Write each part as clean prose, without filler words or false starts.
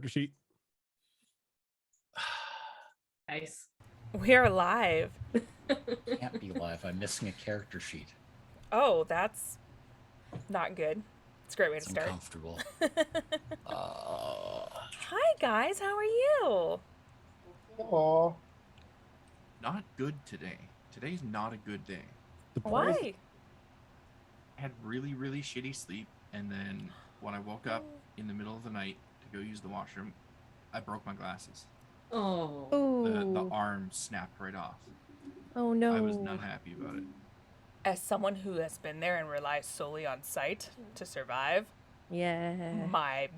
character sheet. Nice. We're live. Can't be live. I'm missing a character sheet. Oh, that's not good. It's a great way to It's start. uncomfortable. Hi, guys. How are you? Aw. Not good today. Today's not a good day. Why? I had really, really shitty sleep, and then when I woke up in the middle of the night to go use the washroom, I broke my glasses. Oh. The Oh. arm snapped right off. Oh no. I was not happy about it. As someone who has been there and relies solely on sight to survive, Yeah. my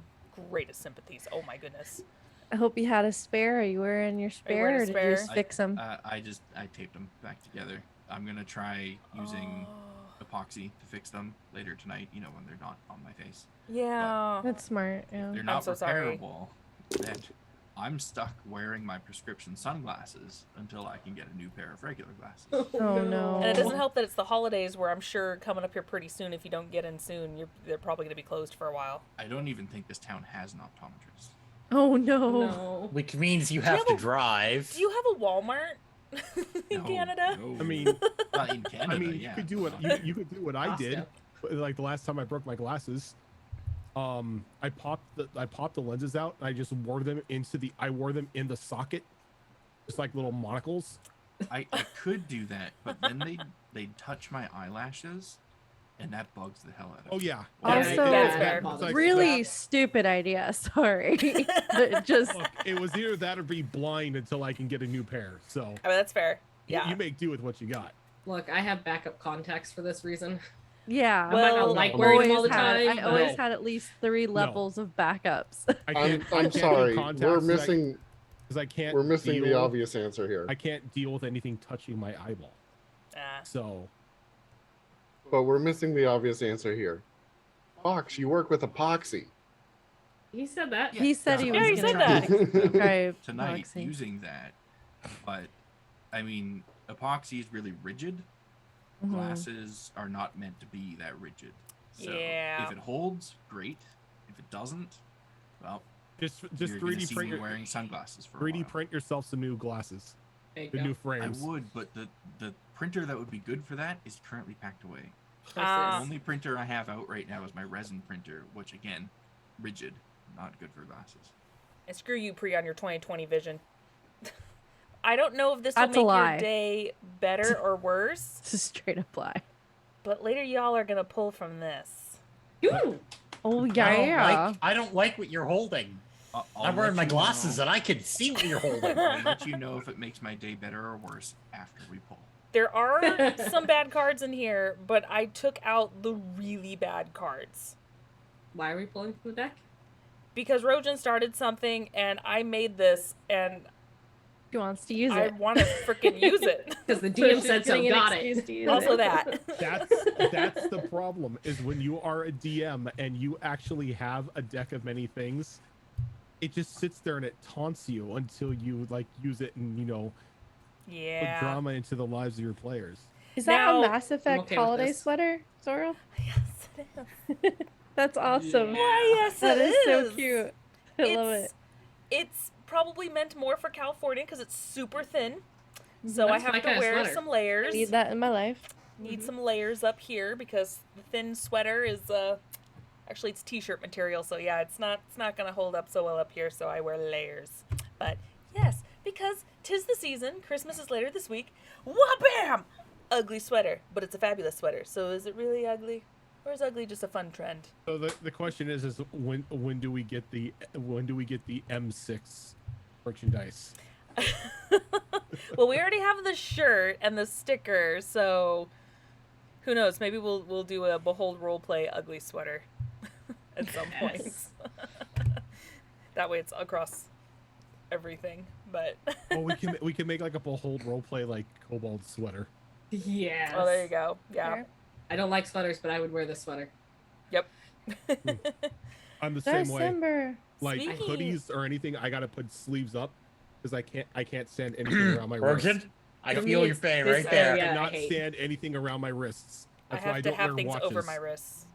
greatest sympathies. Oh my goodness. I hope you had a spare. Are you wearing your spare, wearing a or did you spare? just fix them? I taped them back together. I'm gonna try using Oh, epoxy to fix them later tonight. You know, when they're not on my face. yeah. That's smart. Yeah. They're not so sorry. repairable. Then I'm stuck wearing my prescription sunglasses until I can get a new pair of regular glasses. Oh, no. And it doesn't help that it's the holidays, where I'm sure coming up here pretty soon, if you don't get in soon, they're probably going to be closed for a while. I don't even think this town has an optometrist. Oh no. No. Which means you have to drive. Do you have a Walmart in No, Canada? no. I mean, In Canada, I mean, yeah. you could do what you could do what I did. Like the last time I broke my glasses, I popped the lenses out and I just wore them in the socket, just like little monocles. I could do that, but then they'd touch my eyelashes, and that bugs the hell out of me. Oh yeah. Also, that's fair. It's like- Really stupid idea. Sorry. But just Look, it was either that or be blind until I can get a new pair. So I mean, that's fair. Yeah. you make do with what you got. Look, I have backup contacts for this reason. yeah. I might Well, not like no. wearing them all the I time. always No. had at least 3 levels of backups. I I'm can't do sorry. contacts We're 'cause I- missing 'cause I can't. we're missing the deal- obvious answer here. I can't deal with anything touching my eyeball. Ah. So But we're missing the obvious answer here. Fox, you work with epoxy. He said that. He said he Yeah, was he gonna said that. try Tonight epoxy. using that, but I mean, epoxy is really rigid. Mhm. Glasses are not meant to be that rigid. So Yeah. if it holds, great. If it doesn't, well, just you're gonna 3D see print me your wearing sunglasses for a 3D while. print yourself some new glasses, There you the go. new I frames. would, but the printer that would be good for that is currently packed away. Ah. The only printer I have out right now is my resin printer, which again, rigid, not good for glasses. And screw you, Pre, on your 2020 vision. I don't know if this will That's a make lie. your day better or worse, It's a straight up lie. but later y'all are going to pull from this. Ooh. Oh I don't yeah. like- I don't like what you're holding. I'll I'm wearing let my you glasses know- and I can see what you're holding. I'll let you know if it makes my day better or worse after we pull. There are some bad cards in here, but I took out the really bad cards. Why are we pulling from the deck? Because Rojan started something, and I made this, and He wants to use I it. want to freaking use it. Because the So DM she's said so. getting an Got excuse it. to use Also it. that. That's the problem, is when you are a DM and you actually have a deck of many things, it just sits there and it taunts you until you like use it and put Yeah. drama into the lives of your players. Is that Now- a Mass Effect okay with holiday this. sweater, Zorro? Yes, it is. That's awesome. Why, yes, That it is so cute. I love it. It's probably meant more for California because it's super thin. So I That's have my to kinda wear sweater. some I layers. need that in my life. Need some layers up here because the thin sweater is actually it's t-shirt material, so yeah, it's not gonna hold up so well up here, so I wear layers. But yes, because 'tis the season, Christmas is later this week. Wha-bam! Ugly sweater, but it's a fabulous sweater. So is it really ugly? Or is ugly just a fun trend? So the question is when do we get the M6 merchandise? Well, we already have the shirt and the sticker, so who knows? Maybe we'll do a Behold roleplay ugly sweater at some point. Yes. That way it's across everything. But Well, we can make like a Behold roleplay like Kobold sweater. Yes. oh, there you go. Yeah. Fair. I don't like sweaters, but I would wear this sweater. Yep. I'm the same way. December. Like Speaking- hoodies or anything, I gotta put sleeves up because I can't stand anything around my wrists. Virgin, I For feel me, your it's pain this right there. area. I I cannot hate. stand anything around my wrists. That's I why I have to don't have wear things watches. over my wrists.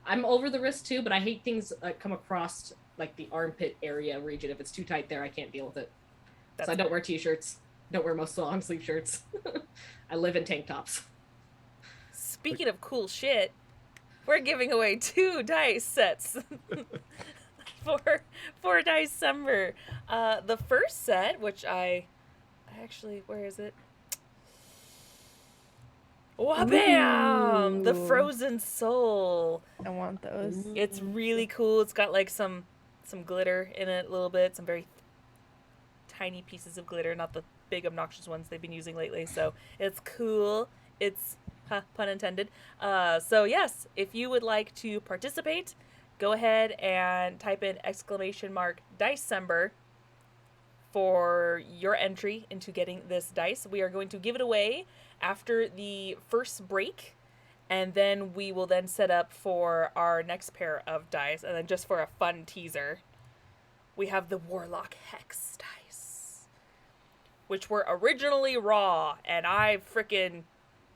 I'm over the wrist too, but I hate things that come across like the armpit area region. If it's too tight there, I can't deal with it. That's So I don't wear t-shirts. Don't wear most long sleeve shirts. I live in tank tops. Speaking of cool shit, we're giving away 2 dice sets for December. The first set, which I actually, where is it? Wabam! The Ooh. Frozen Soul. I want those. It's really cool. It's got like some glitter in it a little bit, some very tiny pieces of glitter, not the big obnoxious ones they've been using lately. So it's cool. It's pun intended. So yes, if you would like to participate, go ahead and type in !Dicember for your entry into getting this dice. We are going to give it away after the first break, and then we will then set up for our next pair of dice. And then just for a fun teaser, we have the Warlock Hex dice, which were originally raw, and I frickin'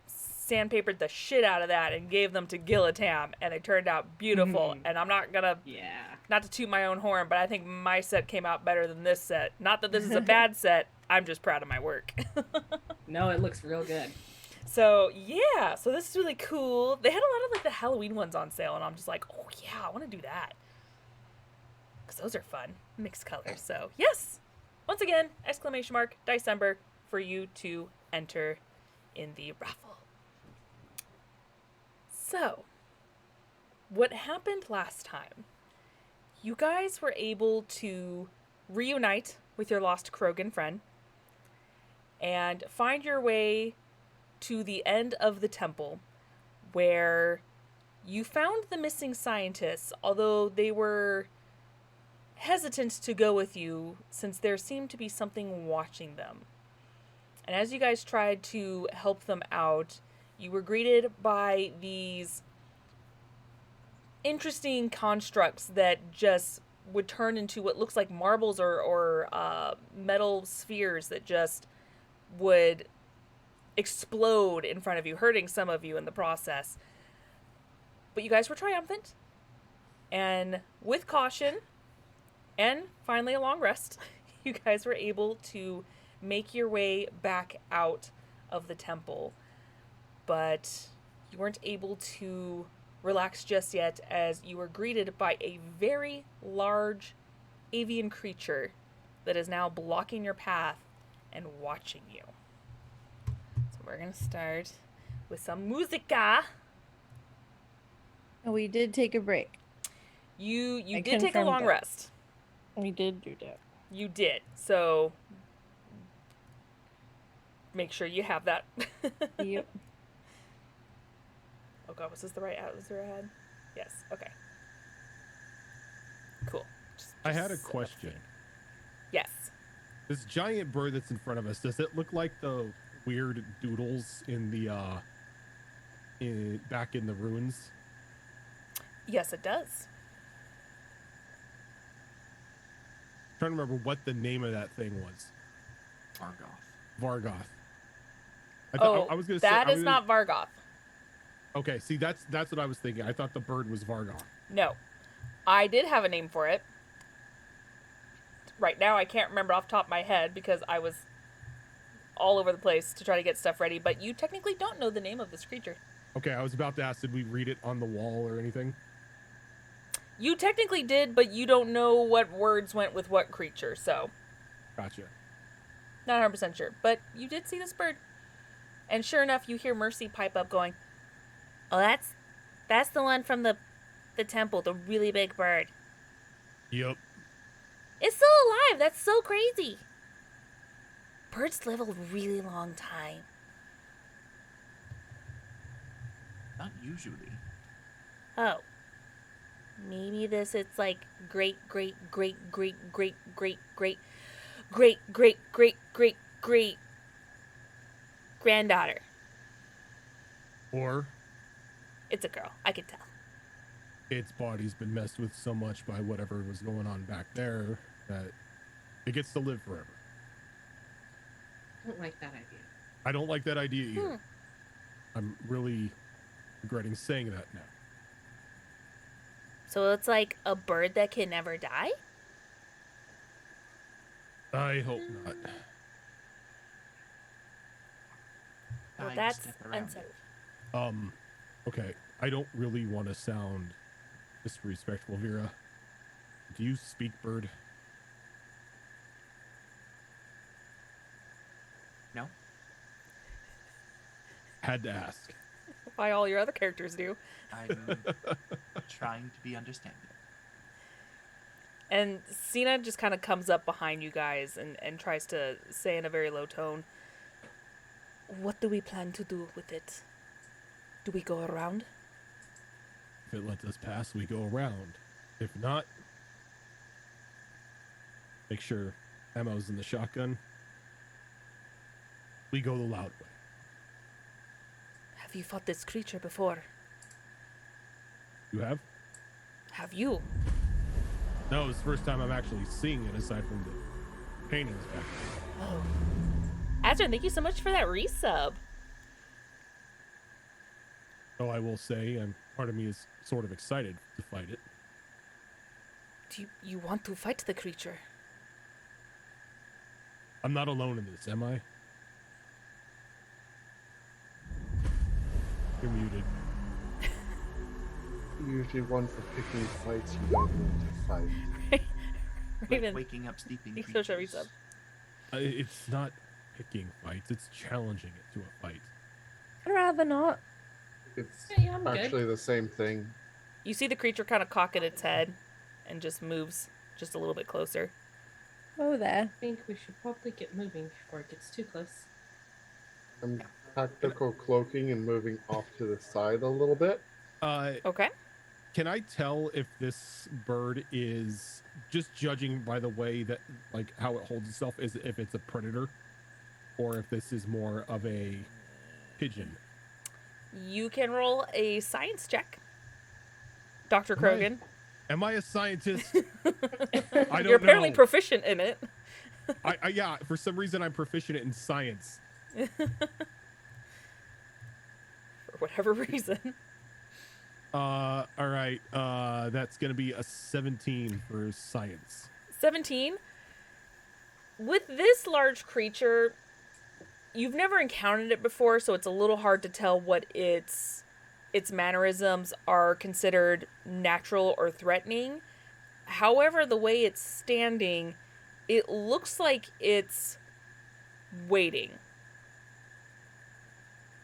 sandpapered the shit out of that and gave them to Gillitam, and they turned out beautiful. And I'm not gonna, not to toot my own horn, but I think my set came out better than this set. Not that this is a bad set, I'm just proud of my work. No, it looks real good. So yeah, so this is really cool. They had a lot of like the Halloween ones on sale, and I'm just like, oh yeah, I want to do that, because those are fun, mixed colors. So yes, once again, !Dicember for you to enter in the raffle. So, what happened last time? You guys were able to reunite with your lost Krogan friend and find your way to the end of the temple, where you found the missing scientists, although they were hesitant to go with you since there seemed to be something watching them. And as you guys tried to help them out, you were greeted by these interesting constructs that just would turn into what looks like marbles or metal spheres that just would explode in front of you, hurting some of you in the process. But you guys were triumphant, and with caution and finally a long rest, you guys were able to make your way back out of the temple. But you weren't able to relax just yet, as you were greeted by a very large avian creature that is now blocking your path and watching you. So we're going to start with some musica. We did take a break. You I did take a confirmed long that. rest. We did do that. You did. So make sure you have that. Yep. Oh god, was this the right head? Yes. Okay. Cool. I had a set up question. everything. Yes. This giant bird that's in front of us, does it look like the weird doodles in the back in the ruins? Yes, it does. I'm trying to remember what the name of that thing was. Vargoth. Vargoth. I was gonna say that is not Vargoth. Okay, see that's what I was thinking. I thought the bird was Vargoth. No. I did have a name for it. Right now I can't remember off the top of my head because I was all over the place to try to get stuff ready, but you technically don't know the name of this creature. Okay, I was about to ask, did we read it on the wall or anything? You technically did, but you don't know what words went with what creature, so Gotcha. not 100% sure. But you did see this bird. And sure enough, you hear Mercy pipe up going, "Oh, that's the one from the temple, the really big bird. Yep. It's still alive. That's so crazy. Birds live a really long time." Not usually. Oh. Maybe it's like great granddaughter. Or It's a girl. I can tell. its body's been messed with so much by whatever was going on back there that it gets to live forever. I don't like that idea. I don't like that idea either. I'm really regretting saying that now. So it's like a bird that can never die? I hope not. Well, Guide that's step around unsettling. it. Okay. I don't really want to sound disrespectful, Vera. Do you speak bird? No, Had to ask. Why all your other characters do. I'm trying to be understanding. And Cena just kind of comes up behind you guys and tries to say in a very low tone, what do we plan to do with it? Do we go around? If it lets us pass, we go around. If not, make sure ammo's in the shotgun. We go the loud way. Have you fought this creature before? You have? Have you? No, it's the first time I'm actually seeing it aside from the paintings back there. Oh. Azrin, thank you so much for that resub. Oh, I will say, and part of me is sort of excited to fight it. Do you want to fight the creature? I'm not alone in this, am I? You're muted. Usually one for picking fights you don't need to fight. Raven, Like waking up sleeping thanks so creatures. much, resub. It's not picking fights, it's challenging it to a fight. I'd rather not. It's Yeah, I'm good. actually the same thing. You see the creature kind of cocking its head and just moves just a little bit closer. Oh, there. I think we should probably get moving before it gets too close. I'm tactical cloaking and moving off to the side a little bit. Okay. Can I tell if this bird is, just judging by the way that, like, how it holds itself, is if it's a predator or if this is more of a pigeon? You can roll a science check. Dr. Am I- Krogan. Am I a scientist? I don't You're apparently know. proficient in it. I yeah, for some reason I'm proficient in science. For whatever reason. All right. That's gonna be a 17 for science. 17. With this large creature, you've never encountered it before, so it's a little hard to tell what its mannerisms are considered natural or threatening. However, the way it's standing, it looks like it's waiting.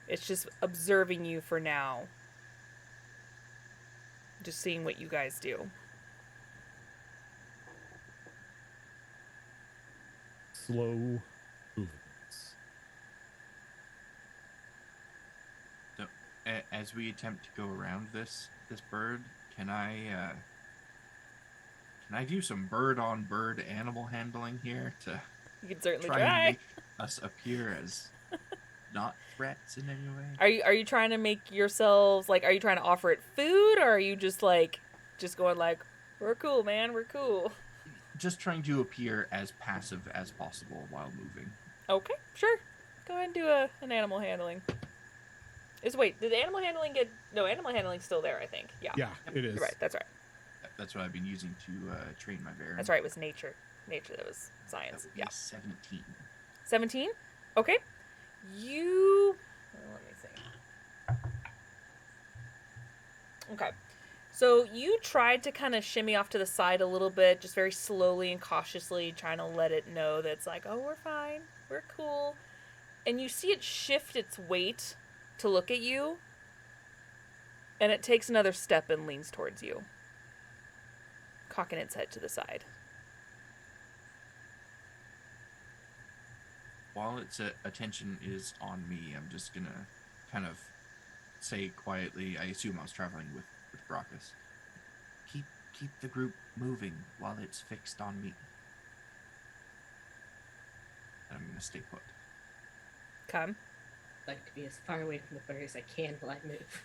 It's just observing you for now. Just seeing what you guys do. Slow movements. So, as we attempt to go around this bird, can I do some bird on bird animal handling here to You can certainly try try. and make us appear as not threats in any way? Are you trying to make yourselves like? Are you trying to offer it food, or are you just like, just going like, we're cool, man, we're cool? Just trying to appear as passive as possible while moving. Okay, sure. Go ahead and do an animal handling. Wait, did the animal handling get? No, animal handling's still there, I think. Yeah. Yeah, it is. You're right. That's right. That's what I've been using to train my Baron. That's right. It was nature. Nature. That was That science. would be Yeah. 17. 17. Okay. You. Let me see. Okay. So you tried to kind of shimmy off to the side a little bit, just very slowly and cautiously, trying to let it know that it's like, oh, we're fine, we're cool. And you see it shift its weight to look at you, and it takes another step and leans towards you, cocking its head to the side. While its attention is on me, I'm just gonna kind of say quietly, I assume I was traveling with Brockus. Keep the group moving while it's fixed on me. And I'm gonna stay put. Come. I'd like to be as far away from the bird as I can while I move.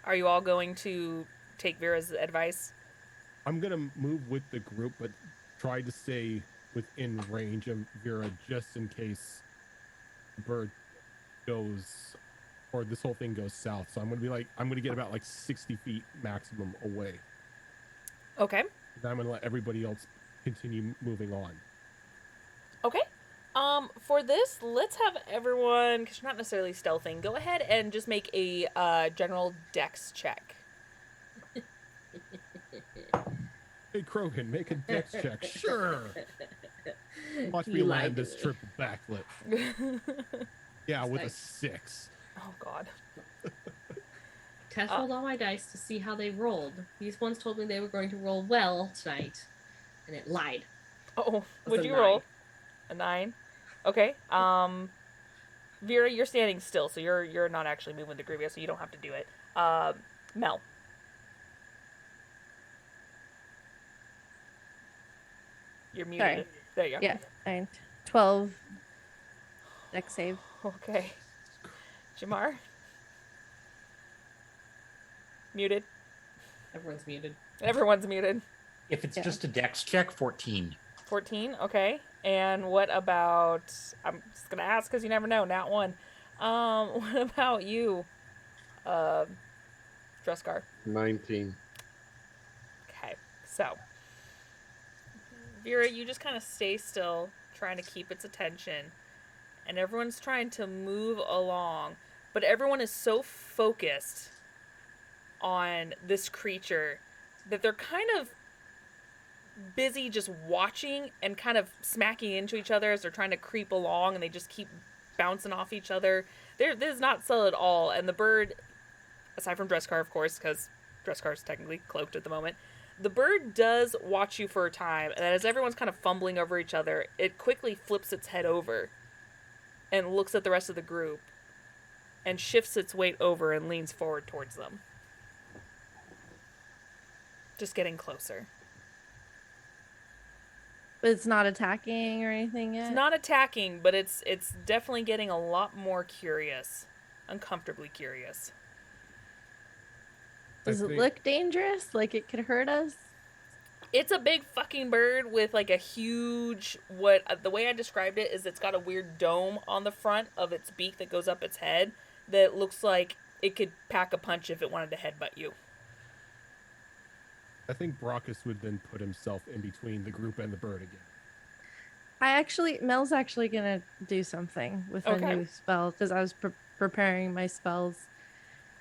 Are you all going to take Vera's advice? I'm gonna move with the group, but try to stay within range of Vera just in case the bird goes, or this whole thing goes south. So I'm gonna get about like 60 feet maximum away. Okay. Then I'm gonna let everybody else continue moving on. Okay. For this, let's have everyone, because you're not necessarily stealthing, go ahead and just make a general dex check. Hey, Krogan, make a dex check. Sure. Watch me You lied land to this me. triple backflip. Yeah, with a Nice. 6. Oh, God. Test rolled all my dice to see how they rolled. These ones told me they were going to roll well tonight, and it lied. Oh, It was would a you 9. roll? A 9? Okay. Vera, you're standing still, so you're not actually moving the group yet, so you don't have to do it. Mel. You're muted. Sorry. There you go. Yeah, 9, 12. Dex save. Okay. Jamar. Muted. Everyone's muted. Everyone's muted. If it's Yeah. just a dex check, 14. 14. Okay. And what about? I'm just gonna ask because you never know. Nat 1. What about you, Dreskar? 19. Okay. So, Vera, you just kind of stay still, trying to keep its attention, and everyone's trying to move along, but everyone is so focused on this creature that they're kind of busy just watching and kind of smacking into each other as they're trying to creep along, and they just keep bouncing off each other. This is not subtle at all, and the bird, aside from Dreskar, of course, because Dreskar is technically cloaked at the moment, the bird does watch you for a time, and as everyone's kind of fumbling over each other, it quickly flips its head over and looks at the rest of the group and shifts its weight over and leans forward towards them. Just getting closer. But it's not attacking or anything yet? It's not attacking, but it's definitely getting a lot more curious. Uncomfortably curious. Does I it think- look dangerous? Like it could hurt us? It's a big fucking bird with like a huge, the way I described it is it's got a weird dome on the front of its beak that goes up its head that looks like it could pack a punch if it wanted to headbutt you. I think Brockus would then put himself in between the group and the bird again. Mel's actually gonna do something with a Okay. new spell because I was preparing my spells,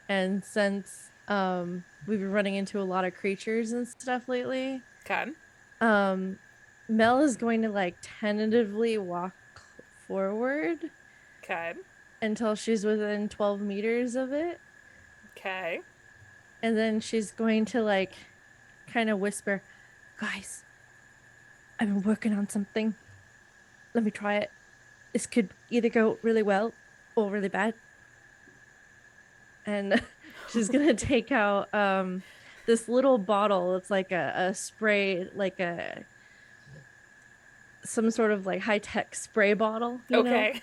and since we've been running into a lot of creatures and stuff lately, Okay. Mel is going to like tentatively walk forward Okay. until she's within 12 meters of it, Okay. and then she's going to like kind of whisper, "Guys, I've been working on something. Let me try it. This could either go really well or really bad." And she's gonna take out this little bottle. It's like a spray, like some sort of like high-tech spray bottle. You know? Okay.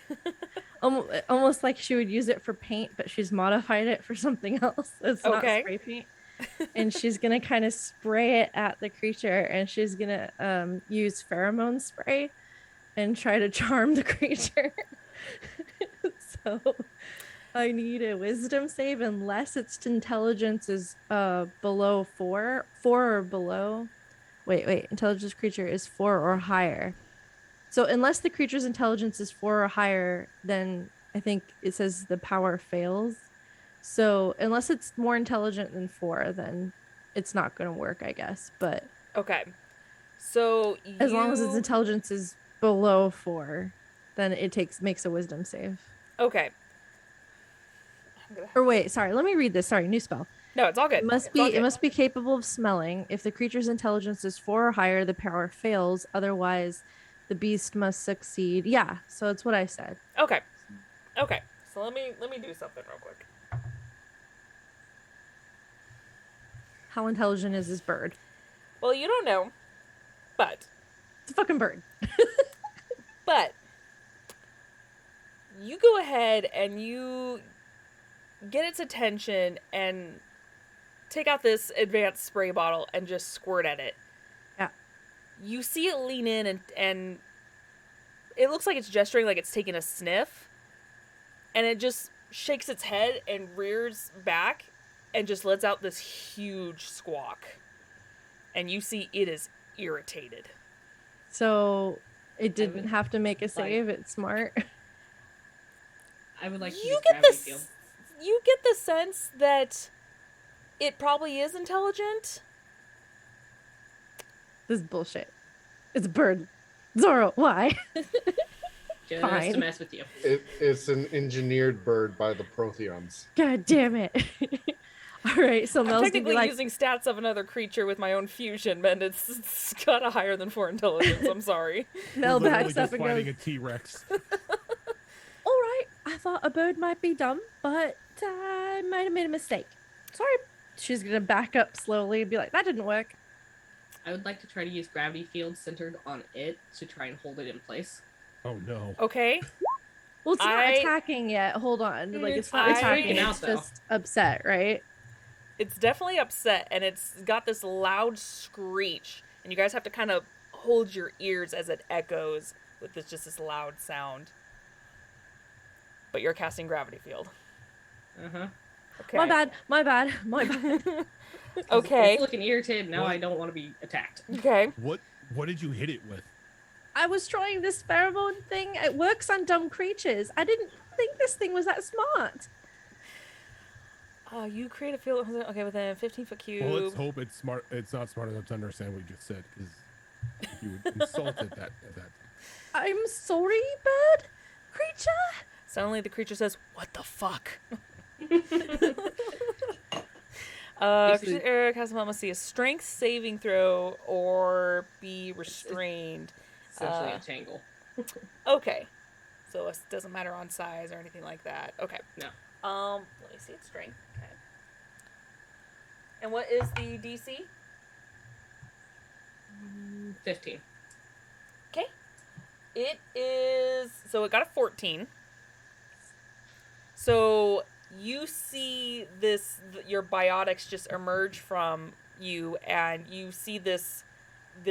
Almost like she would use it for paint, but she's modified it for something else. It's not Okay. spray paint. And she's gonna kind of spray it at the creature, and she's gonna use pheromone spray and try to charm the creature. So I need a wisdom save unless its intelligence is below 4 or below. Wait, intelligence creature is 4 or higher. So unless the creature's intelligence is 4 or higher, then I think it says the power fails. So unless it's more intelligent than 4, then it's not going to work, I guess. But Okay. So as long as its you- intelligence is below 4, then it makes a wisdom save. Okay. I'm gonna- Or wait, sorry, let me read this. Sorry, new spell. No, it's all good. It must It's all be good. capable of smelling. If the creature's intelligence is 4 or higher, the power fails. Otherwise, the beast must succeed. Yeah, so it's what I said. Okay. Okay. So let me do something real quick. How intelligent is this bird? Well, you don't know, but It's a fucking bird. But you go ahead and you get its attention and take out this advanced spray bottle and just squirt at it. Yeah. You see it lean in and it looks like it's gesturing like it's taking a sniff. And it just shakes its head and rears back and just lets out this huge squawk. and you see it is irritated. So it didn't would have to make a save. It's smart. I would like to You use get gravity this. field. You get the sense that it probably is intelligent. This is bullshit. It's a bird. Zoro, why? Just Fine. to mess with you. It's an engineered bird by the Protheons. God damn it. All right, so I'm Mel's gonna be technically like, using stats of another creature with my own fusion, and it's got a higher than 4 intelligence. I'm sorry. Mel We're literally backs up just and fighting goes, a T-Rex. all right, I thought a bird might be dumb, but I might have made a mistake. Sorry. She's gonna back up slowly and be like, that didn't work. I would like to try to use gravity field centered on it to try and hold it in place. Oh no. Okay. Well, it's not I- attacking yet. Hold on. Like, it's not It's attacking. freaking It's out, though. just upset, right? It's definitely upset, and it's got this loud screech, and you guys have to kind of hold your ears as it echoes with this loud sound. But you're casting gravity field. Uh-huh. Okay. My bad. My bad. My bad. Okay. It's looking irritated. Now What? I don't want to be attacked. Okay. What did you hit it with? I was trying this pheromone thing. It works on dumb creatures. I didn't think this thing was that smart. You create a field. Okay, within a 15-foot cube. Well, let's hope it's smart. It's not smart enough to understand what you just said, because you insulted that at that. I'm sorry, bird creature. Suddenly, the creature says, "What the fuck?" Basically- Eric has must see a strength saving throw or be restrained. Essentially a tangle. Okay, so it doesn't matter on size or anything like that. Okay. No. Let me see its strength. Okay. And what is the DC? 15. Okay. It is so it got a 14. So you see your biotics just emerge from you, and you see this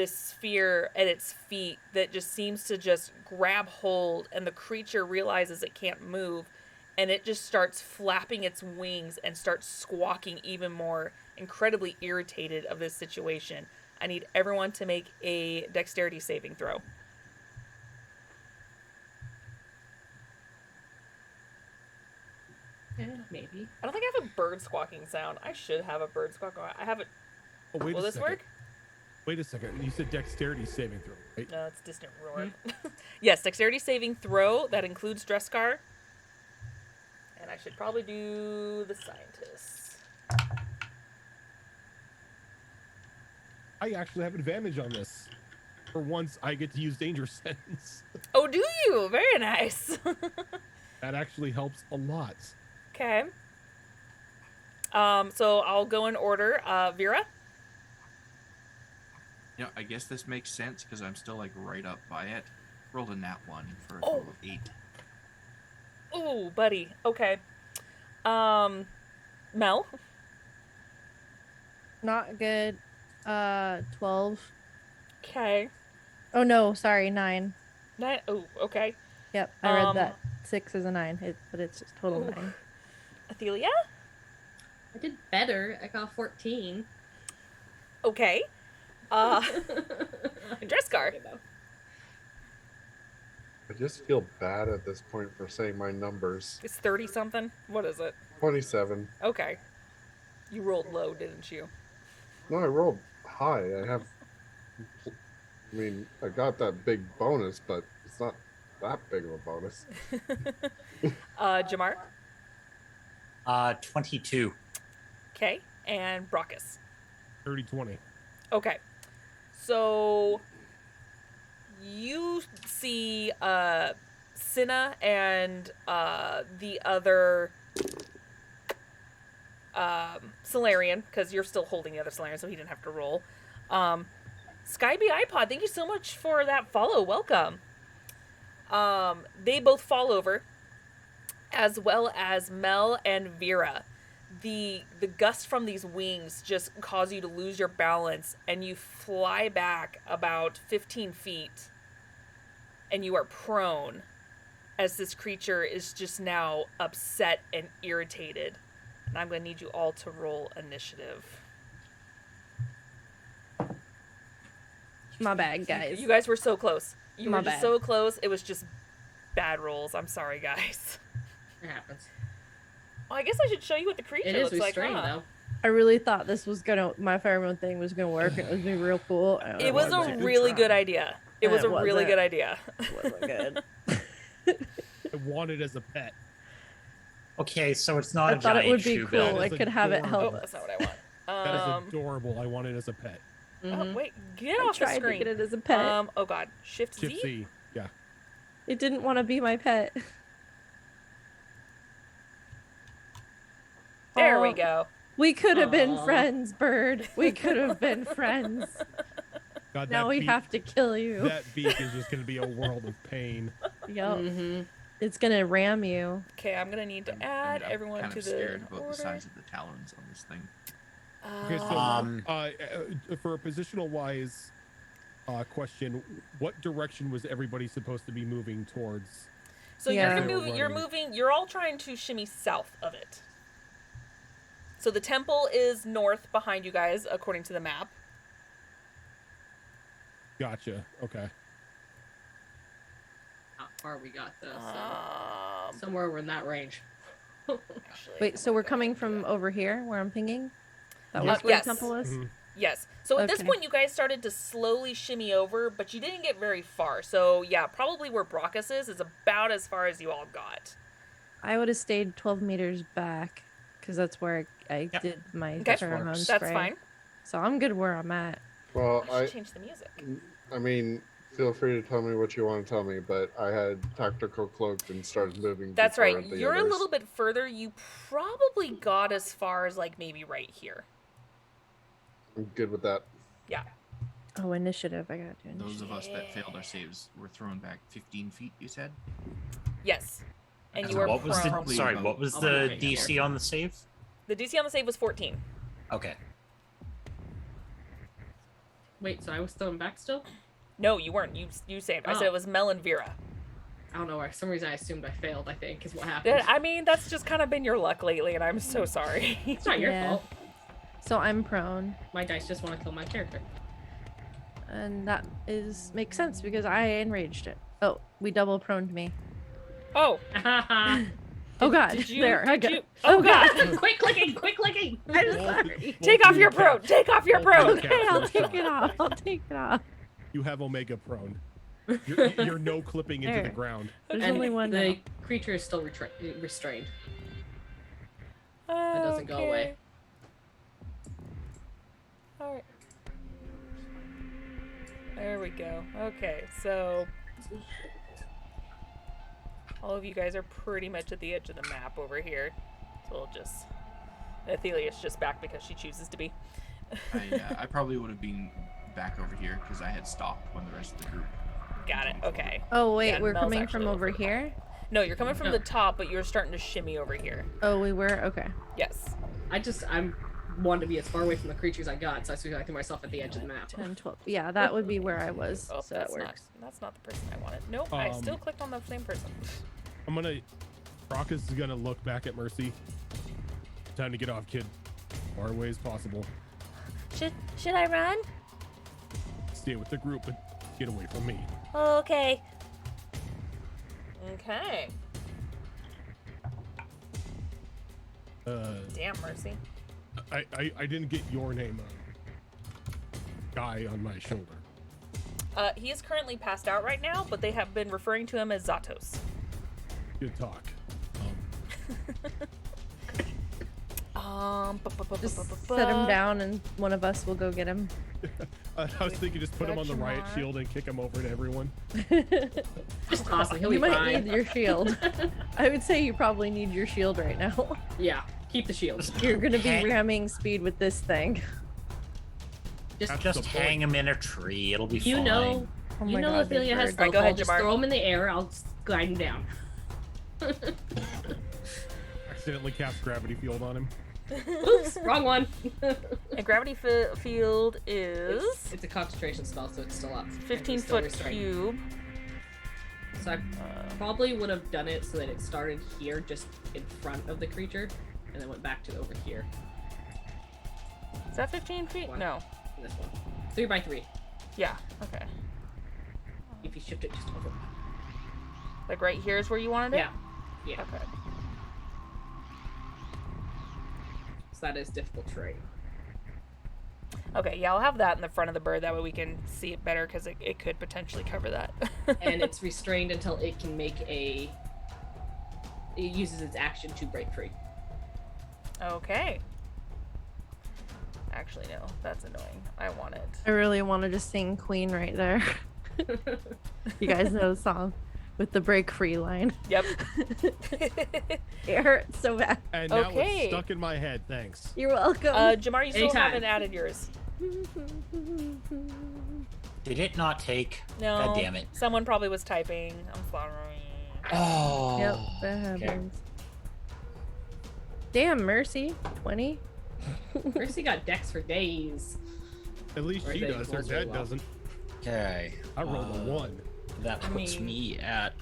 sphere at its feet that just seems to just grab hold, and the creature realizes it can't move, and it just starts flapping its wings and starts squawking even more, incredibly irritated of this situation. I need everyone to make a dexterity saving throw. Yeah, maybe. I don't think I have a bird squawking sound. I should have a bird squawking. I have it. Oh, wait Will a this second. work? Wait a second. You said dexterity saving throw, right? No, it's distant roar. Yes, dexterity saving throw. That includes Dresscar. And I should probably do the scientists. I actually have advantage on this. For once, I get to use danger sense. Oh, do you? Very nice. That actually helps a lot. Okay. So I'll go in order. Vera? You know, I guess this makes sense because I'm still like right up by it. Rolled a nat 1 for a Oh. total of 8. Ooh, buddy. Okay. Mel? Not good. 12. Okay. Oh no, sorry, 9. Oh, okay. Yep, I read Um, that. 6 is a 9, but it's just total Ooh. 9. Athelia? I did better. I got 14. Okay. Dresscar? I just feel bad at this point for saying my numbers. It's 30 something? What is it? 27. Okay. You rolled low, didn't you? No, I rolled high. I got that big bonus, but it's not that big of a bonus. Jamar? 22. Okay. And Brockus? 30-20. Okay. So you see Cinna and the other Solarian, because you're still holding the other Solarian, so he didn't have to roll. Skyby iPod, thank you so much for that follow. Welcome. They both fall over, as well as Mel and Vera. The gust from these wings just cause you to lose your balance, and you fly back about 15 feet, and you are prone as this creature is just now upset and irritated. And I'm going to need you all to roll initiative. My bad, guys. You guys were so close. You My were just bad. so close. It was just bad rolls. I'm sorry, guys. It happens. Well, I guess I should show you what the creature It is looks like, restrained huh? though. I really thought this was my pheromone thing was gonna work. It was gonna be real cool. and It was wasn't. a Good really try. good idea. It was It a really wasn't. good idea. It wasn't good. I want it as a pet. Okay, so it's not I a thought it giant would be shoe cool. bill. That I is could have it Oh, help adorable. that's us. not what I want. That is adorable. I want it as a pet. Oh, Mhm. wait, get I off the tried to screen. get it as a pet. Oh god, Shift Shift Z. C. Yeah. It didn't want to be my pet. There we Aw. go. We could have been Aw. friends, Bird. We could have been friends. God, Now that we beak- have to kill you. That beak is just going to be a world of pain. Yup. Mm-hmm. It's gonna ram you. Okay, I'm gonna need to I'm add everyone kind to of the scared about order. the size of the talons on this thing. Okay, so for a positional wise question, what direction was everybody supposed to be moving towards? So Yeah. you're moving. You're Running. moving. You're all trying to shimmy south of it. So the temple is north behind you guys, according to the map. Gotcha. Okay. How far we got though? So somewhere over in that range. Actually, Wait, so we're coming from over here where I'm pinging? That Yes. was where Yes. the temple is? Mhm. Yes. So at this Okay. point, you guys started to slowly shimmy over, but you didn't get very far. So yeah, probably where Brockus is about as far as you all got. I would have stayed 12 meters back because that's where I Yep. did my Okay. pheromone Works. spray. That's fine. So I'm good where I'm at. Well, I should change the music. I mean, feel free to tell me what you want to tell me, but I had tactical cloaked and started moving. That's before right. the You're a others. little bit further. You probably got as far as like maybe right here. I'm good with that. Yeah. Oh, initiative. I gotta do Those initiative. of us that failed our saves were thrown back 15 feet, you said? Yes. And That's you were What was the prone. sorry? What was Oh, the okay, DC on the save? The DC on the save was 14. Okay. Wait, so I was thrown back still? No, you weren't. You saved. I said Oh. it was Mel and Vera. I don't know why. For some reason I assumed I failed, I think, is what happened. I mean, that's just kind of been your luck lately, and I'm so sorry. It's not your Yeah. fault. So I'm prone, My dice just want to kill my character. and that makes sense because I enraged it. Oh, we double proned me. Oh, Oh god, did you? there I did go. you- Oh god, quick clicking, quick clicking. I'm sorry. Take off your prone. Take off your prone. Okay, I'll take it off. I'll take it off. You have Omega prone. You're no clipping into the There. ground. There's And only one the now. creature is still restrained. That doesn't go away. All right. There we go. Okay, so all of you guys are pretty much at the edge of the map over here. So we'll just Athelia's just back because she chooses to be. I probably would have been back over here because I had stopped when the rest of the group. Got it. Okay. Oh wait, Yeah, we're Mel's coming actually from over over the here. No, you're coming from No. the top, but you're starting to shimmy over here. Oh, we were okay. Yes. I'm wanted to be as far away from the creatures I got, so I threw myself at the edge of the map. 10, 12. Yeah, that would be where I was. Oh, so that that's not. works. That's not the person I wanted. Nope. I still clicked on the same person. I'm gonna. Brockus is gonna look back at Mercy. Time to get off, kid. Far away as possible. Should I run? Stay with the group, but get away from me. Okay. Okay. Damn, Mercy. I didn't get your name. Guy on my shoulder. He is currently passed out right now, but they have been referring to him as Zatos. Good talk. Just set him down, and one of us will go get him. I was thinking just put him on the Question riot mark. shield and kick him over to everyone. Just toss him. He'll You be might fine. need your shield. I would say you probably need your shield right now. Yeah, keep the shield. You're gonna be Hang- ramming speed with this thing. That's Just the hang him in a tree. It'll be You fine. know, Oh you my know, god, Ophelia big has bird. Alright, go ahead, Just Jamar. throw him in the air. I'll just glide him down. Accidentally cast gravity field on him. Oops, wrong one. And gravity field is It's a concentration spell, so it's still up. and he's 15 still foot restrained. cube. So I probably would have done it so that it started here, just in front of the creature, and then went back to over here. Is that 15 feet? One. No. This one. 3 by 3. Yeah. Okay. If you shift it just over. Like right here is where you wanted it. Yeah. Yeah. Okay. So that is difficult terrain. Okay. Yeah, I'll have that in the front of the bird. That way we can see it better because it could potentially cover that. And it's restrained until it can make a. It uses its action to break free. Okay. Actually, no. That's annoying. I want it. I really wanted to sing Queen right there. You guys know the song with the break free line. Yep. It hurts so bad. And now Okay. it's stuck in my head. Thanks. You're welcome. Jamar, you still Anytime. haven't added yours. Did it not take? No. God damn it. Someone probably was typing. I'm sorry. Oh. Yep, that happens. Damn, Mercy. 20. Mercy got Dex for days. At least Or she they does. Her rolled really dad well. doesn't. Okay. I rolled a 1. That I puts mean- me at.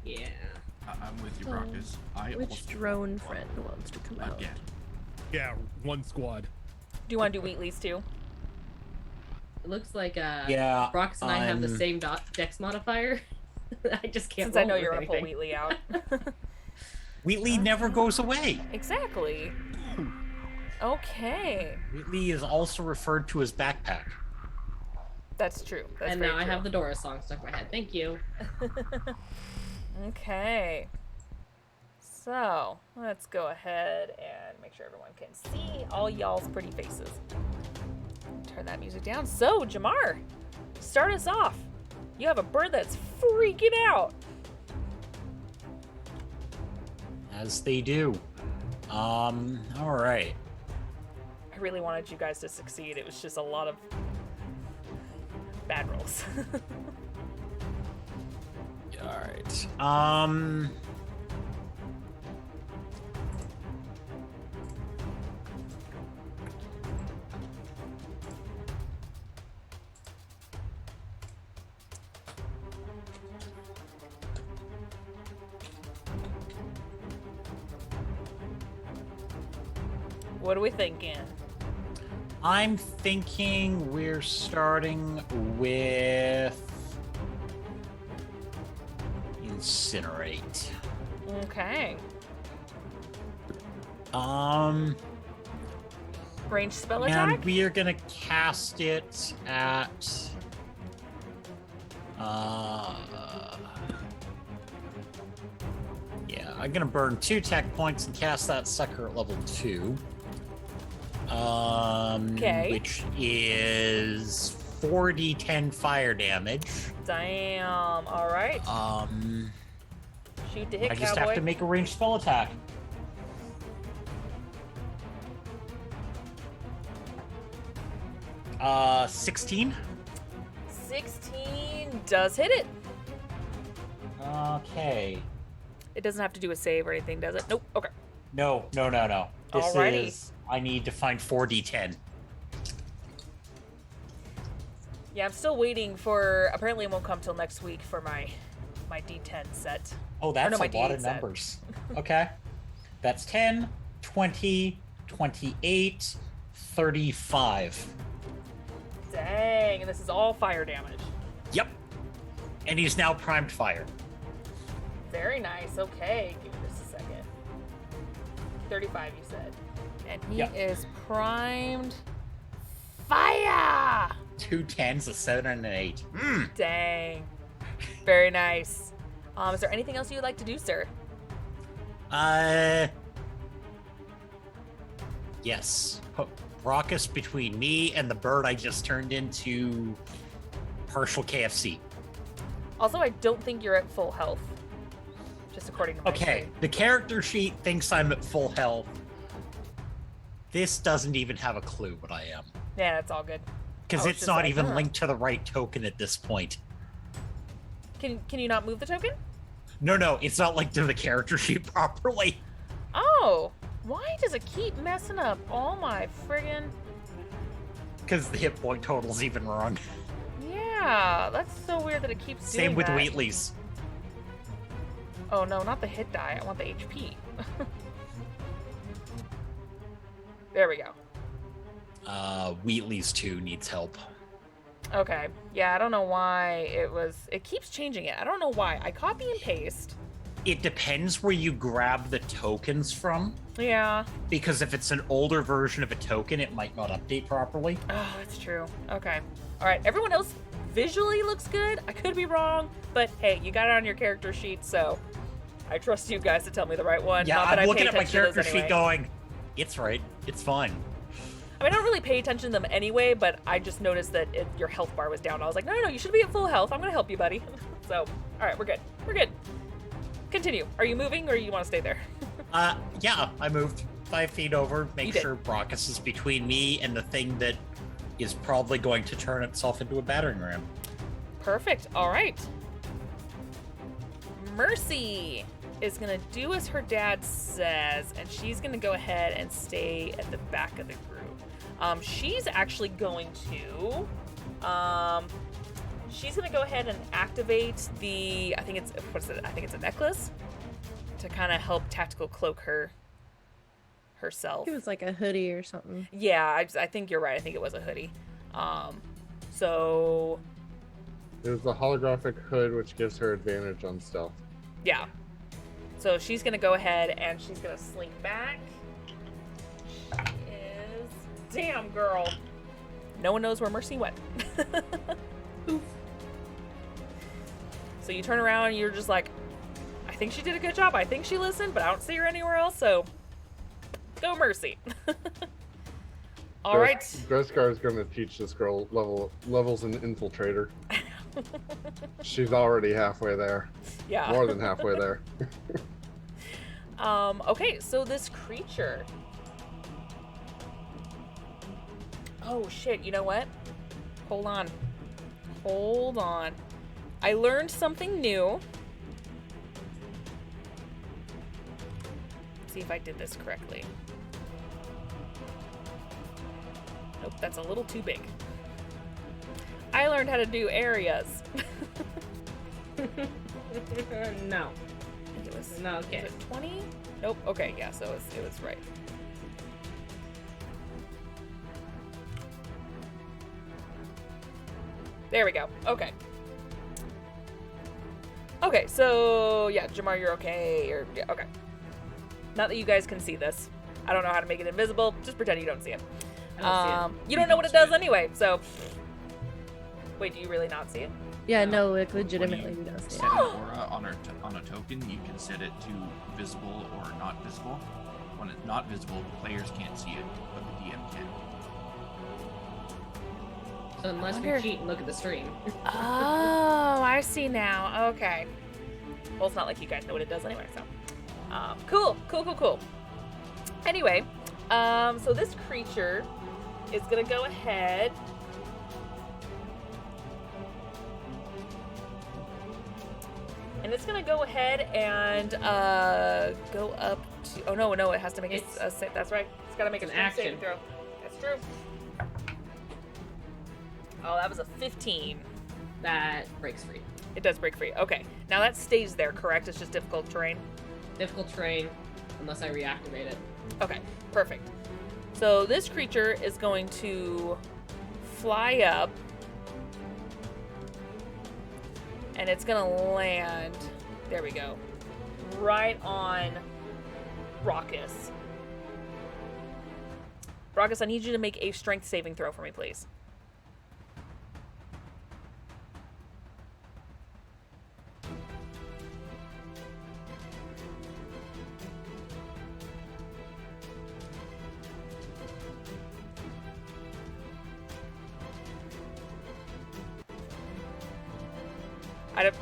Yeah. I'm with you, So, Brockus. I Which also drone friend wants to come out? again. Yeah, 1 squad. Do you want to do Wheatley's too? It looks like Yeah. Brox and I have the I'm- same Dex modifier. I just can't. Since I roll know with you're gonna pull anything. Wheatley out. Wheatley never goes away. Exactly. Okay. Wheatley is also referred to as backpack. That's true. That's And very now I true. have the Dora song stuck in my head. Thank you. Okay. So, let's go ahead and make sure everyone can see all y'all's pretty faces. Turn that music down. So, Jamar, start us off. You have a bird that's freaking out. As they do. All right. I really wanted you guys to succeed. It was just a lot of bad rolls. All right. What are we thinking? I'm thinking we're starting with incinerate. Okay. Range spell attack? And we are gonna cast it at yeah, I'm gonna burn 2 tech points and cast that sucker at level 2. Okay. Which is 4d10 fire damage. Damn. All right. Shoot to hit, I just cowboy. have to make a ranged spell attack. Uh, 16. 16 does hit it. Okay. It doesn't have to do a save or anything, does it? Nope. Okay. No. This Alrighty. is. I need to find 4d10. Yeah, I'm still waiting for. Apparently, it won't come till next week for my D10 set. Oh, that's no, my a lot D8 of set. numbers. Okay. That's 10, 20, 28, 35. Dang, and this is all fire damage. Yep. And he's now primed fire. Very nice. Okay, give me just a second. 35, you said. And he Yep. is primed fire. 2 10s, a 7, and an 8. Dang. Very nice. Is there anything else you'd like to do, sir? Yes. Raucous between me and the bird I just turned into partial KFC. Also, I don't think you're at full health. Just according to my Okay, screen. the character sheet thinks I'm at full health. This doesn't even have a clue what I am. Yeah, that's all good. Because Oh, it's just not like, even huh. linked to the right token at this point. Can you not move the token? No, it's not linked to the character sheet properly. Oh, why does it keep messing up all my friggin'... Because the hit point total's even wrong. Yeah, that's so weird that it keeps doing Same with that. Wheatley's. Oh no, not the hit die. I want the HP. There we go. Wheatley's 2 needs help. Okay. Yeah, I don't know why it keeps changing it. I don't know why. I copy and paste. It depends where you grab the tokens from, Yeah. because if it's an older version of a token, it might not update properly. Oh, that's true. Okay. All right. Everyone else visually looks good. I could be wrong, but hey, you got it on your character sheet, so I trust you guys to tell me the right one. Yeah, Not that I'm I looking pay at my attention to those character sheet anyway. going, it's right, it's fine. I mean, I don't really pay attention to them anyway, but I just noticed that your health bar was down. I was like, no, you should be at full health. I'm going to help you, buddy. So, all right, we're good. We're good. Continue. Are you moving or you want to stay there? Yeah, I moved 5 feet over, You make did. sure Brockus is between me and the thing that is probably going to turn itself into a battering ram. Perfect. All right. Mercy is going to do as her dad says, and she's going to go ahead and stay at the back of the group. She's actually going to... she's going to go ahead and activate the... I think it's a necklace to kind of help tactical cloak herself. It was like a hoodie or something. Yeah, I think you're right. I think it was a hoodie. So... It was the holographic hood, which gives her advantage on stealth. Yeah. So she's gonna go ahead and she's gonna slink back. She is... Damn, girl. No one knows where Mercy went. Oof. So you turn around and you're just like, I think she did a good job. I think she listened, but I don't see her anywhere else, so go Mercy. All right. Greskar is going to teach this girl levels in Infiltrator. She's already halfway there. Yeah. More than halfway there. Okay, so this creature. Oh shit, you know what? Hold on. Hold on. I learned something new. Let's see if I did this correctly. Nope, that's a little too big. I learned how to do areas. No. I think it was, No, okay. was it 20? Nope. Okay, yeah, so it was right. There we go. Okay. Okay, so yeah, Jamar, you're okay. Yeah, okay. Not that you guys can see this. I don't know how to make it invisible. Just pretend you don't see it. I don't see it. You don't know what it does anyway, so. Wait, do you really not see it? Yeah, No. no, like legitimately When we don't see set it. an aura on a token, you can set it to visible or not visible. When it's not visible, players can't see it, but the DM can. So unless we wonder- cheat and look at the stream. Oh, I see now. Okay. Well, it's not like you guys know what it does anyway, so. Cool. Anyway, so this creature is gonna go ahead. And it's gonna go ahead and go up to. Oh no, it has to make a save. That's right. It's gotta make It's a an strength saving action. throw. That's true. Oh, that was a 15. That breaks free. It does break free. Okay. Now that stays there, correct? It's just difficult terrain. Difficult terrain, unless I reactivate it. Okay, perfect. So this creature is going to fly up. And it's going to land. There we go. Right on Brockus. Brockus, I need you to make a strength saving throw for me, please.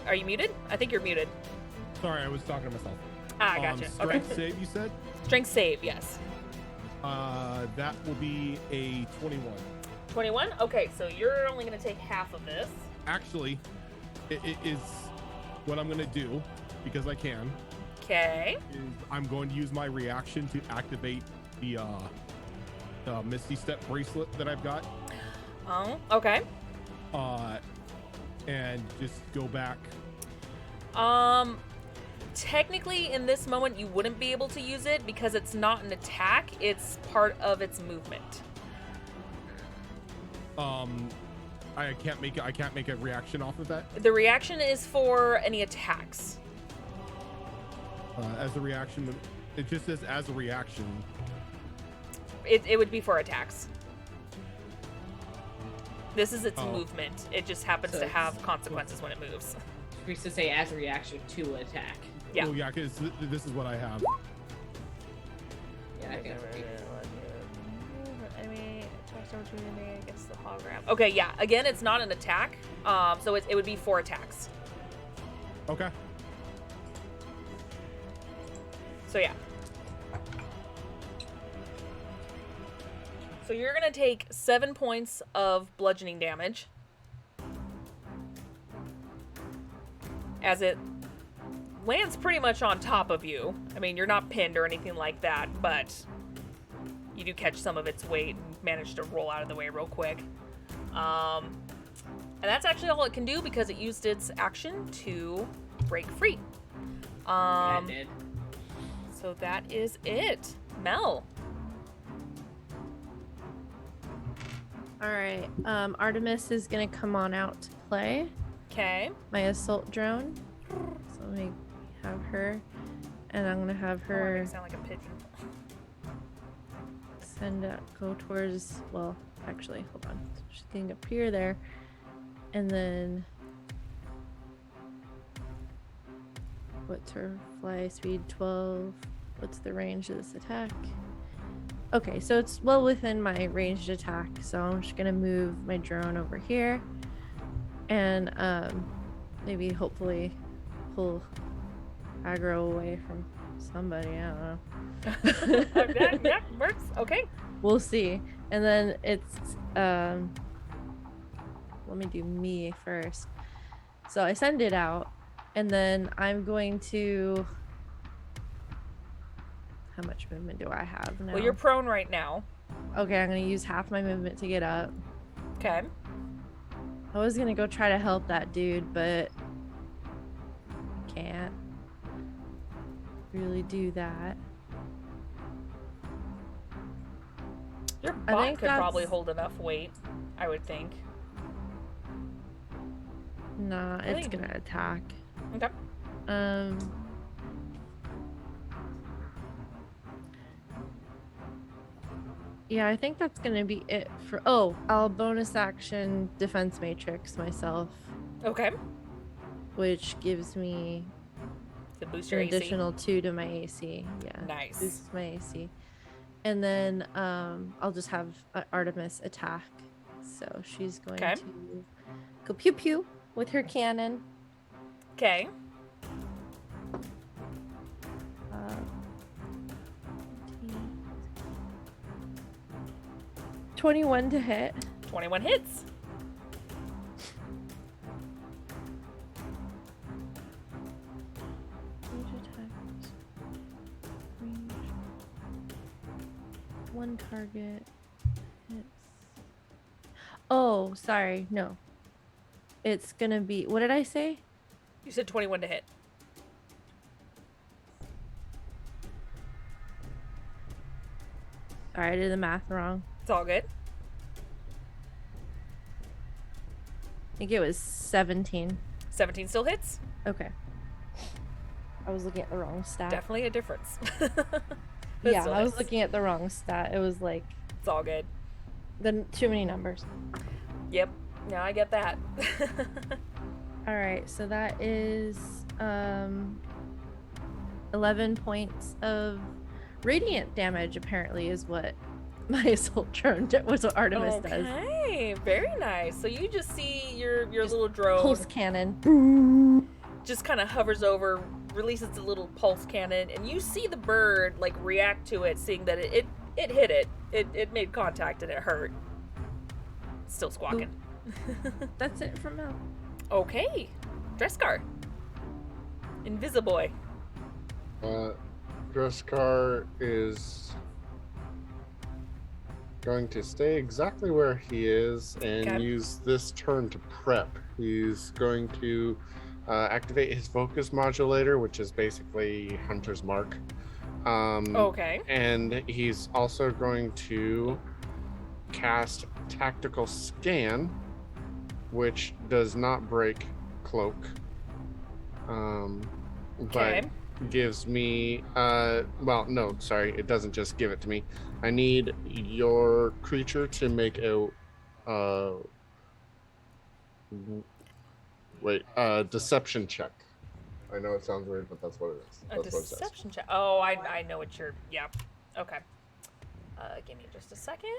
Are you muted? I think you're muted. Sorry, I was talking to myself. Ah, gotcha. Strength Okay. save, you said? Strength save, yes. That will be a 21. 21? Okay, so you're only going to take half of this. Actually, it is what I'm going to do, because I can, Okay. is I'm going to use my reaction to activate the Misty Step bracelet that I've got, Oh, okay. and just go back. Technically, in this moment, you wouldn't be able to use it because it's not an attack. It's part of its movement. I can't make a reaction off of that. The reaction is for any attacks. As a reaction, it just says as a reaction. It would be for attacks. This is its Oh. movement. It just happens So to it's- have consequences when it moves. We used to say as a reaction to an attack. Yeah. Oh yeah, because this is what I have. Yeah, I think I mean, attacks opportunity against the hologram. Okay, yeah. Again, it's not an attack. So it would be 4 attacks. Okay. So yeah. So you're gonna take 7 points of bludgeoning damage as it lands pretty much on top of you. I mean, you're not pinned or anything like that, but you do catch some of its weight and manage to roll out of the way real quick. And that's actually all it can do because it used its action to break free. yeah, it did. So that is it. Mel. All right. Artemis is gonna come on out to play Okay. my assault drone. So let me have her, and I'm gonna have Her her sound like a pigeon. go towards. Well, actually, hold on. She's gonna appear there, and then what's her fly speed? 12. What's the range of this attack? Okay, so it's well within my ranged attack, so I'm just gonna move my drone over here and maybe hopefully pull aggro away from somebody. I don't know. yeah, works. Okay. We'll see. And then it's let me do me first. So I send it out, and then I'm going to. How much movement do I have now? Well, you're prone right now. Okay, I'm gonna use half my movement to get up. Okay. I was gonna go try to help that dude, but can't really do that. Your I bot think could probably that's- hold enough weight, I would think. Nah, it's Really? gonna attack. Okay. Yeah, I think that's gonna be it for. Oh, I'll bonus action defense matrix myself, Okay. which gives me To boost an your AC. additional 2 to my AC. Yeah, Nice. boosts my AC. And then I'll just have Artemis attack. So she's going Okay. to go pew pew with her cannon. Okay. 21 to hit. 21 hits. One target. Hits. Oh, sorry. No. It's gonna be. What did I say? You said 21 to hit. Sorry, I did the math wrong. It's all good. I think it was 17. 17 still hits. Okay. I was looking at the wrong stat. Definitely a difference. Yeah, Still I was hits. looking at the wrong stat. It was like It's all good. too many numbers. Yep. Yeah, I get that. All right, so that is 11 points of radiant damage. Apparently, is what my assault drone was. What Artemis does. Okay, very nice. So you just see your little drone Pulse cannon. just kind of hovers over, releases a little pulse cannon, and you see the bird like react to it, seeing that it hit it. It made contact and it hurt. Still squawking. That's it from Mel. Okay, Dreskar. Invisiboy. Dreskar is going to stay exactly where he is and Okay. use this turn to prep. He's going to activate his focus modulator, which is basically Hunter's Mark. Okay. And he's also going to cast Tactical Scan which does not break cloak. Okay. But gives me well, no, sorry, it doesn't just give it to me. I need your creature to make a deception check. I know it sounds weird, but that's what it is. A That's what it says. deception check. Oh, I know what you're. Yeah. Okay. Give me just a second.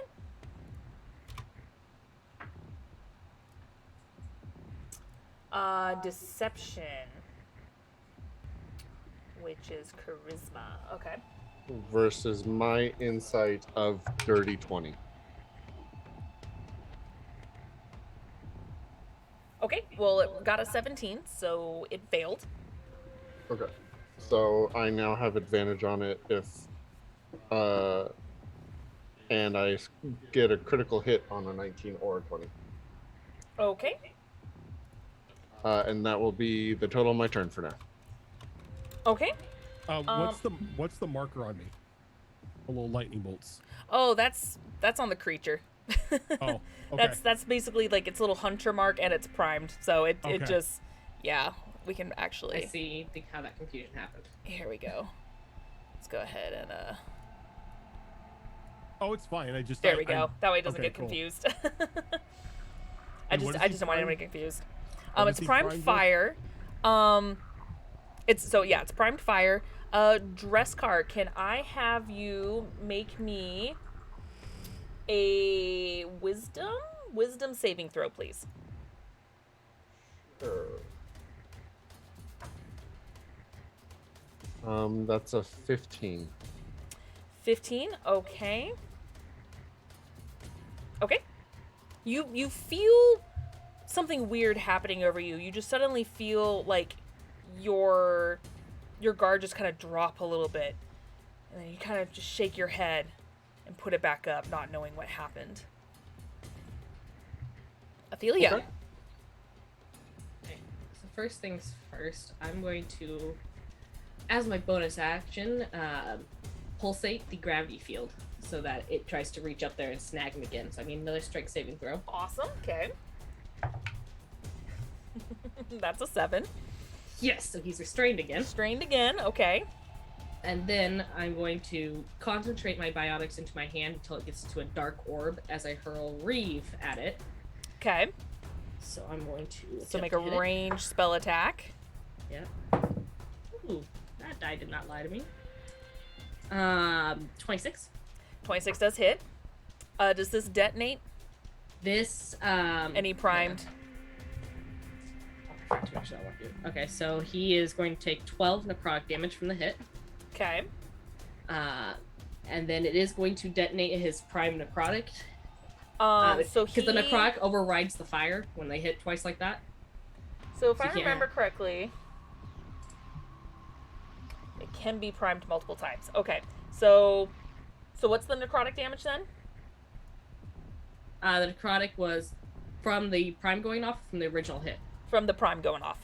Deception, which is charisma. Okay. Versus my insight of dirty 20. Okay. Well, it got a 17, so it failed. Okay. So I now have advantage on it if and I get a critical hit on a 19 or a 20. Okay. And that will be the total of my turn for now. Okay. What's the marker on me? The little lightning bolts. Oh, that's on the creature. Oh, okay. That's basically like its little hunter mark, and it's primed, so it Okay. just, yeah, we can actually. I see how that confusion happened. Here we go. Let's go ahead and Oh, it's fine. there we go. That way it doesn't okay, get cool. confused. And what is I he just don't want anyone primed? to get confused. What It's is he primed primed with? fire. It's primed fire. Dresscar, can I have you make me a wisdom saving throw, please? That's a 15. 15. Okay. Okay. You feel something weird happening over you. You just suddenly feel like your guard just kind of drop a little bit, and then you kind of just shake your head and put it back up, not knowing what happened. Ophelia. Okay. Okay, so first things first, I'm going to, as my bonus action, pulsate the gravity field so that it tries to reach up there and snag him again. So I need another strength saving throw. Awesome. Okay. That's a 7. Yes, so he's restrained again. Strained again. Okay. And then I'm going to concentrate my biotics into my hand until it gets to a dark orb as I hurl Reeve at it. Okay. So I'm going to So attempt make to a hit it. ranged spell attack. Yep. Ooh, that die did not lie to me. 26. 26 does hit. Does this detonate? This Any primed? I forgot to mention that one, dude. Okay, so he is going to take 12 necrotic damage from the hit. Okay. And then it is going to detonate his prime necrotic. So because the necrotic overrides the fire when they hit twice like that. So if So I you can't remember have- correctly, it can be primed multiple times. Okay. So what's the necrotic damage then? The necrotic was from the prime going off from the original hit. From the prime going off.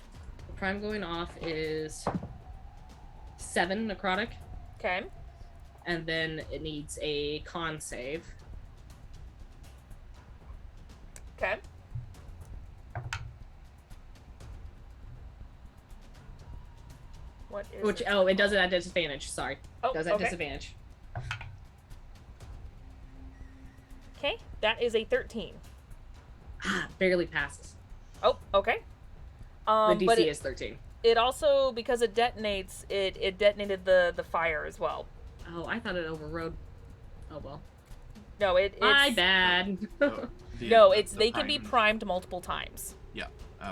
The prime going off is 7 necrotic, Okay. and then it needs a con save. Okay. What is Which it? it does it at disadvantage. Sorry, Oh, does it at okay. disadvantage. Okay, that is a 13. Barely passes. Oh, okay. The DC but is 13. it also, because it detonates, it detonated the fire as well. Oh, I thought it overrode. Oh well. No, it's My bad. So they can be primed multiple times. Yeah,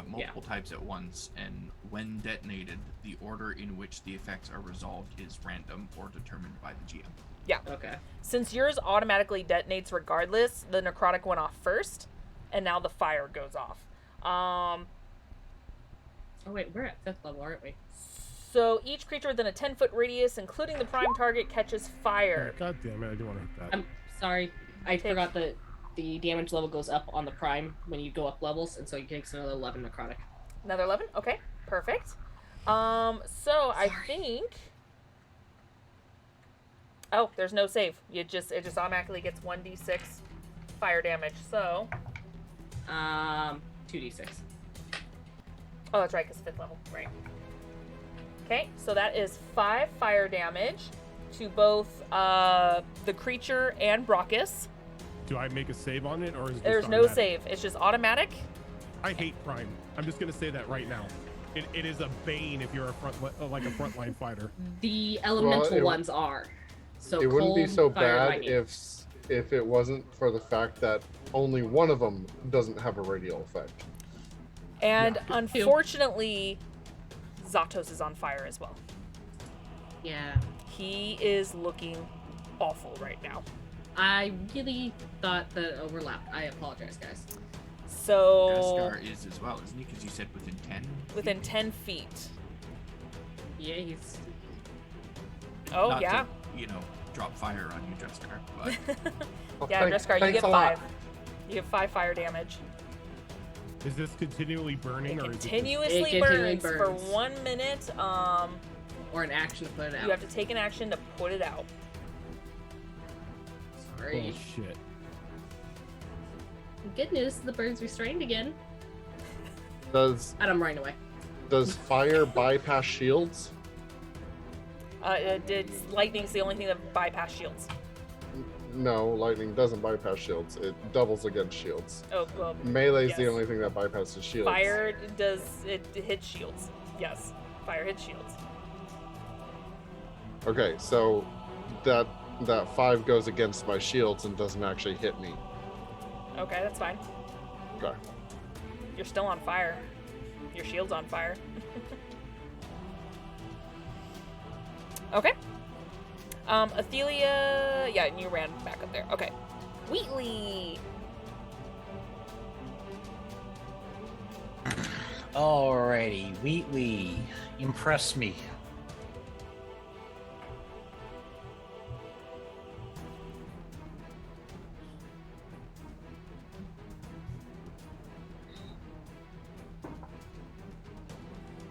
multiple types at once, and when detonated, the order in which the effects are resolved is random or determined by the GM. Okay. Since yours automatically detonates regardless, the necrotic went off first, and now the fire goes off. Oh wait, we're at 5th level, aren't we? So each creature within a 10-foot radius, including the prime target, catches fire. God damn it! I didn't want to hit that. I'm sorry. I Okay. forgot that the damage level goes up on the prime when you go up levels, and so he takes another 11 necrotic. Another 11? Okay, perfect. So I think... Oh, there's no save. It just automatically gets 1d6 fire damage. So 2d6. Oh, that's right, because 5th level. Right. Okay, so that is 5 fire damage to both the creature and Brockus. Do I make a save on it, or is it just There's no automatic? save. It's just automatic. I hate Prime. I'm just gonna say that right now. It is a bane if you're a frontline fighter. The elemental it- ones are. So It wouldn't be cold, so fire, bad lightning. if it wasn't for the fact that only one of them doesn't have a radial effect. And Yeah. unfortunately, Zatos is on fire as well. Yeah. He is looking awful right now. I really thought that overlapped. I apologize, guys. So Jaskar is as well, isn't he? Because you said within 10. within 10 feet. Yeah, he's. Oh, Not yeah. To, drop fire on you, Jaskar. But Well, Yeah, Dreskar, you thanks get a lot. 5. You get 5 fire damage. Is this continually burning, It or is it continuously It continually burns for burns. 1 minute. Or an action to put it out. You have to take an action to put it out. just... Sorry. Oh shit! Good news, the bird's restrained again. Does And I'm running away. fire bypass shields? Lightning's the only thing that bypass shields. No, lightning doesn't bypass shields. It doubles against shields. Oh, well, Melee's the yes. only thing that bypasses shields. Fire it hits shields. Yes, fire hits shields. Okay, so that 5 goes against my shields and doesn't actually hit me. Okay, that's fine. Okay. You're still on fire. Your shield's on fire. Okay. Athelia, yeah, and you ran back up there. Okay. Wheatley. Alrighty, Wheatley, impress me.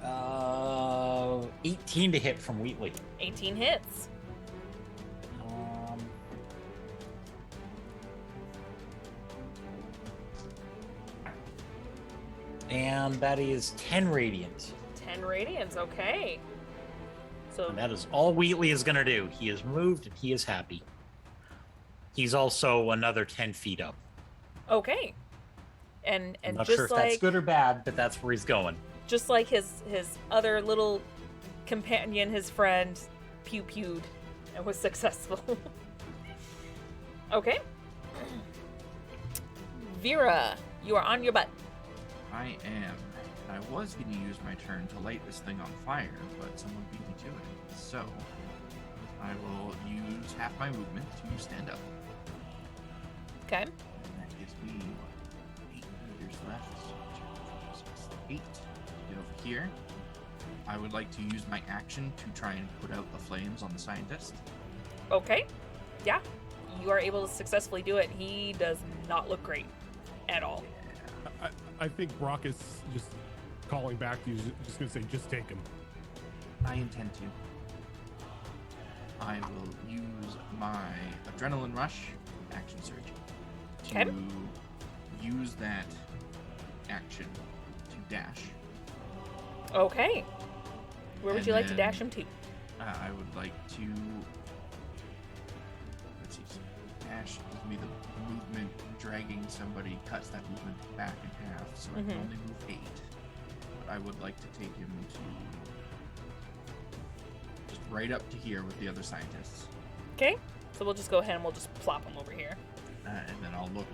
Uh, 18 to hit from Wheatley. 18 hits. And that is 10 radiant. 10 radiance, okay. So And that is all Wheatley is going to do. He is moved and he is happy. He's also another 10 feet up. okay. And I'm not just sure if like that's good or bad, but that's where he's going. just like his other little companion, his friend, pew-pewed and was successful. Okay. Vera, you are on your butt. I am. I was going to use my turn to light this thing on fire, but someone beat me to it. So, I will use half my movement to stand up. Okay. And that gives me 8 meters left. 8 to get over here. I would like to use my action to try and put out the flames on the scientist. Okay. Yeah. You are able to successfully do it. He does not look great at all. I think Brock is just calling back to you, just gonna say, just take him. I intend to. I will use my adrenaline rush, action surge, to Okay. use that action to dash. Okay. Where would And you like to then- dash him to? I would like to. Let's see. So dash gives me the movement. Dragging somebody cuts that movement back in half, so I can Mhm. only move 8. But I would like to take him to just right up to here with the other scientists. Okay. So we'll just go ahead and we'll just plop him over here. And then I'll look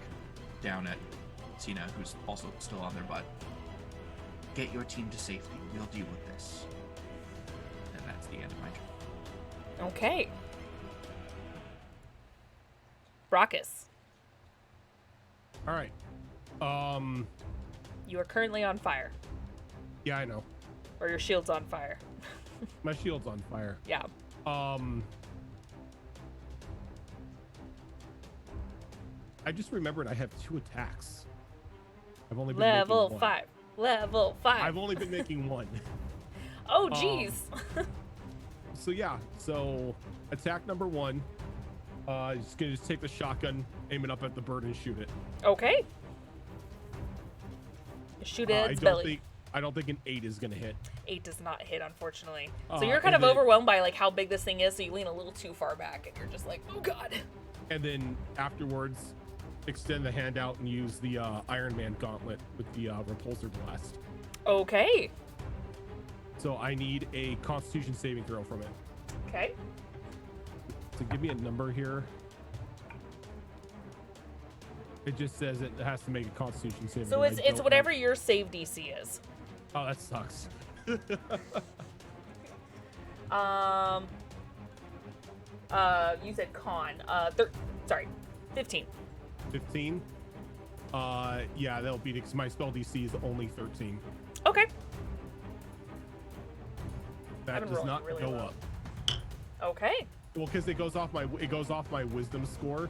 down at Cena, who's also still on their butt. Get your team to safety. We'll deal with this. And that's the end of my turn. Okay. Brockus, All right. you are currently on fire. Yeah, I know. Or your shield's on fire. My shield's on fire. Yeah. I just remembered I have 2 attacks. I've only been Level making 1. 5. Level 5. I've only been making 1. Oh, jeez. So yeah, so attack number 1. Just gonna take the shotgun, aim it up at the bird and shoot it. Okay. Shoot at I its don't belly. think I don't think an 8 is gonna hit. 8 does not hit, unfortunately. So Uh, you're kind of and then- overwhelmed by like how big this thing is, so you lean a little too far back, and you're just like, oh god. And then afterwards, extend the hand out and use the Iron Man gauntlet with the repulsor blast. Okay. So I need a Constitution saving throw from it. Okay. So give me a number here. It just says it has to make a Constitution saving. So throw. it's I it's don't whatever have- your save DC is. Oh, that sucks. You said con. 15. 15. Yeah, that'll beat it because my spell DC is only 13. Okay. That been does rolling not really go well. up. Okay. Well, because it goes off my wisdom score,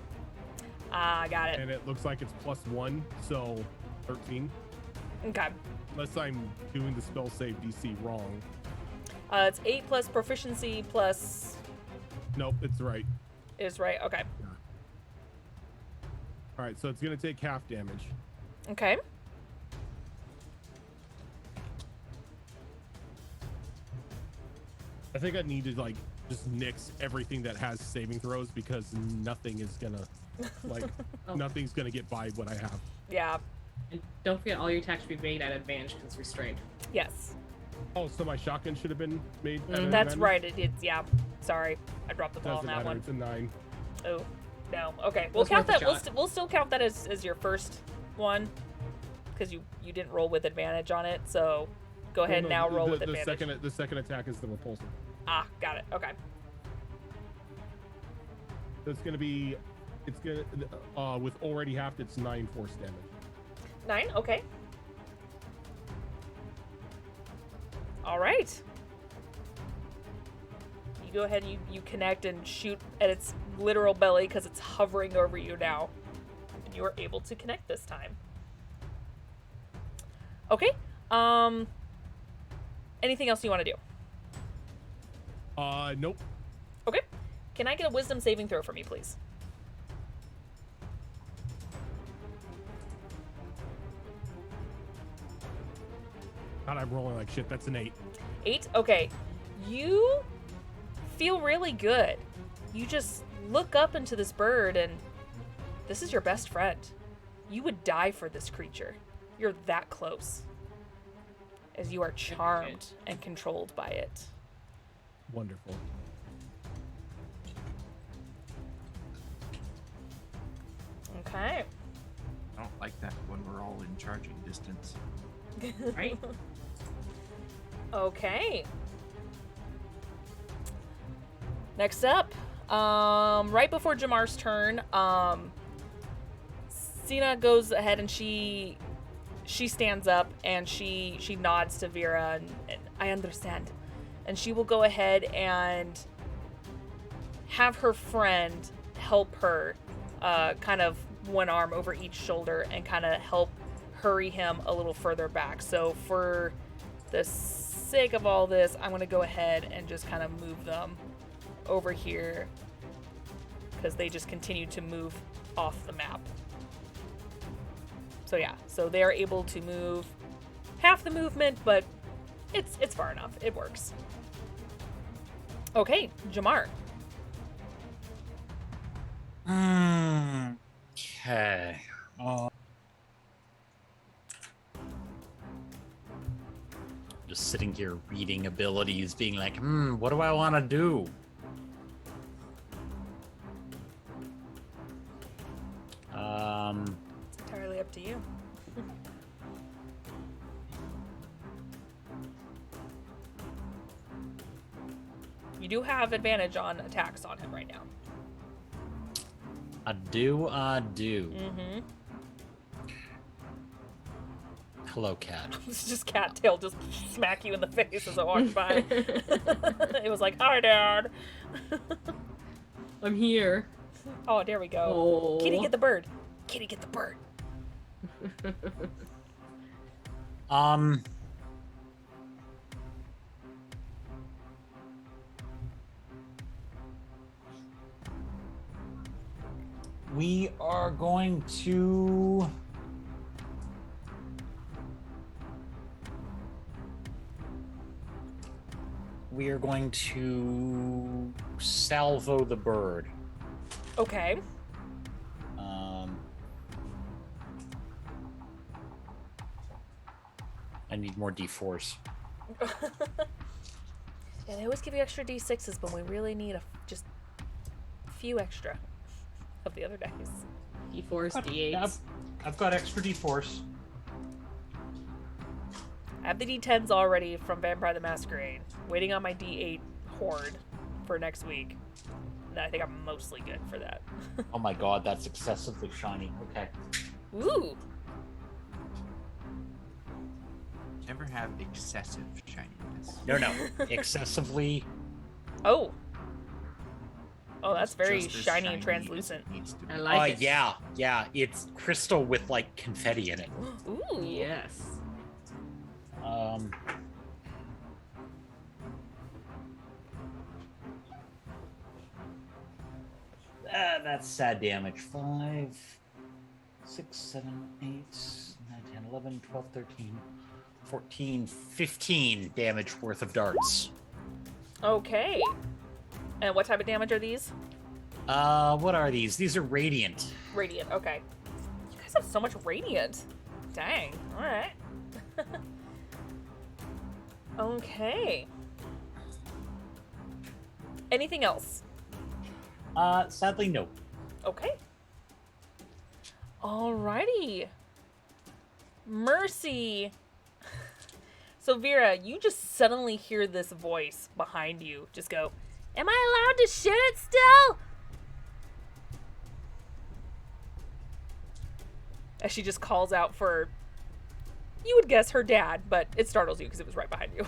Got it. and it looks like it's +1, so 13. Okay. Unless I'm doing the spell save DC wrong. It's 8 plus proficiency plus Nope, it's right. is right. Okay. All right, so it's gonna take half damage. Okay. I think I need to like just nix everything that has saving throws because nothing is gonna like Oh. nothing's gonna get by what I have. Yeah. And don't forget all your attacks should be made at advantage because restrained. Yes. Oh, so my shotgun should have been made. at Mm, an That's advantage? right. It's yeah. Sorry, I dropped the ball on Doesn't that matter. one. It's a 9. Oh, no. Okay, we'll That's count worth that. a We'll, shot. we'll still count that as your first one, because you didn't roll with advantage on it. So go ahead and now roll with the advantage. the second attack is the repulsor. Ah, got it. Okay. So it's gonna with already halved, it's 9 force damage. 9. Okay. All right. You go ahead and you connect and shoot at its literal belly because it's hovering over you now, and you are able to connect this time. Okay. Anything else you want to do? Nope. Okay. Can I get a wisdom saving throw from you, please? God, I'm rolling like shit. That's an 8. 8? Okay. You feel really good. You just look up into this bird, and this is your best friend. You would die for this creature. You're that close. As you are charmed and controlled by it. Wonderful. Okay. I don't like that when we're all in charging distance. Right? Okay. Next up, right before Jamar's turn, Sina goes ahead and she stands up and she nods to Vera and I understand. And she will go ahead and have her friend help her, kind of one arm over each shoulder and kind of help hurry him a little further back. So for the sake of all this, I'm going to go ahead and just kind of move them over here because they just continue to move off the map. So yeah, so they are able to move half the movement, but it's far enough. It works. Okay, Jamar. Okay. Just sitting here reading abilities, being like, what do I want to do? It's entirely up to you. You do have advantage on attacks on him right now. I do. Mm-hmm. Hello, cat. It's just Cattail just smack you in the face as it walks by. It was like, hi, Dad. I'm here. Oh, there we go. Oh. Kitty, get the bird. Kitty, get the bird. We are going to we are going to salvo the bird. Okay. I need more d4s. Yeah, they always give you extra d6s, but we really need just a few extra of the other dice. D4s, D8s. I've got extra d4s. I have the d10s already from Vampire the Masquerade. Waiting on my d8 horde for next week. And I think I'm mostly good for that. Oh my god, that's excessively shiny. Okay. Ooh! Never have excessive shininess. No. Excessively. Oh! Oh, that's very Just as shiny and as translucent. it needs to be. I like it. Yeah. It's crystal with like confetti in it. Ooh! Yes. That's sad damage. 5, 6, 7, 8, 9, 10, 11, 12, 13, 14, 15 damage worth of darts. Okay. And what type of damage are these? What are these? These are radiant. Radiant, okay. You guys have so much radiant. Dang, alright. Okay. Anything else? Sadly, no. Okay. Alrighty. Mercy. So Vera, you just suddenly hear this voice behind you just go, "Am I allowed to shoot it still?" As she just calls out for, you would guess her dad, but it startles you because it was right behind you.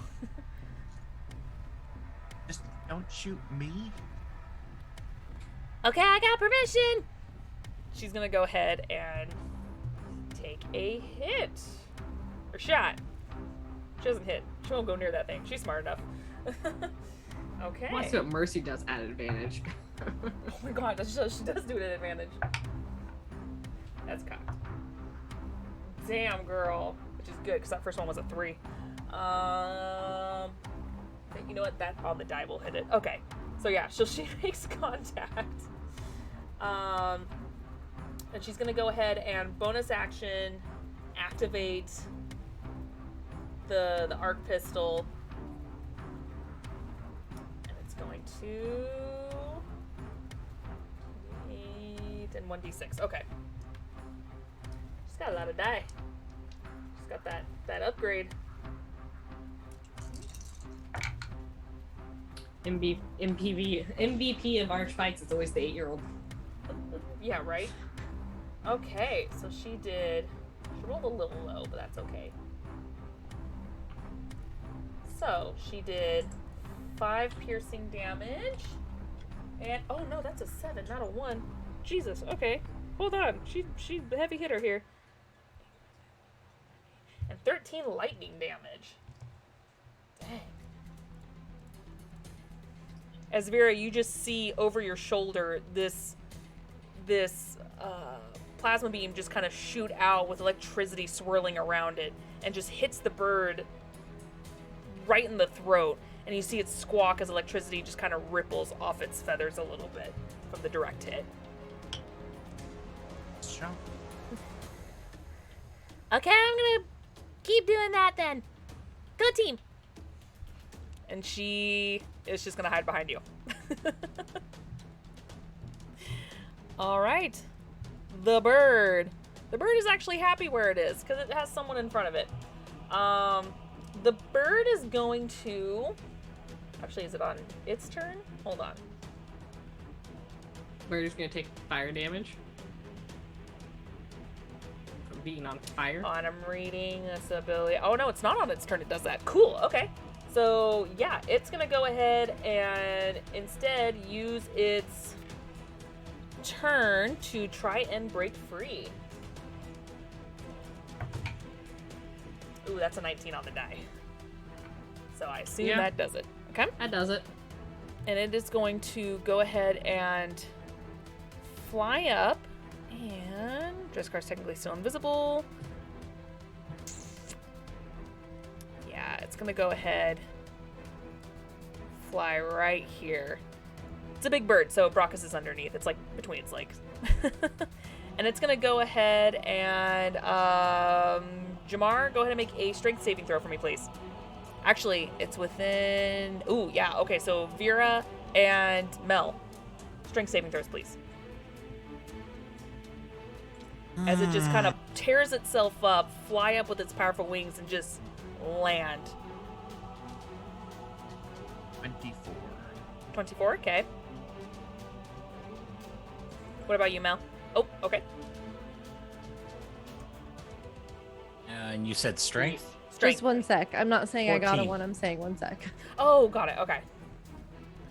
Just don't shoot me. Okay, I got permission. She's gonna go ahead and take a hit. Or shot. She doesn't hit. She won't go near that thing. She's smart enough. Okay. Watch what Mercy does at advantage. Oh my god, she does do it at advantage. That's cocked. Damn, girl. Which is good, because that first one was a 3. You know what? That on the die will hit it. Okay. So yeah, so she makes contact. And she's gonna go ahead and bonus action activate the arc pistol. And it's going to 8 and 1d6. Okay. She's got a lot of die. She's got that upgrade. MVP of Arch Fights is always the 8-year-old. Yeah, right? Okay, so she rolled a little low, but that's okay. So she did 5 piercing damage. And, oh no, that's a 7, not a 1. Jesus, okay. Hold on. She a heavy hitter here. And 13 lightning damage. Dang. As Vera, you just see over your shoulder this plasma beam just kind of shoot out with electricity swirling around it and just hits the bird right in the throat. And you see it squawk as electricity just kind of ripples off its feathers a little bit from the direct hit. Shot. Okay, I'm gonna keep doing that then. Go team. And she is just gonna hide behind you. All right. The bird. The bird is actually happy where it is because it has someone in front of it. The bird is going to... Actually, is it on its turn? Hold on. Bird is gonna take fire damage from being on fire. On, I'm reading this ability. Oh no, it's not on its turn. It does that. Cool. Okay. So yeah, it's gonna go ahead and instead use its turn to try and break free. Ooh, that's a 19 on the die. So I assume Yeah. that does it. Okay. That does it. And it is going to go ahead and fly up. And Drescar's technically still invisible. Yeah, it's going to go ahead fly right here. It's a big bird, so Brockus is underneath. It's like between its legs. And it's gonna go ahead and Jamar, go ahead and make a strength saving throw for me, please. Actually, it's within. Ooh, yeah. Okay, so Vera and Mel, strength saving throws, please. As it just kind of tears itself up, fly up with its powerful wings, and just land. 24. 24, okay. What about you, Mel? Oh, okay. And you said strength? Strength. Just 1 sec. I'm not saying I got a 14. 1. I'm saying 1 sec. Oh, got it. Okay.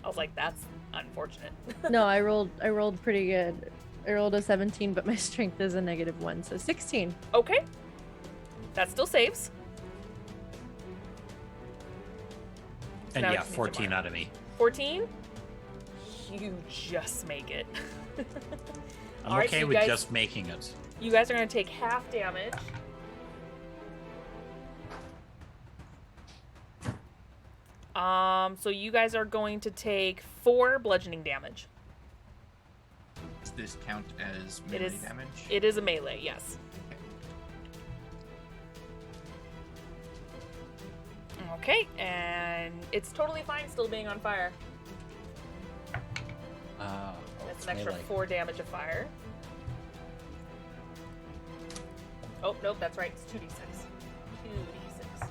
I was like, that's unfortunate. No, I rolled pretty good. I rolled a 17, but my strength is a -1, so 16. Okay. That still saves. And now yeah, it's 14 Jamar. out of me. 14? You just make it. I'm All right, okay so you with guys- just making it. You guys are going to take half damage. So you guys are going to take 4 bludgeoning damage. Does this count as It melee is. damage? It is a melee, yes. Okay, and it's totally fine still being on fire. That's an extra 4 damage of fire. Oh, nope, that's right. It's 2d6. 2d6.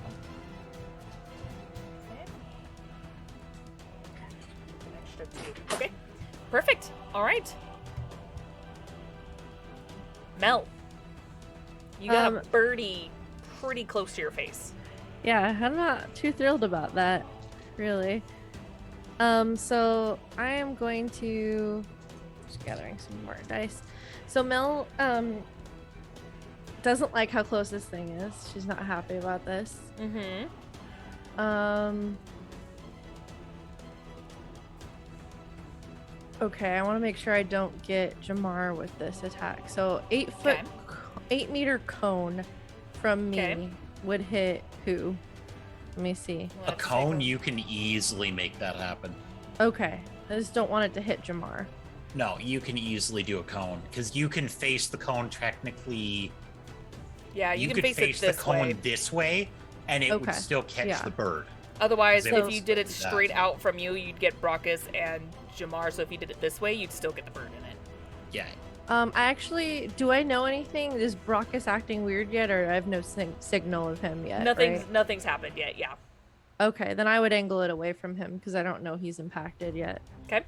An extra 2. Okay, perfect. All right. Mel, you got a birdie pretty close to your face. Yeah, I'm not too thrilled about that, really. So I am going to just gathering some more dice. So Mel doesn't like how close this thing is. She's not happy about this. Mm-hmm. Okay, I want to make sure I don't get Jamar with this attack. So 8 meter cone from me Okay. would hit who? Let me see. A cone, you can easily make that happen. Okay, I just don't want it to hit Jamar. No, you can easily do a cone because you can face the cone technically. Yeah, you, can could face it the this cone way. this way, and it would Okay, still catch yeah. the bird. Otherwise, Because if it you was did it that. straight out from you, you'd get Brockus and Jamar. So if you did it this way, you'd still get the bird in it. Yeah. I actually, do I know anything? Is Brockus acting weird yet, or I have no signal of him yet? right? Nothing's happened yet. Yeah. Okay, then I would angle it away from him because I don't know he's impacted yet. Okay.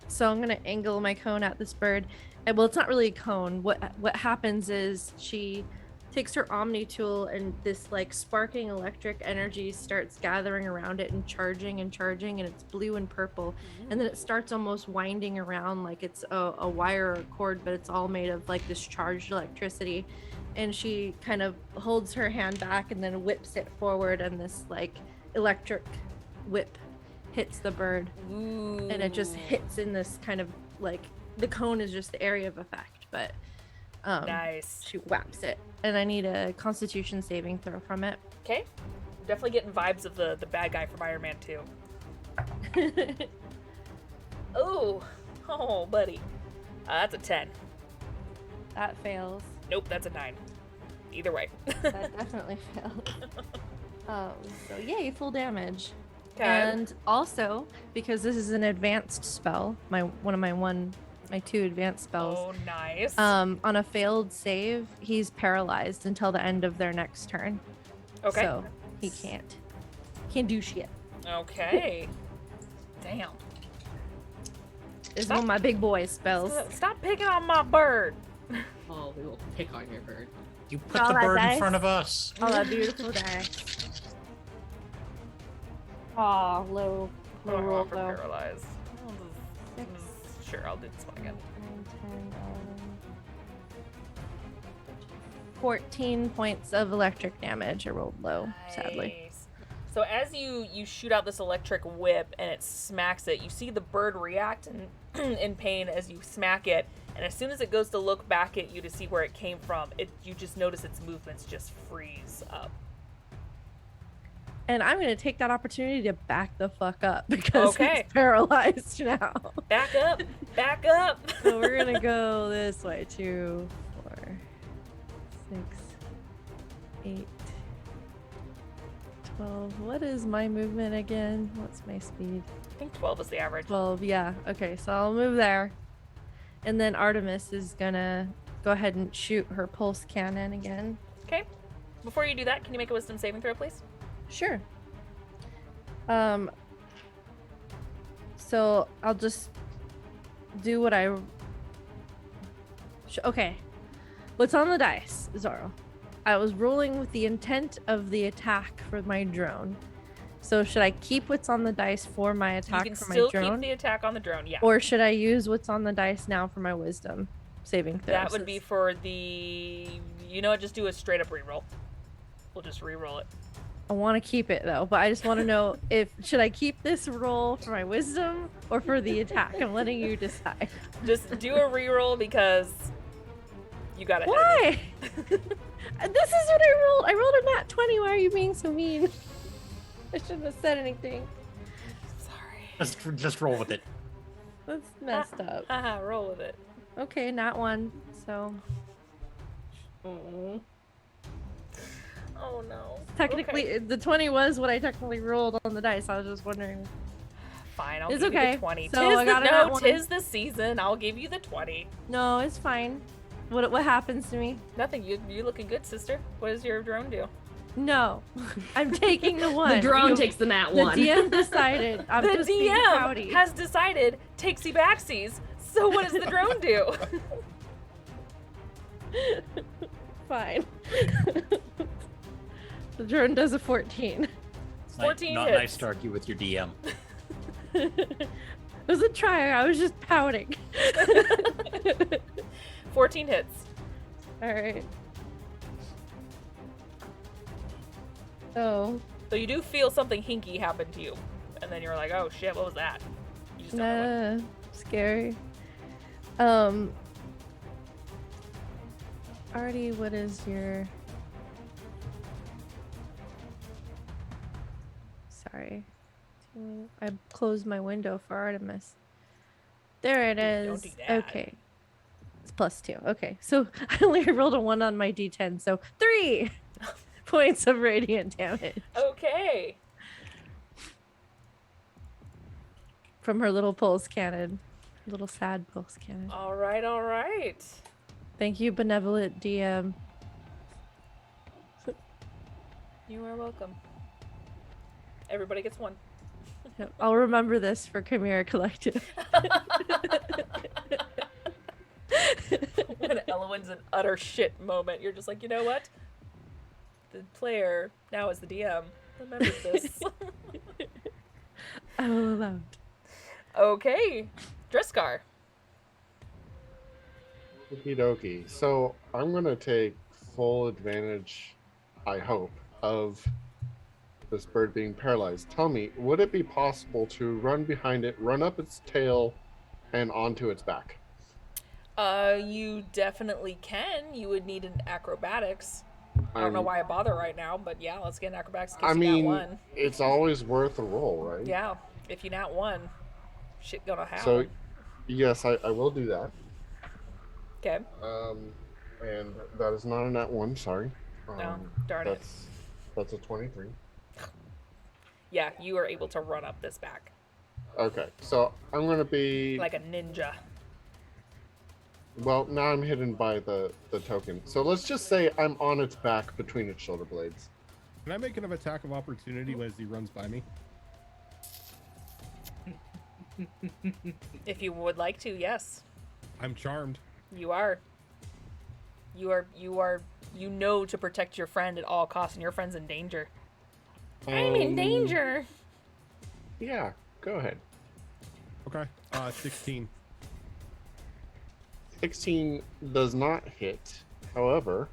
So I'm gonna angle my cone at this bird. And, well, it's not really a cone. What happens is she takes her Omni tool, and this like sparking electric energy starts gathering around it and charging, and it's blue and purple, and then it starts almost winding around like it's a wire or a cord, but it's all made of like this charged electricity. And she kind of holds her hand back and then whips it forward, and this like electric whip hits the bird. Ooh. And it just hits in this kind of like, the cone is just the area of effect, but Nice. she whaps it, and I need a Constitution saving throw from it. Okay. I'm definitely getting vibes of the bad guy from Iron Man 2. Oh, buddy. That's a 10. That fails. Nope, that's a 9. Either way. That definitely fails. So yay, full damage. Okay. And also, because this is an advanced spell, my two advanced spells. Oh, nice. On a failed save, he's paralyzed until the end of their next turn. Okay. So he can't do shit. Okay. Damn. It's one of my big boy spells. Stop picking on my bird. Oh, we will pick on your bird. You put All the that bird in dice? front of us. All that beautiful dice. Aw, low roll for though. paralyzed. Six. Sure, I'll do this one again. 14 points of electric damage. I rolled low, sadly. Nice. So as you shoot out this electric whip and it smacks it, you see the bird react in pain as you smack it, and as soon as it goes to look back at you to see where it came from, you just notice its movements just freeze up. And I'm gonna take that opportunity to back the fuck up because Okay. it's paralyzed now. Back up. Back up. So we're gonna go this way. 2, 4, 6, 8, 12. What is my movement again? What's my speed? I think 12 is the average. 12. Yeah. Okay. So I'll move there, and then Artemis is gonna go ahead and shoot her pulse cannon again. Okay. Before you do that, can you make a wisdom saving throw, please? Sure. So I'll just do what I. Okay. What's on the dice, Zoro? I was rolling with the intent of the attack for my drone. So should I keep what's on the dice for my You attack can for my still drone, keep the attack on the drone, yeah. or should I use what's on the dice now for my wisdom saving throws? That would be for the... You know what? Just do a straight up reroll. We'll just reroll it. I want to keep it though, but I just want to know if should I keep this roll for my wisdom or for the attack. I'm letting you decide. Just do a reroll because you got it. Why? This is what I rolled. I rolled a nat 20. Why are you being so mean? I shouldn't have said anything. Sorry. Just roll with it. That's messed up. Haha, roll with it. Okay, nat 1. So Oh no. technically, Okay. the 20 was what I technically rolled on the dice. I was just wondering. Fine, I'll It's give you okay. the 20. So tis I got the, a nat no, one. tis the season. I'll give you the 20. No, it's fine. What happens to me? Nothing. You looking good, sister. What does your drone do? No, I'm taking the one. The drone You- takes the nat The 1. DM decided. I'm The just being DM pouty. has decided takesy backsies. So what does the drone do? Fine. The drone does a 14. 14 not hits. nice to argue with your DM. It was a try. I was just pouting. 14 hits. All right. Oh, So you do feel something hinky happen to you. And then you're like, oh shit, what was that? You just don't know what. scary. Artie, what is your? Sorry, I closed my window for Artemis. There it Don't is. do that. Okay, it's +2. Okay, so I only rolled a 1 on my D10, so 3 points of radiant damage Okay. from her little pulse cannon, little sad pulse cannon. All right, all right. Thank you, benevolent DM. You are welcome. Everybody gets 1. Yep, I'll remember this for Chimera Collective. When Elwyn's an utter shit moment, you're just like, you know what? The player, now as the DM, remembers this. I will allow it. Okay. Driscar. Okie dokie. So I'm gonna take full advantage, I hope, of this bird being paralyzed. Tell me, would it be possible to run behind it, run up its tail, and onto its back? You definitely can. You would need an acrobatics. I don't know why I bother right now, but yeah, let's get an acrobatics. I You nat mean, 1. it's always worth a roll, right? Yeah, if you nat 1, shit gonna happen. So, yes, I will do that. Okay. And that is not a nat 1. Sorry. No, darn it. That's a 23. Yeah, you are able to run up this back Okay, so I'm gonna be like a ninja. well. Now I'm hidden by the token. So let's just say I'm on its back between its shoulder blades. Can I make an attack of opportunity as he runs by me? If you would like to, yes. I'm charmed. You are. You know to protect your friend at all costs, and your friend's in danger. I'm in danger. Yeah, go ahead. Okay. 16. 16 does not hit. However,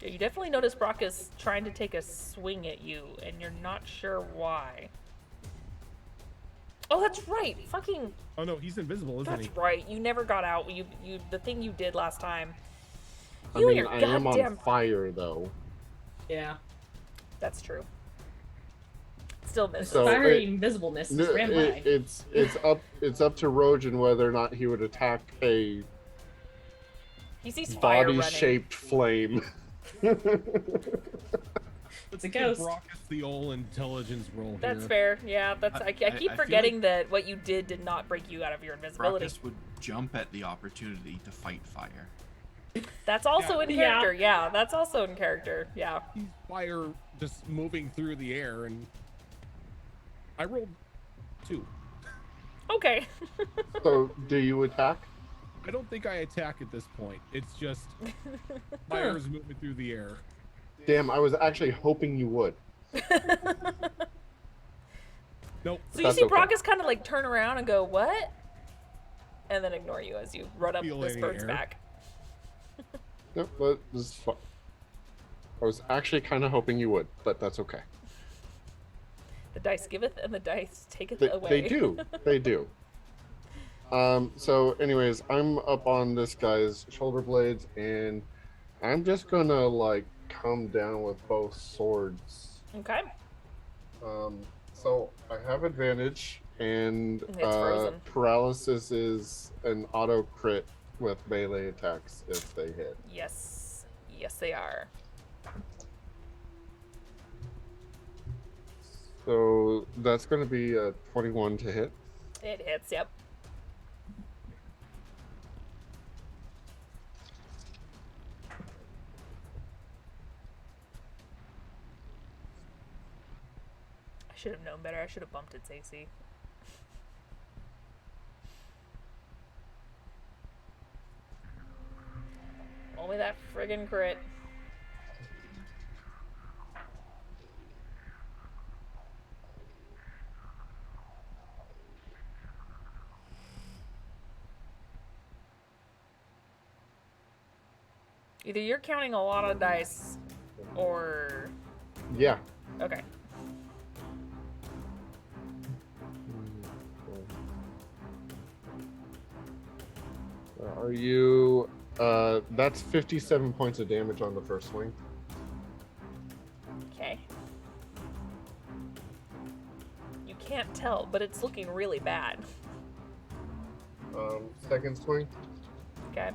Yeah, you definitely notice Brock is trying to take a swing at you, and you're not sure why. Oh, that's right. Fucking. Oh no, he's invisible, isn't That's he? right. You never got out. You the thing you did last time. I You and mean, your I am on goddamn. fire though. Yeah. That's true. Still The misses. So fiery it- invisibleness No, just ran by. it's up to Rojan whether or not he would attack a He sees fire running. body-shaped flame. It's a Give ghost. Brockus the old intelligence roll That's here. fair. Yeah, that's. I keep I feel forgetting like- that what you did not break you out of your invisibility. Brockus would jump at the opportunity to fight fire. That's also in Yeah. character. Yeah, that's also in character. Yeah. He's fire just moving through the air, and I rolled 2. Okay. So, do you attack? I don't think I attack at this point. It's just fire's moving through the air. Damn, I was actually hoping you would. Nope. So you That's see okay. Brockus kind of like turn around and go, "What?" and then ignore you as you run up Feel this any bird's air. back. Nope, but this is fun. I was actually kind of hoping you would, but that's okay. The dice giveth and the dice taketh They, away. they do. They do. So, anyways, I'm up on this guy's shoulder blades, and I'm just gonna like come down with both swords. Okay. So I have advantage, and It's frozen. paralysis is an auto crit with melee attacks if they hit. Yes. Yes, they are. So that's going to be a 21 to hit. It hits. Yep. I should have known better. I should have bumped its AC. Only that friggin' crit. Either you're counting a lot of dice, or Yeah. okay. Are you? That's 57 points of damage on the first swing. Okay. You can't tell, but it's looking really bad. Second swing. Okay.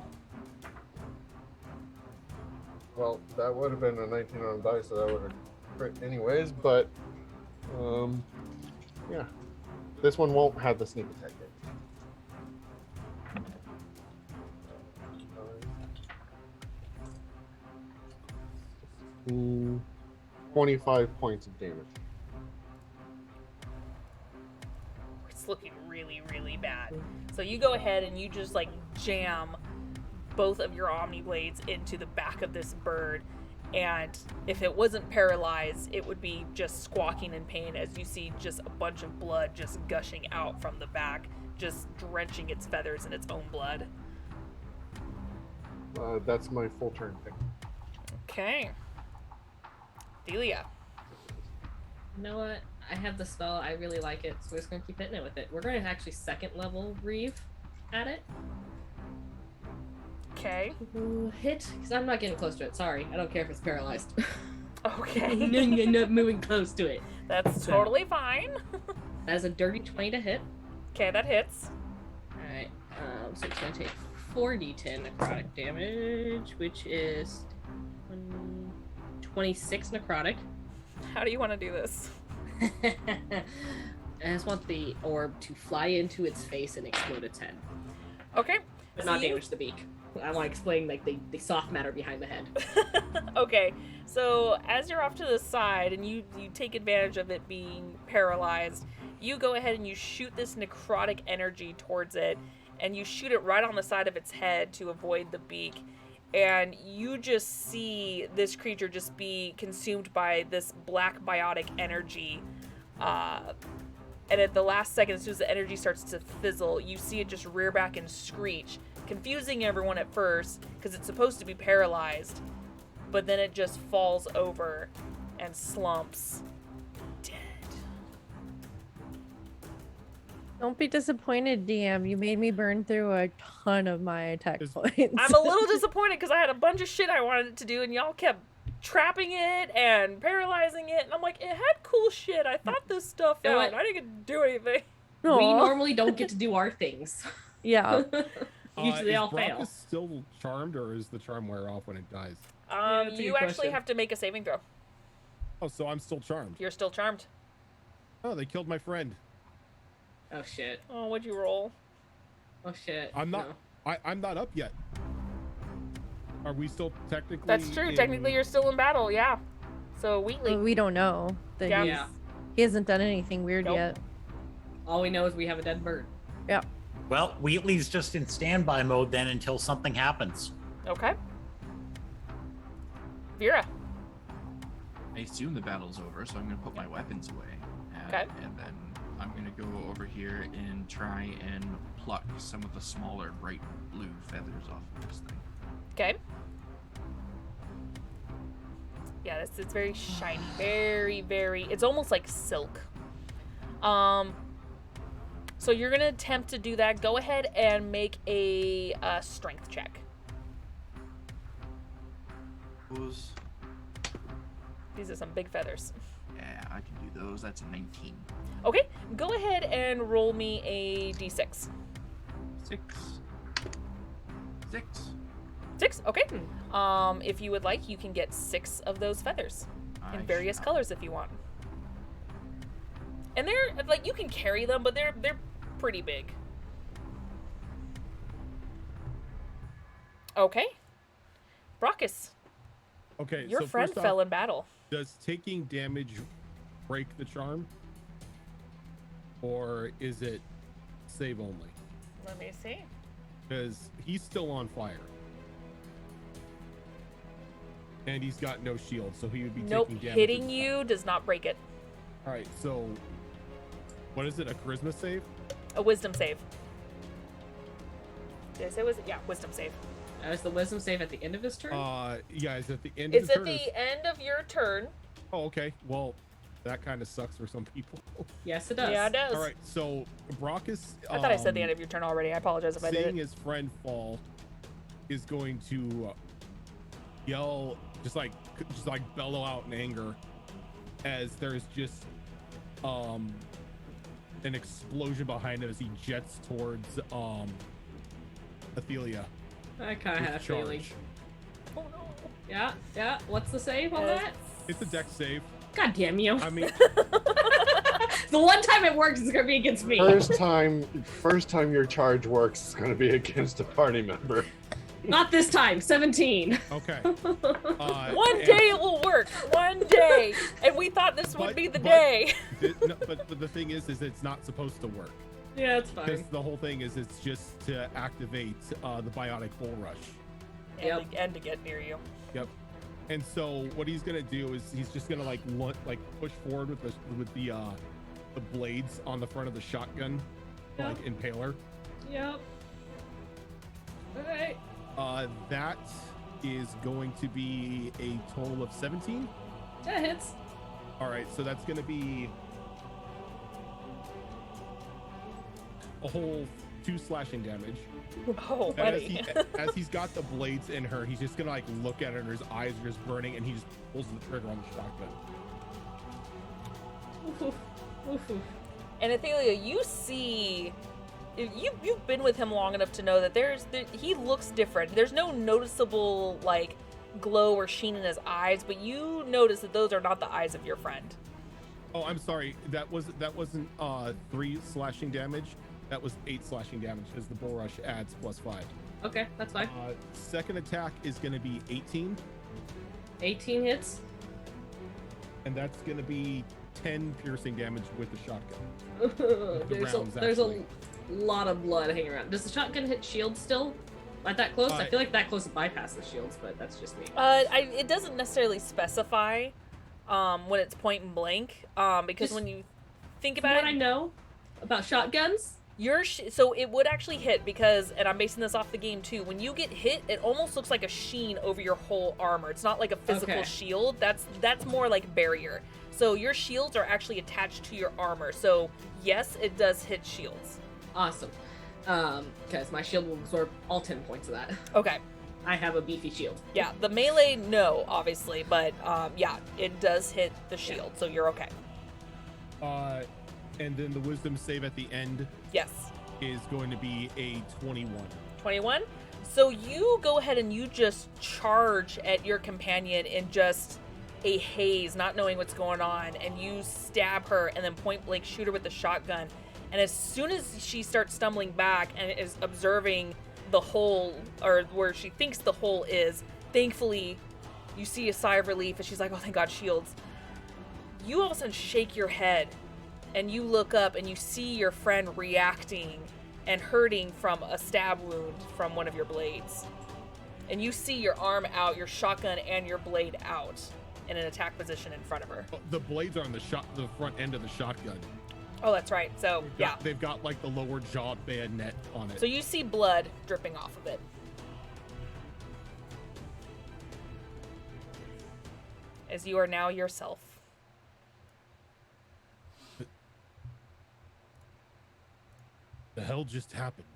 Well, that would have been a 19 on dice, so that would have crit anyways. But, yeah, this one won't have the sneak attack yet. 25 points of damage. It's looking really, really bad. So you go ahead and you just like jam both of your Omni Blades into the back of this bird. And if it wasn't paralyzed, it would be just squawking in pain as you see just a bunch of blood just gushing out from the back, just drenching its feathers in its own blood. That's my full turn thing. Okay. Delia. You know what? I have the spell. I really like it, so we're just gonna keep hitting it with it. We're gonna actually second level Reeve at it. Okay. Ooh, hit, because I'm not getting close to it. Sorry, I don't care if it's paralyzed. Okay. Not moving close to it. That's So- totally fine. That is a dirty 20 to hit. Okay, that hits. Alright, so it's gonna take 4d10 necrotic damage, which is 26 necrotic. How do you want to do this? I just want the orb to fly into its face and explode its head, Okay. but So not you- damage the beak. I want to explain like the soft matter behind the head. Okay, so as you're off to the side and you take advantage of it being paralyzed, you go ahead and you shoot this necrotic energy towards it, and you shoot it right on the side of its head to avoid the beak. And you just see this creature just be consumed by this black biotic energy. And at the last second, as soon as the energy starts to fizzle, you see it just rear back and screech, confusing everyone at first because it's supposed to be paralyzed, but then it just falls over and slumps dead. Don't be disappointed, DM. You made me burn through a ton of my attack Is- points. I'm a little disappointed because I had a bunch of shit I wanted it to do, and y'all kept trapping it and paralyzing it, and I'm like, it had cool shit. I thought this stuff You know out. what? And I didn't get to do anything. We Aw. normally don't get to do our things. Yeah. Usually they is all fail. Brockus still charmed, or is the charm wear off when it dies? that's a You good actually question. have to make a saving throw. Oh, so I'm still charmed. You're still charmed. Oh, they killed my friend. Oh shit. Oh, what'd you roll? Oh shit. I'm not. No. I'm not up yet. Are we still technically? That's true. in- Technically, you're still in battle. Yeah. So Wheatley. We don't know that Yeah. Yeah. he hasn't done anything weird Nope. yet. All we know is we have a dead bird. Yeah. Well, Wheatley's just in standby mode then until something happens. Okay. Vera. I assume the battle's over, so I'm gonna put my weapons away. Okay. And then I'm gonna go over here and try and pluck some of the smaller bright blue feathers off of this thing. Okay. Yeah, it's very shiny. Very, very. It's almost like silk. So you're gonna attempt to do that. Go ahead and make a strength check. Those, These are some big feathers. yeah, I can do those. That's a 19. Okay, go ahead and roll me a d6. 6. 6, okay. If you would like, you can get 6 of those feathers in various shall. colors if you want. And they're like, you can carry them, but they're pretty big. Okay. Brockus, Okay. your so friend first off, fell in battle. Does taking damage break the charm, or is it save only? Let me see. Because he's still on fire, and he's got no shield, so he would be Nope, taking damage. hitting you does not break it. All right. So, what is it? A charisma save? A wisdom save. Did I say wisdom save. Is the wisdom save at the end of his turn? Yeah. Is at the end It's of the at turn. the end of your turn. Oh, okay. Well, that kind of sucks for some people. Yes, it does. Yeah, it does. All right. So Brockus. I thought I said the end of your turn already. I apologize if I Seeing did. his friend fall is going to yell, just like bellow out in anger, as there's just an explosion behind him as he jets towards Athelia. I kind of with had a feeling. charge. Oh no. Yeah. What's the save on that? It's a dex save. God damn you. I mean, The one time it works is gonna be against me. First time your charge works is going to be against a party member. Not this time. 17. okay. One and day it will work. One day. And we thought this would But- be the but- day. no, but the thing is it's not supposed to work. Yeah, it's Because fine. the whole thing is it's just to activate the biotic bull rush. And to get near you. Yep. And so what he's gonna do is he's just gonna like push forward with the blades on the front of the shotgun, Yep. like impaler. Yep. Alright. That is going to be a total of 17. That hits. All right, so that's gonna be a whole 2 slashing damage. Oh, And buddy. as he's got the blades in her, he's just gonna like look at her and her eyes are just burning, and he just pulls the trigger on the shotgun. Oof, oof. Oof, oof. And Athelia, you see, you've been with him long enough to know that he looks different. There's no noticeable like glow or sheen in his eyes, but you notice that those are not the eyes of your friend. Oh, I'm sorry. That wasn't 3 slashing damage. That was 8 slashing damage because the bull rush adds +5. Okay, that's fine. Second attack is going to be 18, 18 hits. and that's going to be 10 piercing damage with the shotgun. there's rounds, there's a actually. lot of blood hanging around. Does the shotgun hit shields still? Not that close? I feel like that close to bypass the shields, but that's just me. It doesn't necessarily specify when it's point and blank, because Just when you think From about what it, I know about shotguns, so it would actually hit because, and I'm basing this off the game too, when you get hit, it almost looks like a sheen over your whole armor. It's not like a physical Okay. shield. That's more like barrier. So your shields are actually attached to your armor. So yes, it does hit shields. awesome. Because my shield will absorb all 10 points of that. Okay. I have a beefy shield. Yeah, the melee, no, obviously, but yeah, it does hit the shield, so you're okay. And then the wisdom save at the end Yes. is going to be a 21. 21. So you go ahead and you just charge at your companion in just a haze, not knowing what's going on, and you stab her and then point blank shoot her with the shotgun. And as soon as she starts stumbling back and is observing the hole, or where she thinks the hole is, thankfully you see a sigh of relief and she's like, oh thank God, shields. You all of a sudden shake your head and you look up and you see your friend reacting and hurting from a stab wound from one of your blades. And you see your arm out, your shotgun and your blade out in an attack position in front of her. The blades are on the front end of the shotgun. Oh, that's right. So, yeah. They've got like the lower jaw bayonet on it. So you see blood dripping off of it. As you are now yourself. The hell just happened?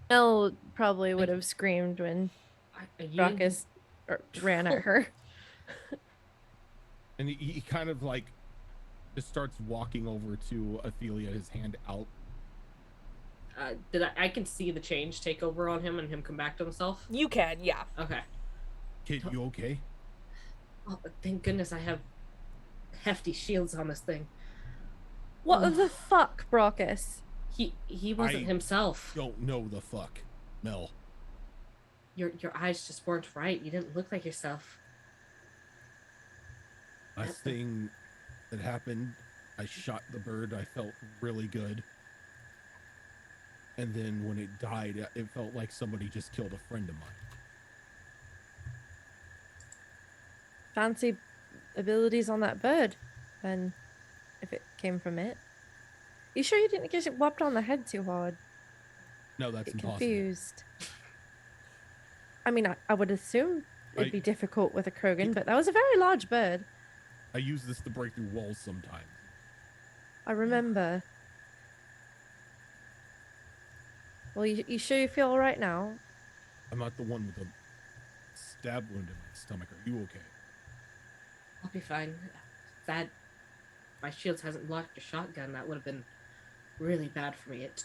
Mel probably would have screamed when Brockus ran at her. And he kind of like just starts walking over to Athelia, his hand out. I can see the change take over on him and him come back to himself? You can, yeah. Okay. Kid, you okay? Oh, thank goodness I have hefty shields on this thing. What the fuck, Brockus? He wasn't himself. Don't know the fuck, Mel. Your eyes just weren't right. You didn't look like yourself. Last thing that happened, I shot the bird. I felt really good. And then when it died, it felt like somebody just killed a friend of mine. Fancy abilities on that bird, then, if it came from it. You sure you didn't get it whopped on the head too hard? No, that's Get impossible. confused. I mean, I would assume it'd be difficult with a Krogan, but that was a very large bird. I use this to break through walls sometimes. I remember. Well, you sure you feel alright now? I'm not the one with a stab wound in my stomach. Are you okay? I'll be fine. That my shields hasn't blocked a shotgun. That would have been really bad for me. It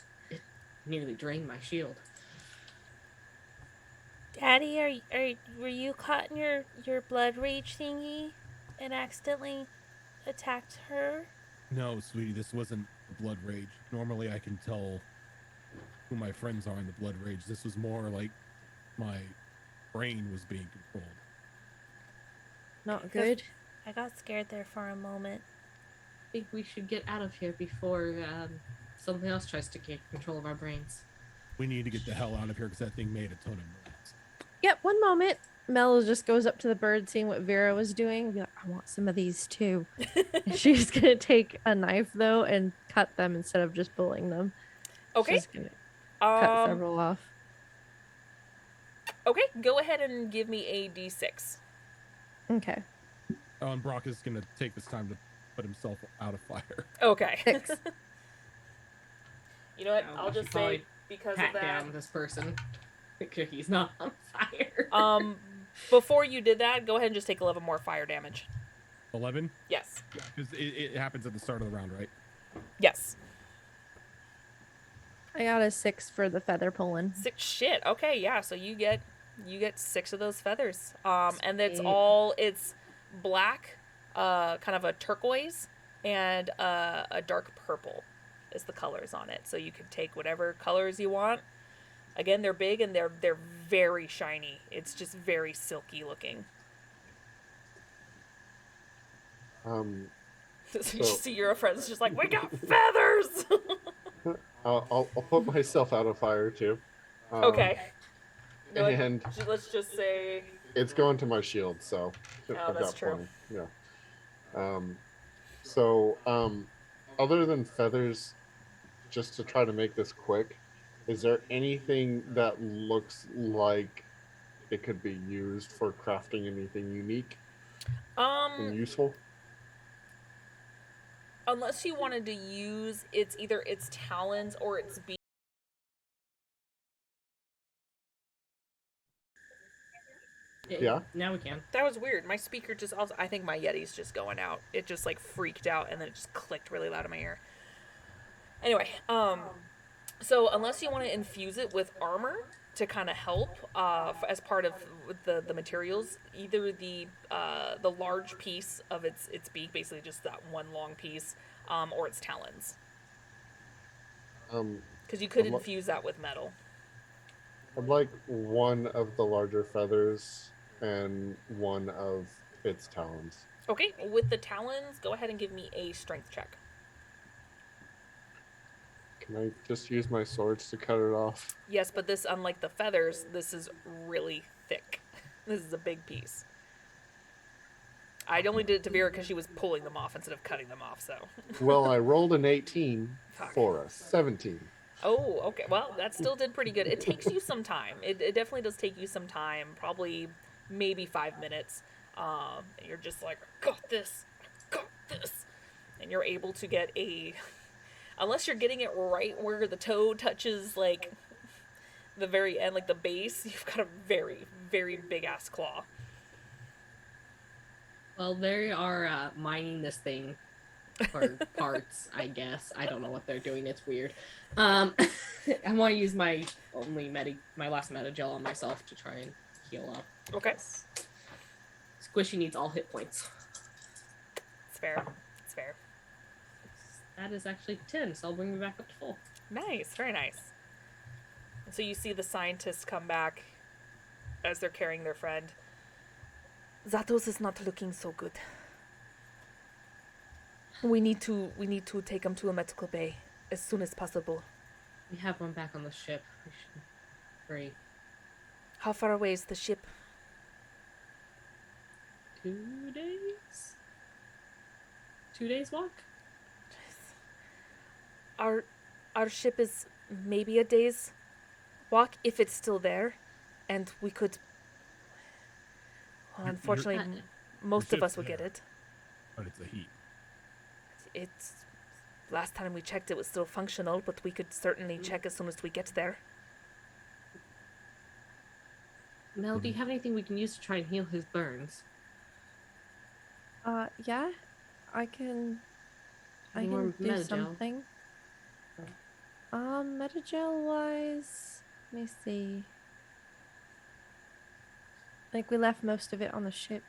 nearly drained my shield. Daddy, were you caught in your blood rage thingy and accidentally attacked her? No, sweetie, this wasn't a blood rage. Normally I can tell who my friends are in the blood rage. This was more like my brain was being controlled. Not good. I got scared there for a moment. I think we should get out of here before something else tries to get control of our brains. We need to get the hell out of here because that thing made a ton of noise. Yep, one moment. Mel just goes up to the bird, seeing what Vera was doing. Be like, I want some of these too. And she's gonna take a knife though and cut them instead of just pulling them. Okay. She's gonna cut several off. Okay, go ahead and give me a d6. Okay. Oh, and Brock is going to take this time to put himself out of fire. Okay. 6. You know what? Oh, I'll I just should say probably because Pat of that. down this person. Make sure he's not on fire. Before you did that, go ahead and just take 11 more fire damage. 11? Yes. Because it happens at the start of the round, right? Yes. I got a 6 for the feather pulling. 6 shit. Okay, yeah. So you get 6 of those feathers. And it's Sweet. it's black, kind of a turquoise, and a dark purple is the colors on it. So you can take whatever colors you want. Again, they're big and they're very shiny. It's just very silky looking. So you see your friends just like, we got feathers. I'll put myself out of fire too. Okay. No, And let's just say it's going to my shield, so that's true. Yeah. So other than feathers, just to try to make this quick, is there anything that looks like it could be used for crafting anything unique and useful? Unless you wanted to use either its talons or its beak Yeah? Now we can. That was weird. My speaker just also, I think my Yeti's just going out. It just like freaked out and then it just clicked really loud in my ear. Anyway, so unless you want to infuse it with armor to kind of help as part of the materials, either the large piece of its beak, basically just that one long piece, or its talons, because you could I'm lo- infuse that with metal. I'd like one of the larger feathers and one of its talons. Okay, with the talons, go ahead and give me a strength check. Can I just use my swords to cut it off? Yes, but this, unlike the feathers, this is really thick. This is a big piece. I only did it to Vera because she was pulling them off instead of cutting them off, so. Well, I rolled an 18 Fuck. for a 17. Oh, okay. Well, that still did pretty good. It takes you some time. It definitely does take you some time. Probably maybe 5 minutes. You're just like, I got this. And you're able to get a... Unless you're getting it right where the toe touches, like, the very end, like the base, you've got a very, very big-ass claw. Well, they are mining this thing for parts, I guess. I don't know what they're doing. It's weird. I want to use my last meta gel on myself to try and heal up. Okay. Squishy needs all hit points. It's fair. It's fair. That is actually 10, so I'll bring me back up to full. Nice. Very nice. And so you see the scientists come back as they're carrying their friend. Zatos is not looking so good. We need to take him to a medical bay as soon as possible. We have one back on the ship. We should hurry. How far away is the ship? 2 days? 2 days walk? Our ship is maybe a day's walk if it's still there, and we could. Well, unfortunately, most of ship's us would get there. it. But it's the heat. It's last time we checked, it was still functional, but we could certainly check as soon as we get there. Mel, do you have anything we can use to try and heal his burns? Yeah, I can Any more do Metagel? something. Metagel wise, let me see. Like we left most of it on the ship,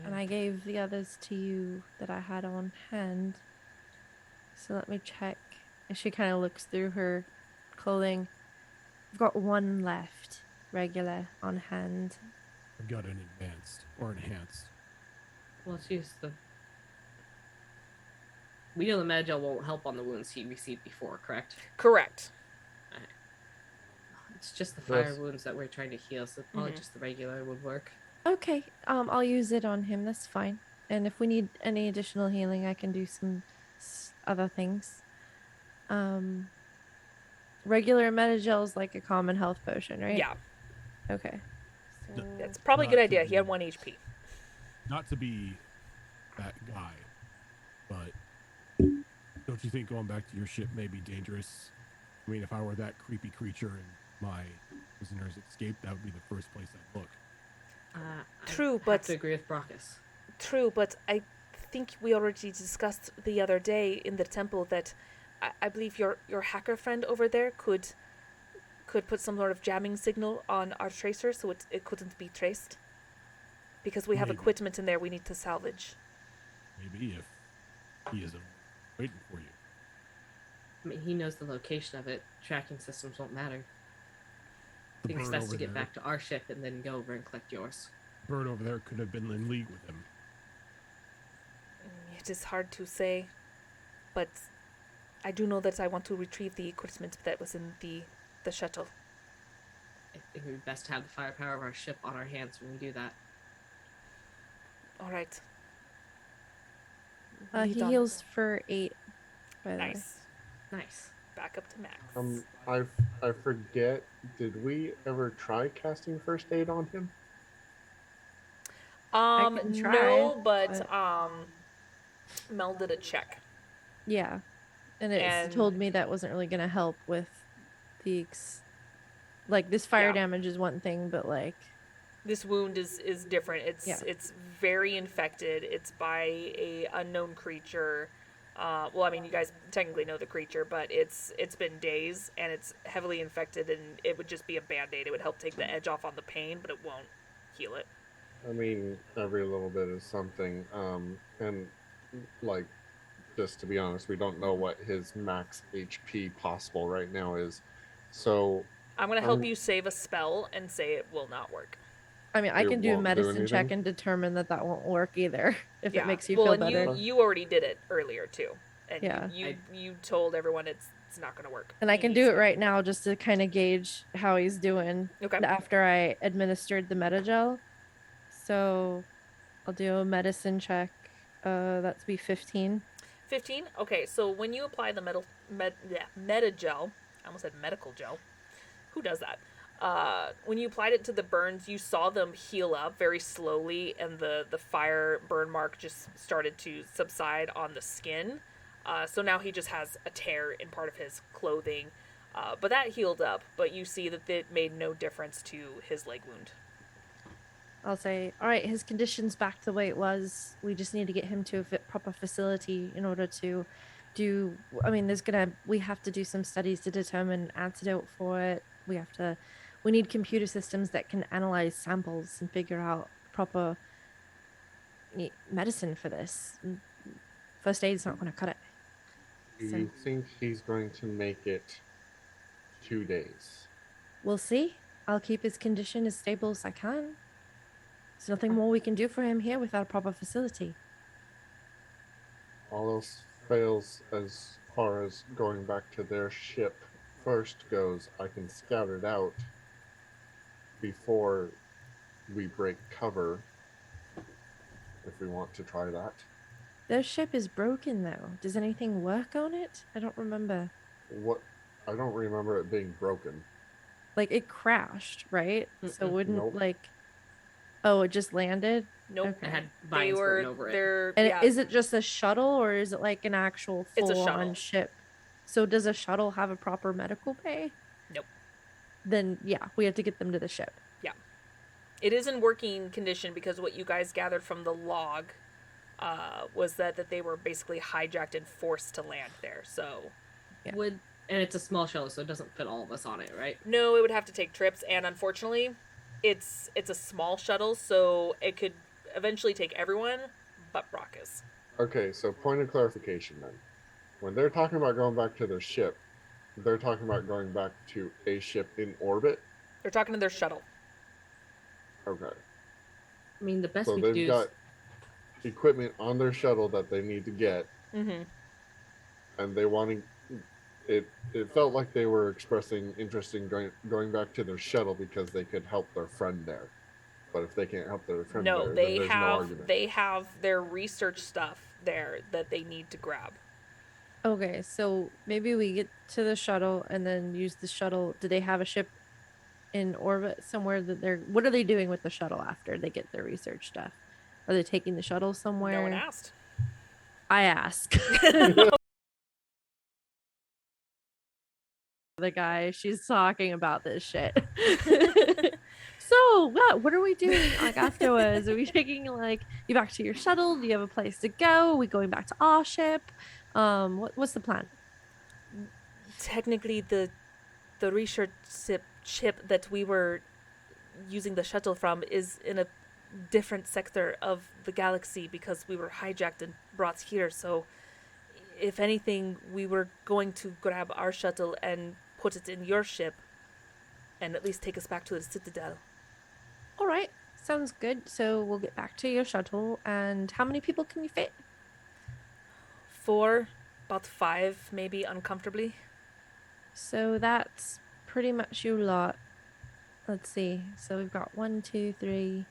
and I gave the others to you that I had on hand. So let me check. And she kind of looks through her clothing. I've got one left, regular, on hand. I've got an advanced or enhanced. Let's use the... We know the Metagel won't help on the wounds he received before, correct? Correct. It's just the fire Yes. wounds that we're trying to heal, so probably just the regular would work. Okay, I'll use it on him. That's fine. And if we need any additional healing, I can do some other things. Regular Metagel is like a common health potion, right? Yeah, Okay. So... it's probably a good idea. He had 1 HP. Not to be that guy, but don't you think going back to your ship may be dangerous? I mean, if I were that creepy creature and my prisoners escaped, that would be the first place I'd look. True, I have but- to agree with Brockus. True, but I think we already discussed the other day in the temple that I believe your hacker friend over there could put some sort of jamming signal on our tracer so it couldn't be traced. Because we have Maybe. equipment in there we need to salvage. Maybe if he isn't waiting for you. I mean, he knows the location of it. Tracking systems won't matter. I The think it's bird best to over get there- back to our ship and then go over and collect yours. Bird over there could have been in league with him. It is hard to say, but I do know that I want to retrieve the equipment that was in the shuttle. I think it would be best to have the firepower of our ship on our hands when we do that. All right. he Lead on. heals for 8. By the way. Nice. Nice. Back up to max. I forget. Did we ever try casting first aid on him? can try, No, but but- Mel did a check. Yeah. And it And- told me that wasn't really going to help with the like this fire Yeah. damage is one thing, but like This wound is different. It's Yeah. it's very infected. It's by a unknown creature. Well, I mean, you guys technically know the creature, but it's been days and it's heavily infected, and it would just be a band-aid. It would help take the edge off on the pain, but it won't heal it. I mean, every little bit is something. And like, just to be honest, we don't know what his max HP possible right now is. So I'm gonna help you save a spell and say it will not work. I mean, I It can do a won't do medicine check anything? and determine that won't work either, if Yeah. it makes you well, feel and better. you already did it earlier too, and Yeah. you told everyone it's not gonna work. And I He can needs do it to- right now just to kind of gauge how he's doing Okay. after I administered the Metagel. So I'll do a medicine check. That's be 15. 15. Okay, so when you apply the Metagel, I almost said medical gel. Who does that? When you applied it to the burns, you saw them heal up very slowly, and the fire burn mark just started to subside on the skin. So now he just has a tear in part of his clothing, but that healed up. But you see that it made no difference to his leg wound. I'll say, all right, his condition's back the way it was. We just need to get him to a proper facility in order to do. I mean, we have to do some studies to determine antidote for it. We need computer systems that can analyze samples and figure out proper medicine for this. First aid's not going to cut it. do So- you think he's going to make it 2 days? We'll see. I'll keep his condition as stable as I can. There's nothing more we can do for him here without a proper facility. All else fails as far as going back to their ship first goes, I can scout it out before we break cover if we want to try that. Their ship is broken, though. Does anything work on it? I don't remember. What I don't remember it being broken. Like, it crashed, right? So Mm-mm. wouldn't, Nope. like... Oh, it just landed? Nope. Okay. It had They vines were growing over it. they're And yeah. is it just a shuttle, or is it like an actual It's a full-on shuttle. ship? So does a shuttle have a proper medical bay? Nope. Then, yeah, we have to get them to the ship. It is in working condition because what you guys gathered from the log was that they were basically hijacked and forced to land there. So Yeah. And it's a small shuttle, so it doesn't fit all of us on it, right? no, it would have to take trips, and unfortunately, it's a small shuttle, so it could eventually take everyone but Brockus. Okay, so point of clarification then. When they're talking about going back to their ship, they're talking about going back to a ship in orbit. They're talking to their shuttle. Okay. I mean, the best So we could they've do got equipment on their shuttle that they need to get, Mm-hmm. and they want to. It felt like they were expressing interest in going back to their shuttle because they could help their friend there. But if they can't help their friend No, there, then they there's no have argument. they have their research stuff there that they need to grab. Okay, so maybe we get to the shuttle and then use the shuttle. Do they have a ship in orbit somewhere that they're... What are they doing with the shuttle after they get their research stuff? Are they taking the shuttle somewhere? No one asked. I ask. The guy, she's talking about this shit. So what are we doing like afterwards? Are we taking like you back to your shuttle? Do you have a place to go? Are we going back to our ship? What's the plan? Technically, the research ship that we were using the shuttle from is in a different sector of the galaxy because we were hijacked and brought here. So, if anything, we were going to grab our shuttle and put it in your ship and at least take us back to the Citadel. All right, sounds good. So we'll get back to your shuttle. And how many people can you fit? 4, about 5, maybe uncomfortably. So that's pretty much your lot. Let's see. So we've got 1, 2, 3.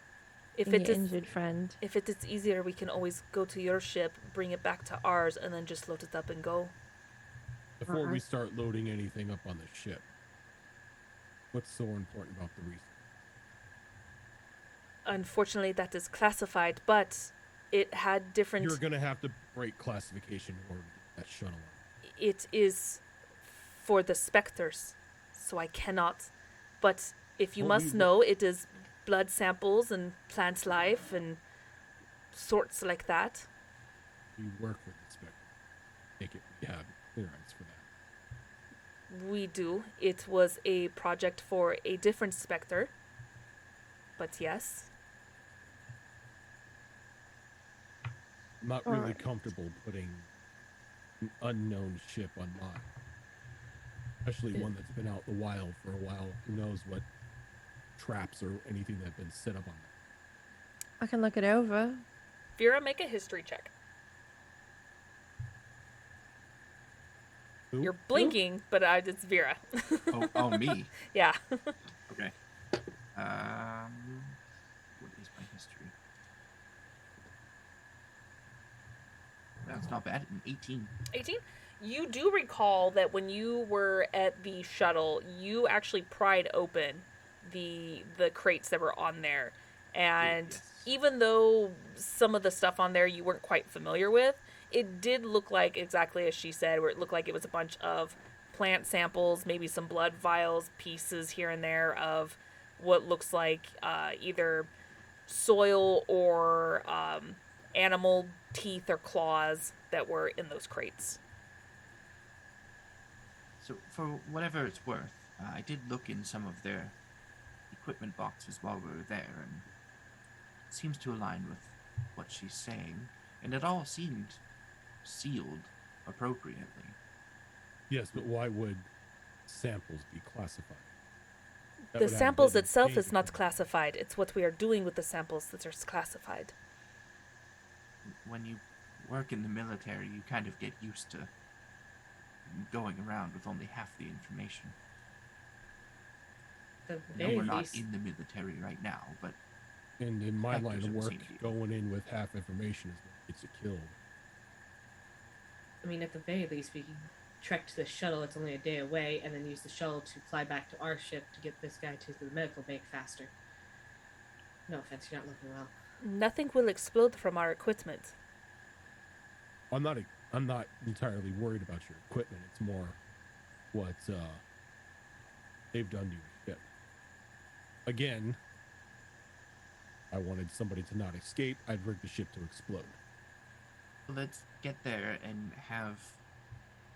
If and it your is injured friend. if it is easier, we can always go to your ship, bring it back to ours, and then just load it up and go. Before Uh-huh. we start loading anything up on the ship, what's so important about the research? Unfortunately, that is classified, but it had different. You're gonna have to break classification in order to get that shuttle. It is for the specters, so I cannot. But if you Well, must know, it is blood samples and plant life and sorts like that. We work with inspector. Take it. We have clearance for that. We do. It was a project for a different Spectre. But yes. I'm not really Alright. comfortable putting an unknown ship on mine. Especially one that's been out in the wild for a while. Who knows what traps or anything that have been set up on it. I can look it over. Vera, make a history check. Who? You're blinking, but it's Vera. Oh, me. Yeah. Okay. What is my history? That's not bad. An 18. 18? You do recall that when you were at the shuttle, you actually pried open the crates that were on there. And Yes. even though some of the stuff on there you weren't quite familiar with, it did look like exactly as she said, where it looked like it was a bunch of plant samples, maybe some blood vials, pieces here and there of what looks like either soil or animal teeth or claws that were in those crates. So, for whatever it's worth, I did look in some of their equipment boxes while we were there, and it seems to align with what she's saying, and it all seemed sealed appropriately. Yes, but why would samples be classified? That The would have samples been itself is dangerous. not classified. It's what we are doing with the samples that are classified. When you work in the military, you kind of get used to going around with only half the information. The No, very we're not least, in the military right now, but And in my That line of doesn't work, seem to be- going in with half information is what gets you killed. I mean, at the very least, we can trek to the shuttle. It's only a day away, and then use the shuttle to fly back to our ship to get this guy to the medical bank faster. No offense, you're not looking well. Nothing will explode from our equipment. I'm not entirely worried about your equipment. It's more what they've done to your ship. Again, I wanted somebody to not escape. I'd rig the ship to explode. let's get there and have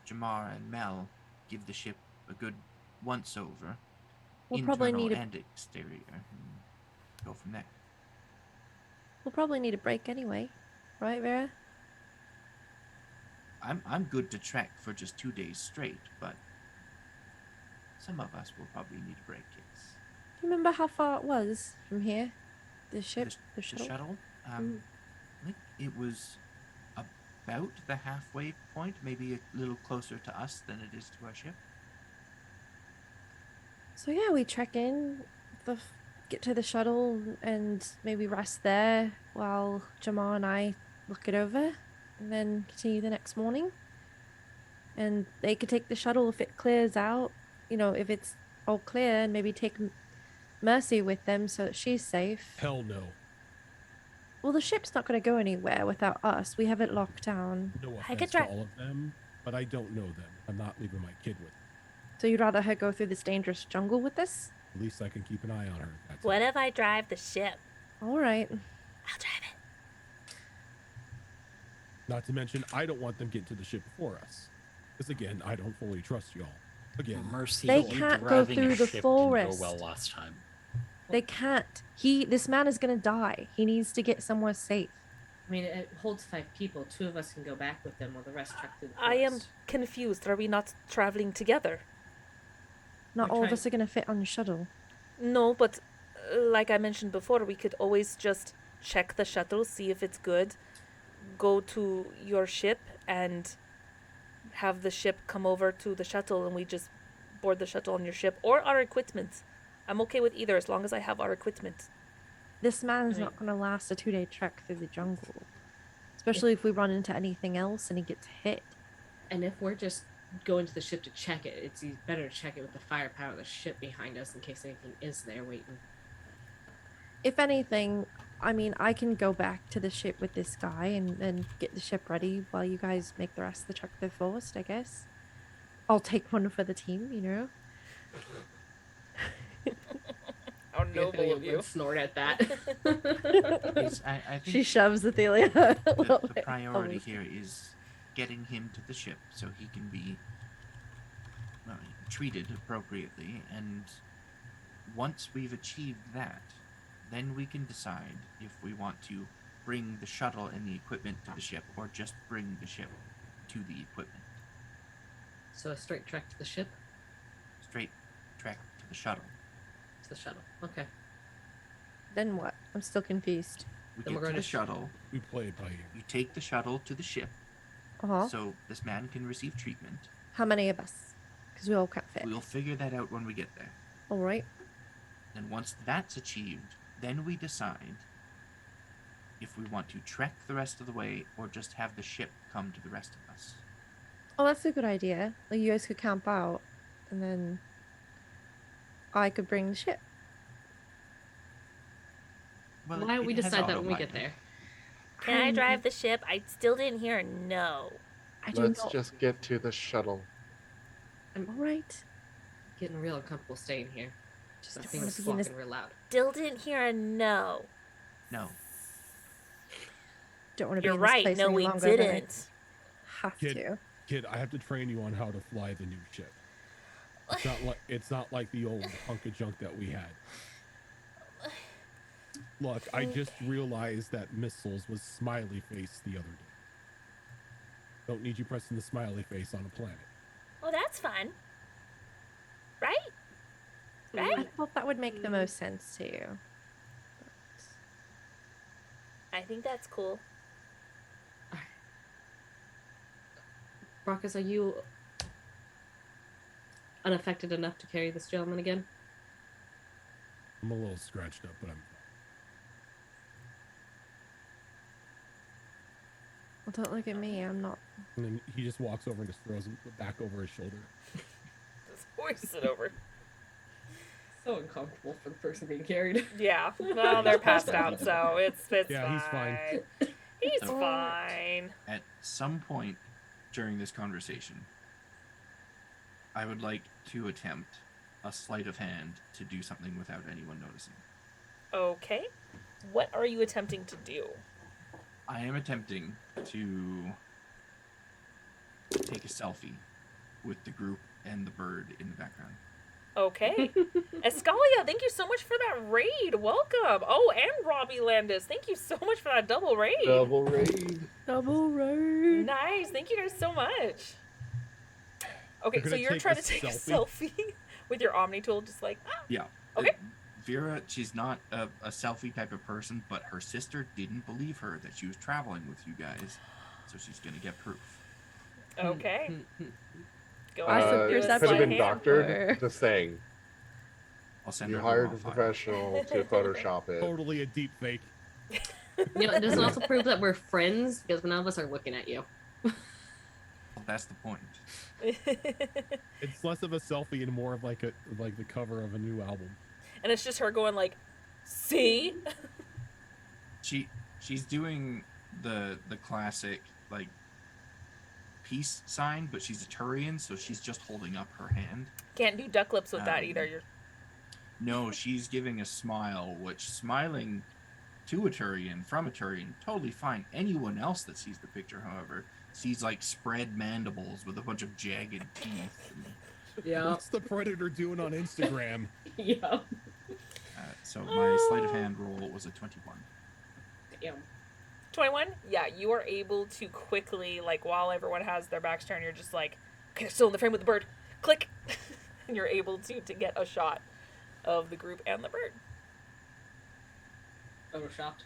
Jamar and Mel give the ship a good once over, We'll internal probably need a and exterior, and go from there. we'll probably need a break anyway, right, Vera? I'm good to trek for just 2 days straight, but some of us will probably need a break. Yes. Do you remember how far it was from here? The ship, The the shuttle. shuttle. I think it was about the halfway point, maybe a little closer to us than it is to our ship. So yeah, we trek in, get to the shuttle, and maybe rest there while Jamal and I look it over, and then continue the next morning. And they could take the shuttle if it clears out. You know, if it's all clear, and maybe take Mercy with them so that she's safe. Hell no. Well, the ship's not going to go anywhere without us. We have it locked down. No I could offense to try- all of them, but I don't know them. I'm not leaving my kid with them. So you'd rather her go through this dangerous jungle with us? At least I can keep an eye on her. That's What all. if I drive the ship? All right. I'll drive it. Not to mention, I don't want them getting to the ship before us. Because again, I don't fully trust y'all. Again, Mercy. They only can't go driving a through the ship didn't forest. go well last time. They can't. This man is going to die. He needs to get somewhere safe. I mean, it holds 5 people. 2 of us can go back with them while the rest trek through the I am forest. confused. Are we not traveling together? Not We're all of trying- us are going to fit on the shuttle. No, but like I mentioned before, we could always just check the shuttle, see if it's good, go to your ship, and have the ship come over to the shuttle, and we just board the shuttle on your ship or our equipment. I'm okay with either as long as I have our equipment. This man's Right. not going to last a 2-day trek through the jungle. Especially if we run into anything else and he gets hit. And if we're just going to the ship to check it, it's better to check it with the firepower of the ship behind us in case anything is there waiting. If anything, I mean, I can go back to the ship with this guy and get the ship ready while you guys make the rest of the trek through the forest, I guess. I'll take one for the team, you know? How Noble noble of you. snort at that. I think She shoves Athelia. the priority here is getting him to the ship so he can be treated appropriately, and once we've achieved that, then we can decide if we want to bring the shuttle and the equipment to the ship or just bring the ship to the equipment. So a straight trek to the ship, Straight track to the shuttle. to the shuttle. Okay. Then what? I'm still confused. We Then get we're to going the to shuttle. We play it by ear. You take the shuttle to the ship Uh-huh. so this man can receive treatment. How many of us? Because we all can't fit. We'll figure that out when we get there. All right. And once that's achieved, then we decide if we want to trek the rest of the way or just have the ship come to the rest of us. Oh, that's a good idea. Like, you guys could camp out, and then I could bring the ship. Well, Why don't we it has decide that when we get autopilot. there? Can I drive the ship? I still didn't hear a no. I do Let's not. just get to the shuttle. All right. Getting real uncomfortable staying here. Just I the don't thing wanna is be in this- fucking real loud. Still didn't hear a no. No. Don't want to be You're in this right. place No, any we longer than I didn't. have Kid. to. Kid, I have to train you on how to fly the new ship. It's not like the old hunk of junk that we had. Look, I just realized that missiles was smiley face the other day. Don't need you pressing the smiley face on a planet. Well, that's fun. Right? I Right? thought that would make the most sense to you. I think that's cool. Brockus, are you unaffected enough to carry this gentleman again? I'm a little scratched up, but I'm Well, don't look at me. I'm not. and then he just walks over and just throws him back over his shoulder. Just hoist it over. So uncomfortable for the person being carried. Yeah. Well, they're passed out, so it's Yeah, he's fine. He's So- fine. At some point during this conversation, I would like to attempt a sleight of hand to do something without anyone noticing. Okay. What are you attempting to do? I am attempting to take a selfie with the group and the bird in the background. Okay. Escalia, thank you so much for that raid. Welcome. Oh, and Robbie Landis, thank you so much for that double raid. Double raid. Double raid. Nice. Thank you guys so much. Okay, You're so gonna you're take trying a to take a selfie? selfie with your Omni tool, just like, Yeah. Okay. Vera, she's not a selfie type of person, but her sister didn't believe her that she was traveling with you guys, so she's gonna get proof. okay. Go I ahead. said do a Could have perception. sleight been of hand. doctored. Or- Just saying. I'll send You her hired raw a file. professional to Photoshop it. Totally a deep fake. You know, it doesn't also prove that we're friends because none of us are looking at you. That's the point. It's less of a selfie and more of like the cover of a new album. And it's just her going like, see? She's doing the classic like peace sign, but she's a Turian, so she's just holding up her hand. Can't do duck lips with that Um, either. You're No, she's giving a smile, which smiling to a Turian from a Turian, totally fine. Anyone else that sees the picture, however, sees like spread mandibles with a bunch of jagged teeth. Yeah. What's the predator doing on Instagram? Yeah. So my sleight of hand roll was a 21. Damn. 21? Yeah, you are able to quickly, like, while everyone has their backs turned, you're just like, okay, they're still in the frame with the bird. Click! And you're able to get a shot of the group and the bird. Photoshopped.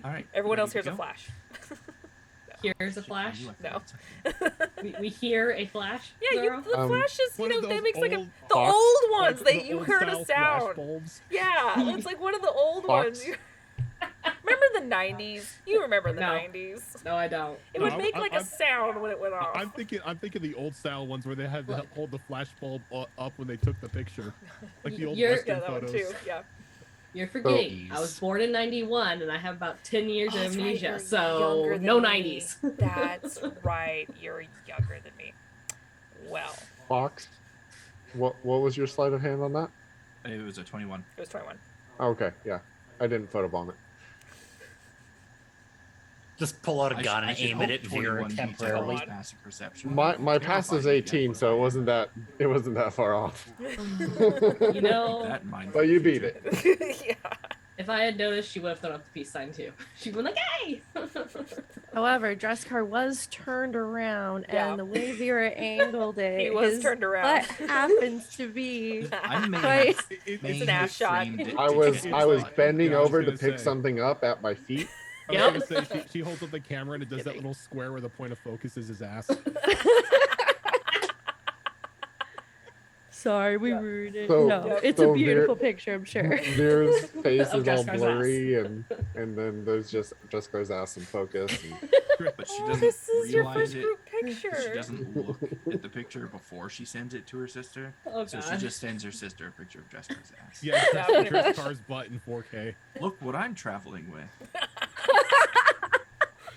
All right. Everyone ready else to hears a go? flash. Here's a Shit, I flash. knew I No. forgot something. We hear a flash. Yeah, Zara? the flash is, you One of know, that those makes like a, old the Fox, old ones. Like They the you old heard style a flash sound. bulbs. Yeah, it's like one of the old Fox. ones. Remember the 90s? You remember the No. 90s? No, I don't. It No, would make like a I'm- sound when it went off. I'm thinking the old style ones where they had to hold the flash bulb up when they took the picture, like the old You're- Western Yeah, that one photos. too. Yeah. You're forgetting. I Jeez. was born in '91, and I have about 10 years Oh, of that's right, amnesia. you're So younger than no me. 90s. That's right. You're younger than me. Well, Fox, what was your sleight of hand on that? It was a 21. It was 21. Okay, yeah. I didn't photobomb it. Just pull out a I gun sh- I and should aim hope it at 21 Vera beats temporarily. everyone's passive perception. My pass is Terrifying if you 18, get so it one. wasn't that far off. You know, Keep that in mind. But for the you beat future. it. Yeah. if I had noticed, she would have thrown up the peace sign too. She'd been like, "Hey!" However, Dresscar was turned around, Yeah. and the way Vera angled it, He was his turned around. butt happens to be I may Right. have, It- may It's an have ass shot. framed it I to was get I was shot. bending Yeah, I was over to gonna pick say. something up at my feet. I Yep. was gonna say she holds up the camera and it does that Kidding. little square where the point of focus is his ass. Sorry, we Yeah. ruined it. So- no, it's so a beautiful picture, I'm sure. Vera's face Of is all Jescar's ass. blurry, and then there's just Jessica's ass in focus. And But she Oh, doesn't this is your realize first it. group She picture. doesn't look at the picture before she sends it to her sister. Oh So she god. just sends her sister a picture of Jessica's ass. Yeah, Yeah, pretty much. Car's butt in 4K. Look what I'm traveling with.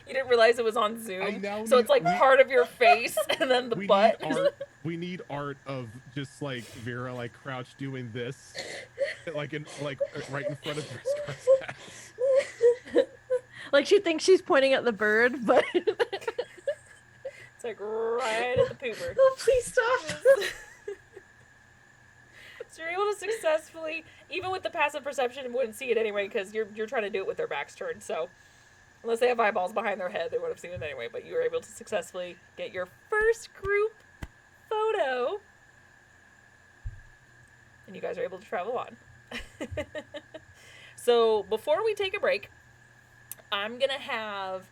You didn't realize it was on I Zoom. now So need- it's like we- part of your face and then the we butt. need art. We need art of just like Vera like crouched doing this, like right in front of Car's ass. Like she thinks she's pointing at the bird, but It's like right at the pooper. Oh, please stop. So you're able to successfully, even with the passive perception, wouldn't see it anyway because you're trying to do it with their backs turned. So unless they have eyeballs behind their head, they would have seen it anyway. But you were able to successfully get your first group photo, and you guys are able to travel on. So before we take a break, I'm gonna have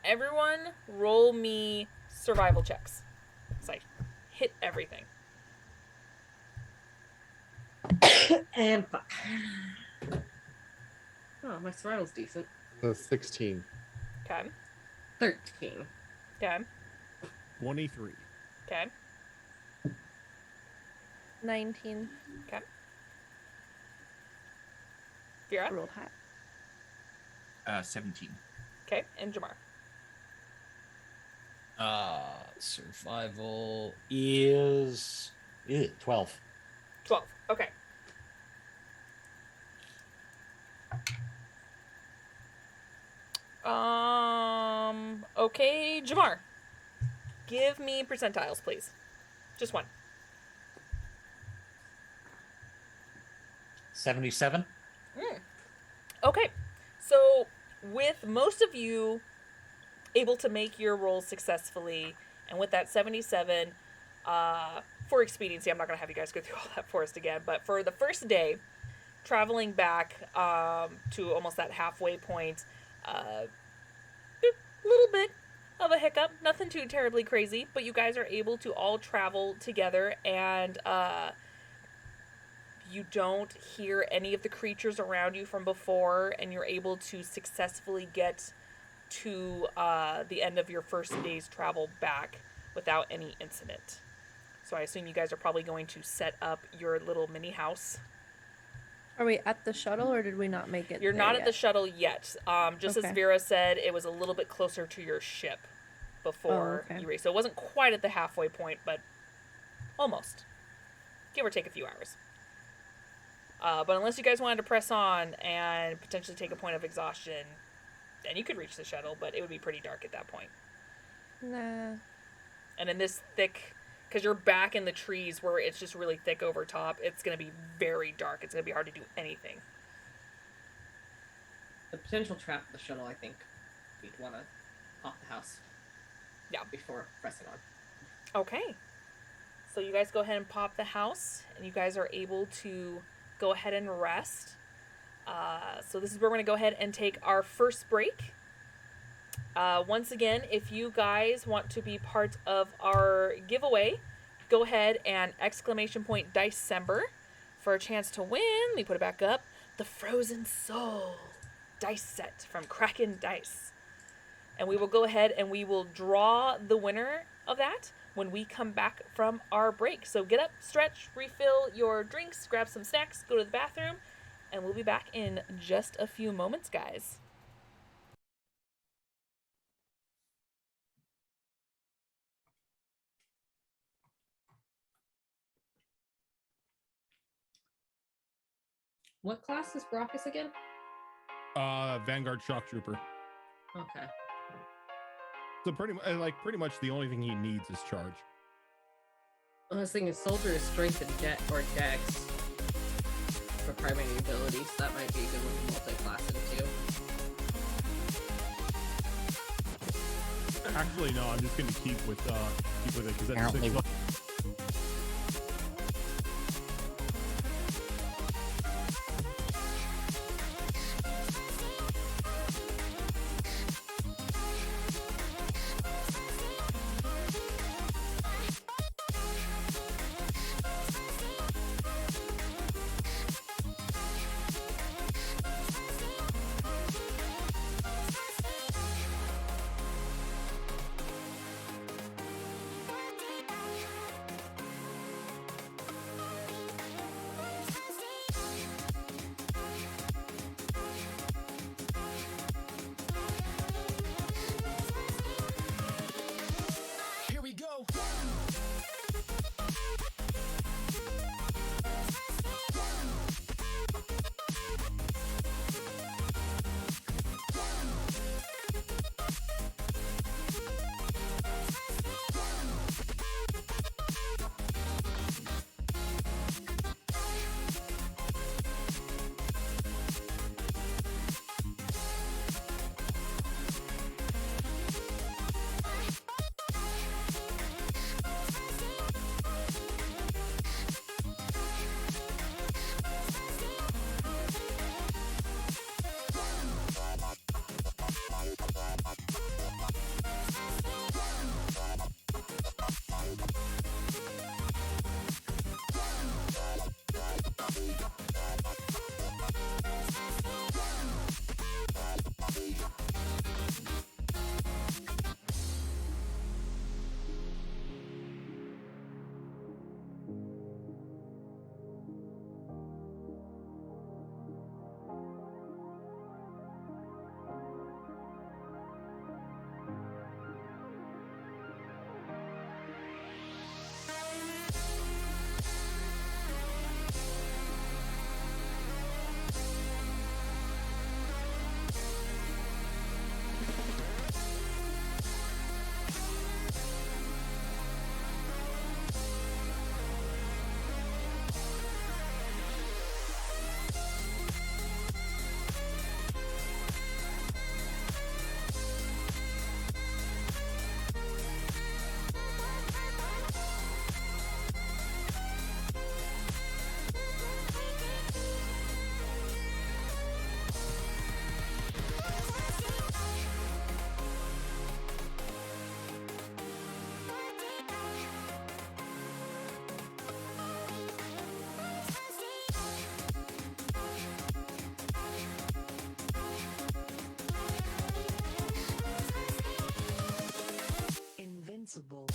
everyone roll me survival checks. So I hit everything. And fuck. Oh, my survival's decent. the 16. Okay. 13. Okay. 23. Okay. 19 Okay. Vera. rolled high. 17. Okay. And Jamar. Survival is 12. 12. Okay. Okay, Jamar. Give me percentiles, please. Just one. 77. Okay. So, with most of you able to make your rolls successfully, and with that 77, for expediency, I'm not going to have you guys go through all that forest again, but for the first day, traveling back to almost that halfway point, a little bit of a hiccup, nothing too terribly crazy, but you guys are able to all travel together, and you don't hear any of the creatures around you from before, and you're able to successfully get to the end of your first day's travel back without any incident. So I assume you guys are probably going to set up your little mini house. Are we at the shuttle or did we not make it? You're there not at yet? the shuttle yet. Just as Okay. Vera said, it was a little bit closer to your ship before Oh, okay. you raced. So it wasn't quite at the halfway point, but almost. Give or take a few hours. But unless you guys wanted to press on and potentially take a point of exhaustion, then you could reach the shuttle, but it would be pretty dark at that point. Nah. And in this thick, because you're back in the trees where it's just really thick over top, it's going to be very dark. It's going to be hard to do anything. The potential trap of the shuttle, I think we'd want to pop the house. Yeah. Before pressing on. Okay. So you guys go ahead and pop the house, and you guys are able to go ahead and rest. So this is where we're going to go ahead and take our first break. Once again, if you guys want to be part of our giveaway, go ahead and !December for a chance to win. Let me put it back up. The Frozen Soul dice set from Kraken Dice. And we will go ahead and we will draw the winner of that when we come back from our break. So get up, stretch, refill your drinks, grab some snacks, go to the bathroom, and we'll be back in just a few moments, guys. What class is Brockus again? Vanguard Shock Trooper. Okay. So pretty much the only thing he needs is charge. I was thinking soldier is strength and dex for primary abilities. That might be a good one to multi-class into. Actually, no. I'm just gonna keep with it because that's Apparently- 6 Here we go. Invincible.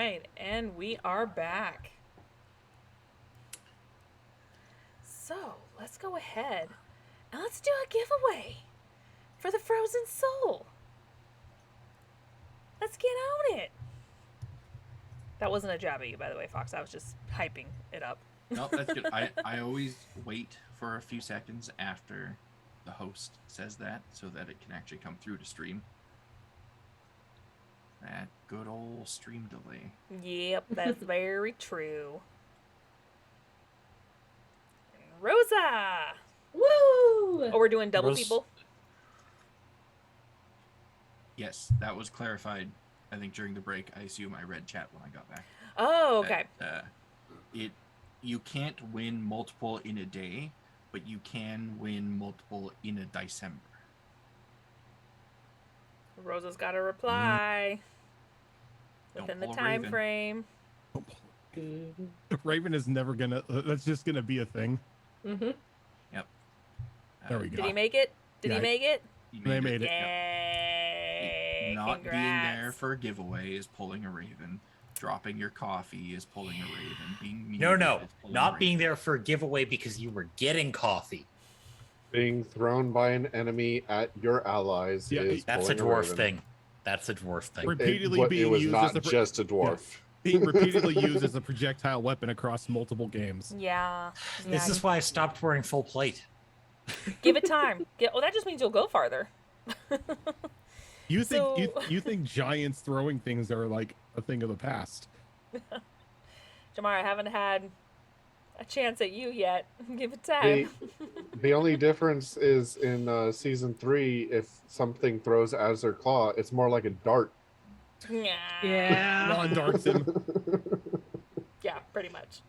right, and we are back. So, let's go ahead and let's do a giveaway for the Frozen Soul. Let's get on it. That wasn't a jab at you, by the way, Fox. I was just hyping it up. No, that's good. I always wait for a few seconds after the host says that so that it can actually come through to stream. That good old stream delay. Yep, that's very true. Rosa! Woo! Oh, we're doing double Rose- people? Yes, that was clarified, I think, during the break. I assume I read chat when I got back. Oh, okay. That, you can't win multiple in a day, but you can win multiple in a December. Rosa's got a reply Don't within the pull a time Raven. frame. Raven is never gonna. That's just gonna be a thing. Mm-hmm. Yep. There we go. Did he make it? Did he Yeah, make it? They made it. Yep. Yay! Not being there Congrats. for a giveaway is pulling a Raven. Dropping your coffee is pulling a Raven. Being No, muted no, is pulling a not Raven. being there for a giveaway because you were getting coffee. Being thrown by an enemy at your allies Yeah, is That's a pulling dwarf raven. thing. That's a dwarf thing. Repeatedly It being was used not as a just a dwarf. being repeatedly used as a projectile weapon across multiple games. Yeah. This is why I stopped wearing full plate. Give it time. Oh, that just means you'll go farther. You think So- you think giants throwing things are like a thing of the past? Jamar, I haven't had a chance at you yet. Give it The, time. the only difference is in season 3, if something throws as their claw, it's more like a dart. Yeah. Ron darts him. Yeah, pretty much.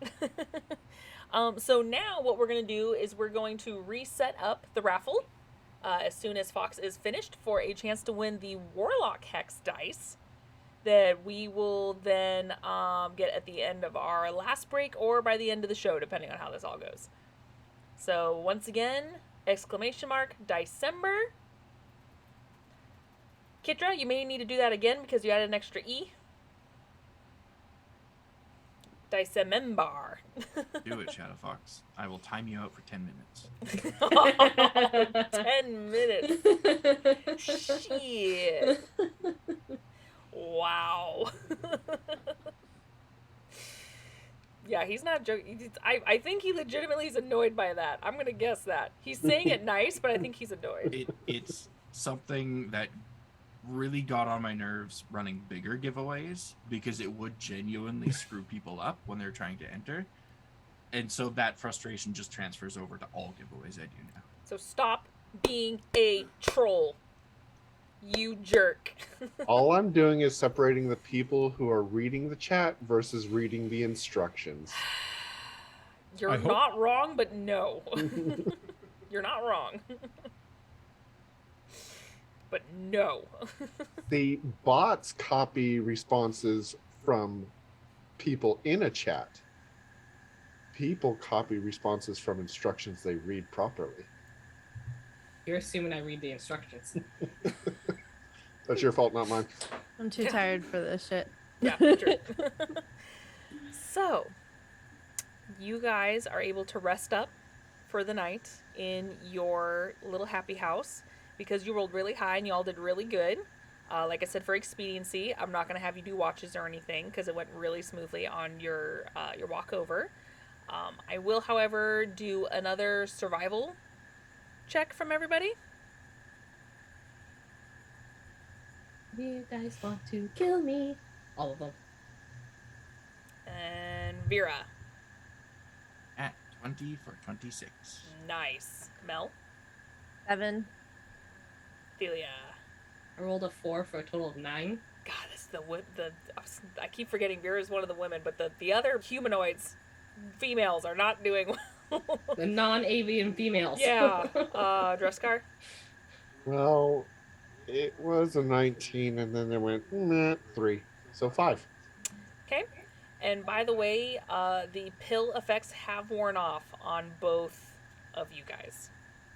So now what we're going to do is we're going to reset up the raffle as soon as Fox is finished for a chance to win the Warlock Hex dice that we will then get at the end of our last break or by the end of the show, depending on how this all goes. So once again, exclamation mark, December. Kitra, you may need to do that again because you added an extra E. December. Do it, Shadow Fox. I will time you out for 10 minutes. 10 minutes. Shit. Wow. Yeah, he's not joking. I think he legitimately is annoyed by that. I'm going to guess that. He's saying it nice, but I think he's annoyed. It's something that really got on my nerves running bigger giveaways because it would genuinely screw people up when they're trying to enter. And so that frustration just transfers over to all giveaways I do now. So stop being a troll. You jerk. All I'm doing is separating the people who are reading the chat versus reading the instructions. You're I hope- not wrong, but no. You're not wrong. But no. The bots copy responses from people in a chat. People copy responses from instructions they read properly. You're assuming I read the instructions. That's your fault, not mine. I'm too tired for this shit. Yeah, true. So, you guys are able to rest up for the night in your little happy house because you rolled really high and you all did really good. Like I said, for expediency, I'm not going to have you do watches or anything because it went really smoothly on your walk over. I will, however, do another survival check from everybody. You guys want to kill me? All of them. And Vera. At 20 for 26. Nice. Mel. 7. Delia. I rolled a 4 for a total of 9. God, this is I keep forgetting Vera is one of the women, but the other humanoids, females, are not doing well. The non-avian females. Yeah. Dreskar. Well, it was a 19, and then they went 3, so 5. Okay. And by the way, the pill effects have worn off on both of you guys.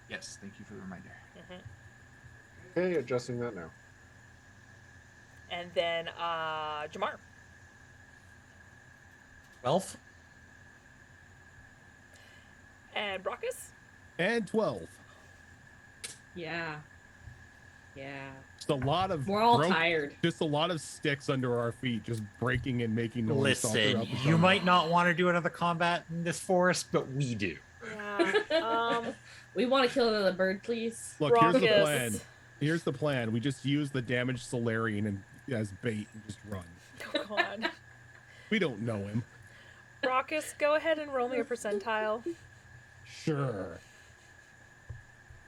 Yes, thank you for the reminder. Okay, adjusting that now. And then Jamar. 12. And Brockus? And 12. Yeah. Yeah. Just a lot of We're all tired. Just a lot of sticks under our feet, just breaking and making noise. all Listen, throughout the you jungle. might not want to do another combat in this forest, but we do. Yeah. We want to kill another bird, please. Look, here's the Brockus. plan. Here's the plan. We just use the damaged Solarian and as bait and just run. Oh, God. We don't know him. Brockus, go ahead and roll me a percentile. Sure.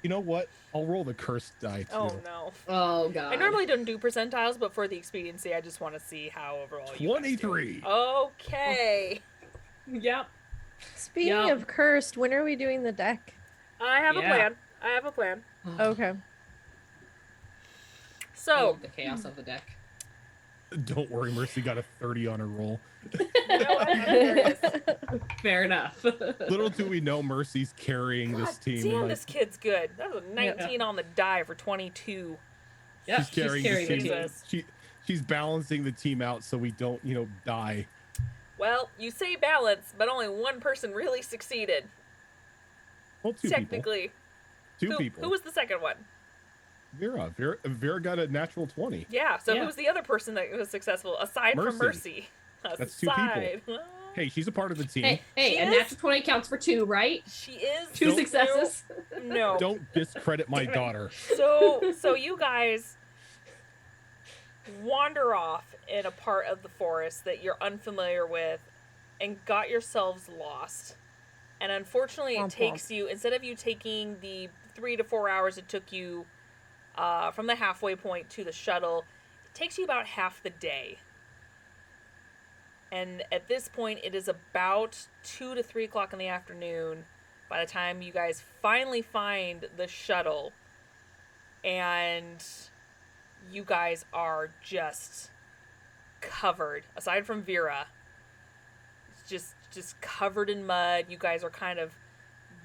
You know what? I'll roll the cursed die too. Oh, no. Oh god. I normally don't do percentiles, but for the expediency, I just want to see how overall you guys do. 23. Okay. Yep. Speaking Yep. of cursed, when are we doing the deck? I have a Yeah. plan. I have a plan. Okay. I So, love the chaos of the deck. Don't worry, Mercy got a 30 on her roll. you know what? I'm curious. Fair enough. Little do we know Mercy's carrying God this team. damn, like, this kid's good. That was a 19 on the die for 22. Yeah, she's carrying the the team. Jesus. She's balancing the team out so we don't, die. Well, you say balance, but only one person really succeeded. Well, two Technically. people. Two people. Who was the second one? Vera got a natural 20. Yeah, so Yeah. who's the other person that was successful aside from Mercy. Mercy? That's two people. Hey, she's a part of the team. Hey, She a is? natural 20 counts for 2, right? She is 2 Don't- successes. No. Don't discredit my Damn it. daughter. So you guys wander off in a part of the forest that you're unfamiliar with and got yourselves lost. And unfortunately, it Womp takes you, instead of you taking the 3 to 4 hours it took you from the halfway point to the shuttle, it takes you about half the day. And at this point, it is about 2 to 3 o'clock in the afternoon by the time you guys finally find the shuttle. And you guys are just covered, aside from Vera, just covered in mud. You guys are kind of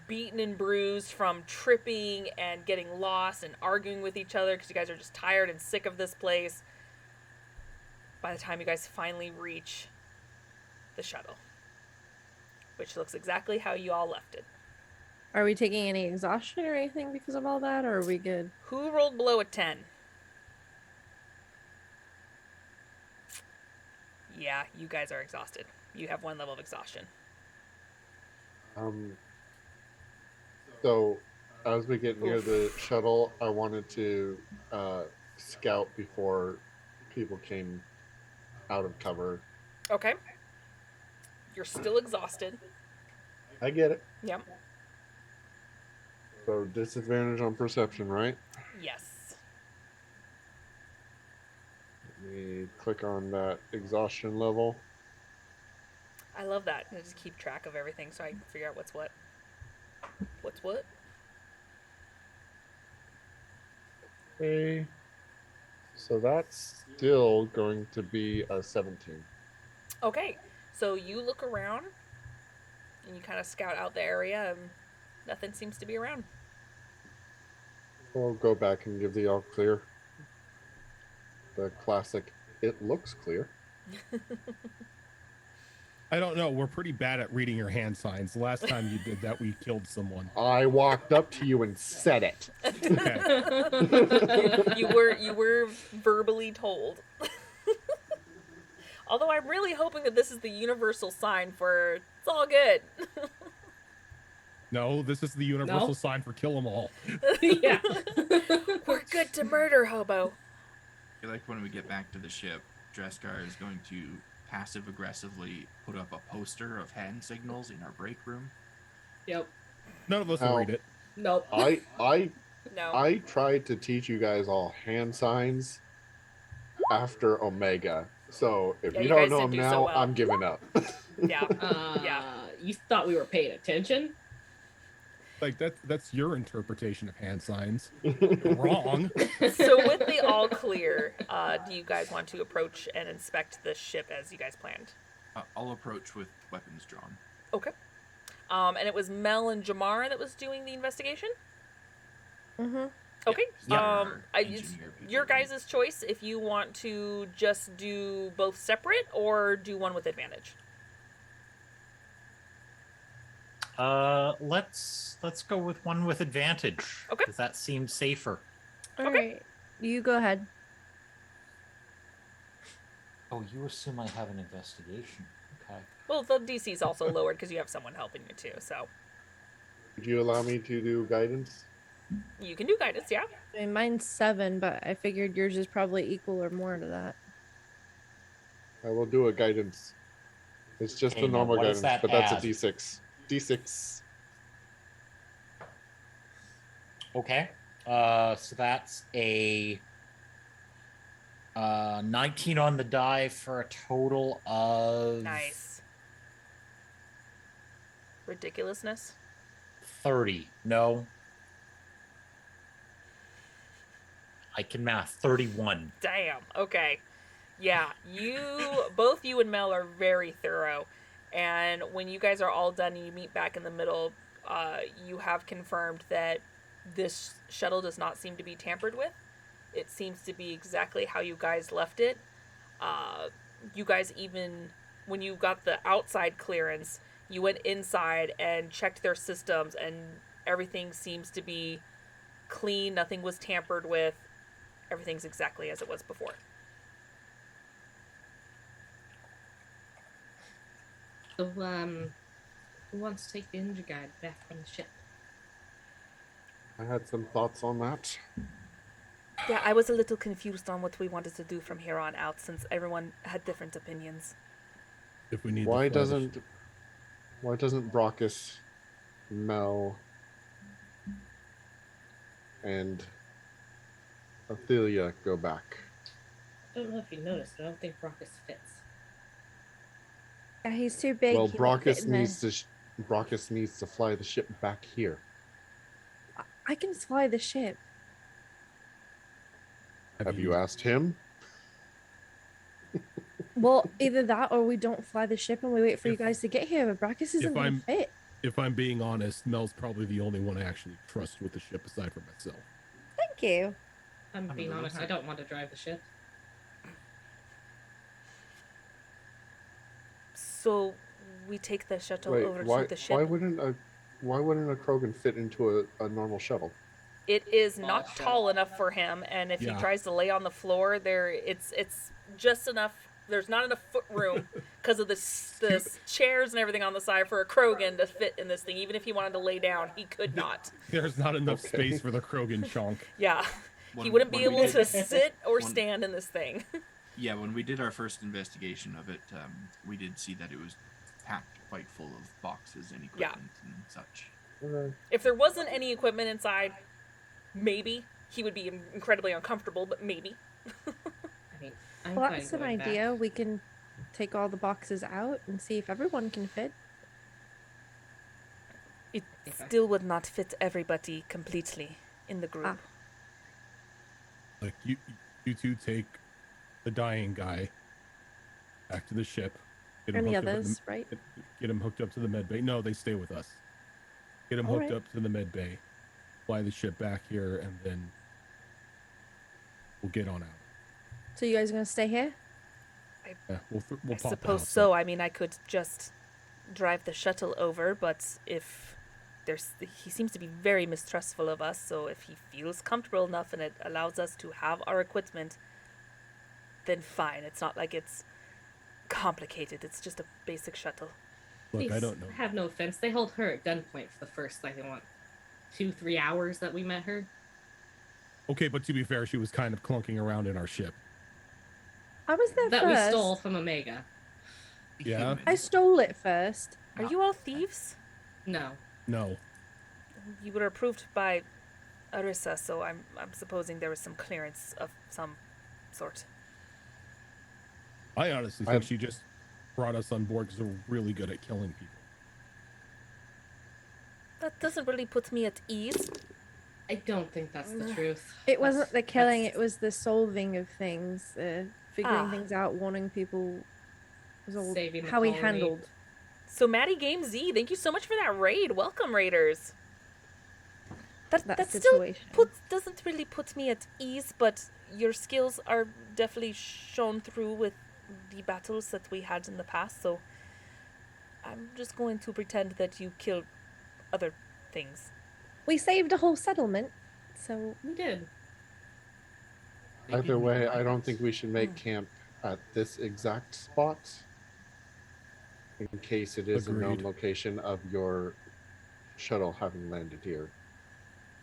beaten and bruised from tripping and getting lost and arguing with each other because you guys are just tired and sick of this place. By the time you guys finally reach the shuttle, which looks exactly how you all left it. Are we taking any exhaustion or anything because of all that, or are we good? Who rolled below a 10? Yeah, you guys are exhausted. You have 1 level of exhaustion. So, as we get near the shuttle, I wanted to scout before people came out of cover. Okay. You're still exhausted. I get it. Yep. So, disadvantage on perception, right? Yes. Let me click on that exhaustion level. I love that. I just keep track of everything so I can figure out what's what. What's what? Okay. So that's still going to be a 17. Okay. So you look around and you kind of scout out the area and nothing seems to be around. We'll go back and give the all clear. The classic, it looks clear. I don't know. We're pretty bad at reading your hand signs. The last time you did that, we killed someone. I walked up to you and said it. Okay. You were verbally told. Although I'm really hoping that this is the universal sign for it's all good. No, this is the universal No. sign for kill 'em all. Yeah. We're good to murder, hobo. I feel like when we get back to the ship, Dreskar is going to passive aggressively put up a poster of hand signals in our break room. Yep. None of us will Ow. read it. Nope. No. I tried to teach you guys all hand signs after Omega. So if Yeah, you you don't guys know didn't them do so now, well. I'm giving up. Yeah. Yeah. You thought we were paying attention? Like that's your interpretation of hand signs. Wrong. So with the all clear, do you guys want to approach and inspect the ship as you guys planned? I'll approach with weapons drawn. Okay. And it was Mel and Jamar that was doing the investigation? Mm-hmm. Okay. Yeah. It's Engineer people. your guys' choice if you want to just do both separate or do one with advantage. Let's go with one with advantage. Okay. 'Cause that seems safer. All Okay. right, you go ahead. Oh, you assume I have an investigation. Okay. Well, the DC's also lowered because you have someone helping you too, so Would you allow me to do guidance? you can do guidance, yeah. I mean, mine's 7, but I figured yours is probably equal or more to that. I will do a guidance. It's just Okay, a now normal what does guidance, that but that's a add? D6. D6. Okay. So that's a 19 on the die for a total of Nice. Ridiculousness. 30. No. I can math. 31. Damn. Okay. Yeah, both you and Mel are very thorough, and when you guys are all done and you meet back in the middle, you have confirmed that this shuttle does not seem to be tampered with. It seems to be exactly how you guys left it. You guys even, when you got the outside clearance, you went inside and checked their systems, and everything seems to be clean. Nothing was tampered with. Everything's exactly as it was before. So, who wants to take the Ninja Guide back on the ship? I had some thoughts on that. Yeah, I was a little confused on what we wanted to do from here on out since everyone had different opinions. If we need. Why the flash. doesn't Brockus, Mel, and Ophelia go back? I don't know if you noticed, but I don't think Brockus fits. Yeah, he's too big. Well, he won't fit Brockus in there. needs to fly the ship back here. I can fly the ship. Have you asked him? Well, either that or we don't fly the ship and we wait for you If- guys to get here. But Brackus isn't going I'm- to fit. If I'm being honest, Mel's probably the only one I actually trust with the ship aside from myself. Thank you. I'm being really honest, I don't want to drive the ship. So we take the shuttle Wait, over why? to the ship. Why wouldn't a Krogan fit into a normal shuttle? It is Small not shuttle. tall enough for him, and if Yeah. he tries to lay on the floor, it's just enough. There's not enough foot room because of the chairs and everything on the side for a Krogan to fit in this thing. Even if he wanted to lay down, he could not. There's not enough Okay. space for the Krogan chonk. Yeah, he When- wouldn't be when we able to did- sit or when- stand in this thing. Yeah, when we did our first investigation of it, we did see that it was packed quite full of boxes and Yeah. equipment and such. If there wasn't any equipment inside, maybe he would be incredibly uncomfortable, but maybe. I mean, I'm Well, fine that's an going back. idea. We can take all the boxes out and see if everyone can fit. It Okay. still would not fit everybody completely in the group. Ah. Like you two take the dying guy back to the ship. Get And the hooked up at others, right? Get him hooked up to the med bay. No, they stay with us. Get him hooked Alright. up to the med bay. Fly the ship back here, and then we'll get on out. So you guys are going to stay here? Yeah, we'll I pop the suppose house so. up. I mean, I could just drive the shuttle over, but if he seems to be very mistrustful of us, so if he feels comfortable enough and it allows us to have our equipment, then fine. It's not like it's complicated. It's just a basic shuttle. Look, I Please, don't know. have no offense. They held her at gunpoint for the first, like, 2-3 hours that we met her. Okay, but to be fair, she was kind of clunking around in our ship. I was there That first. we stole from Omega. Yeah? Human. I stole it first. Are you all thieves? No. No. You were approved by Arissa, so I'm supposing there was some clearance of some sort. I honestly think she just brought us on board because we're really good at killing people. That doesn't really put me at ease. I don't think that's the truth. It wasn't the killing, that's- it was the solving of things, figuring Ah. things out, warning people. Was all Saving the how he colony. handled. So Maddie Game Z, thank you so much for that raid. Welcome, Raiders. That That still situation. doesn't really put me at ease, but your skills are definitely shown through with the battles that we had in the past. So I'm just going to pretend that you killed other things. We saved a whole settlement, so We did. They Either didn't way, like I don't us. think we should make camp at this exact spot in case it is a known Agreed. location of your shuttle having landed here.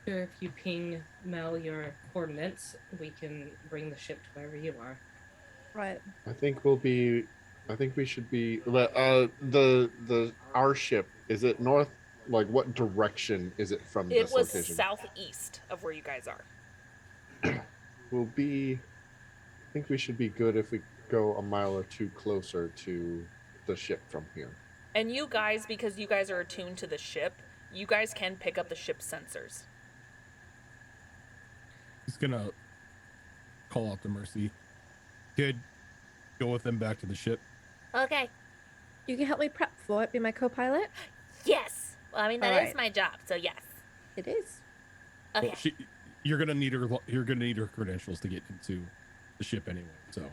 Sure, if you ping Mel your coordinates, we can bring the ship to wherever you are. right. I think we should be our ship, is it north? Like, what direction is it from It this was location? southeast of where you guys are. I think we should be good if we go a mile or two closer to the ship from here. And you guys, because you guys are attuned to the ship, you guys can pick up the ship's sensors. He's gonna call out to Mercy. Kid, go with them back to the ship. Okay. You can help me prep for it. Be my co-pilot. Yes. Well, I mean, that is Alright. my job, so yes. It is. Okay. Well, you're gonna need her. You're gonna need her credentials to get into the ship anyway. So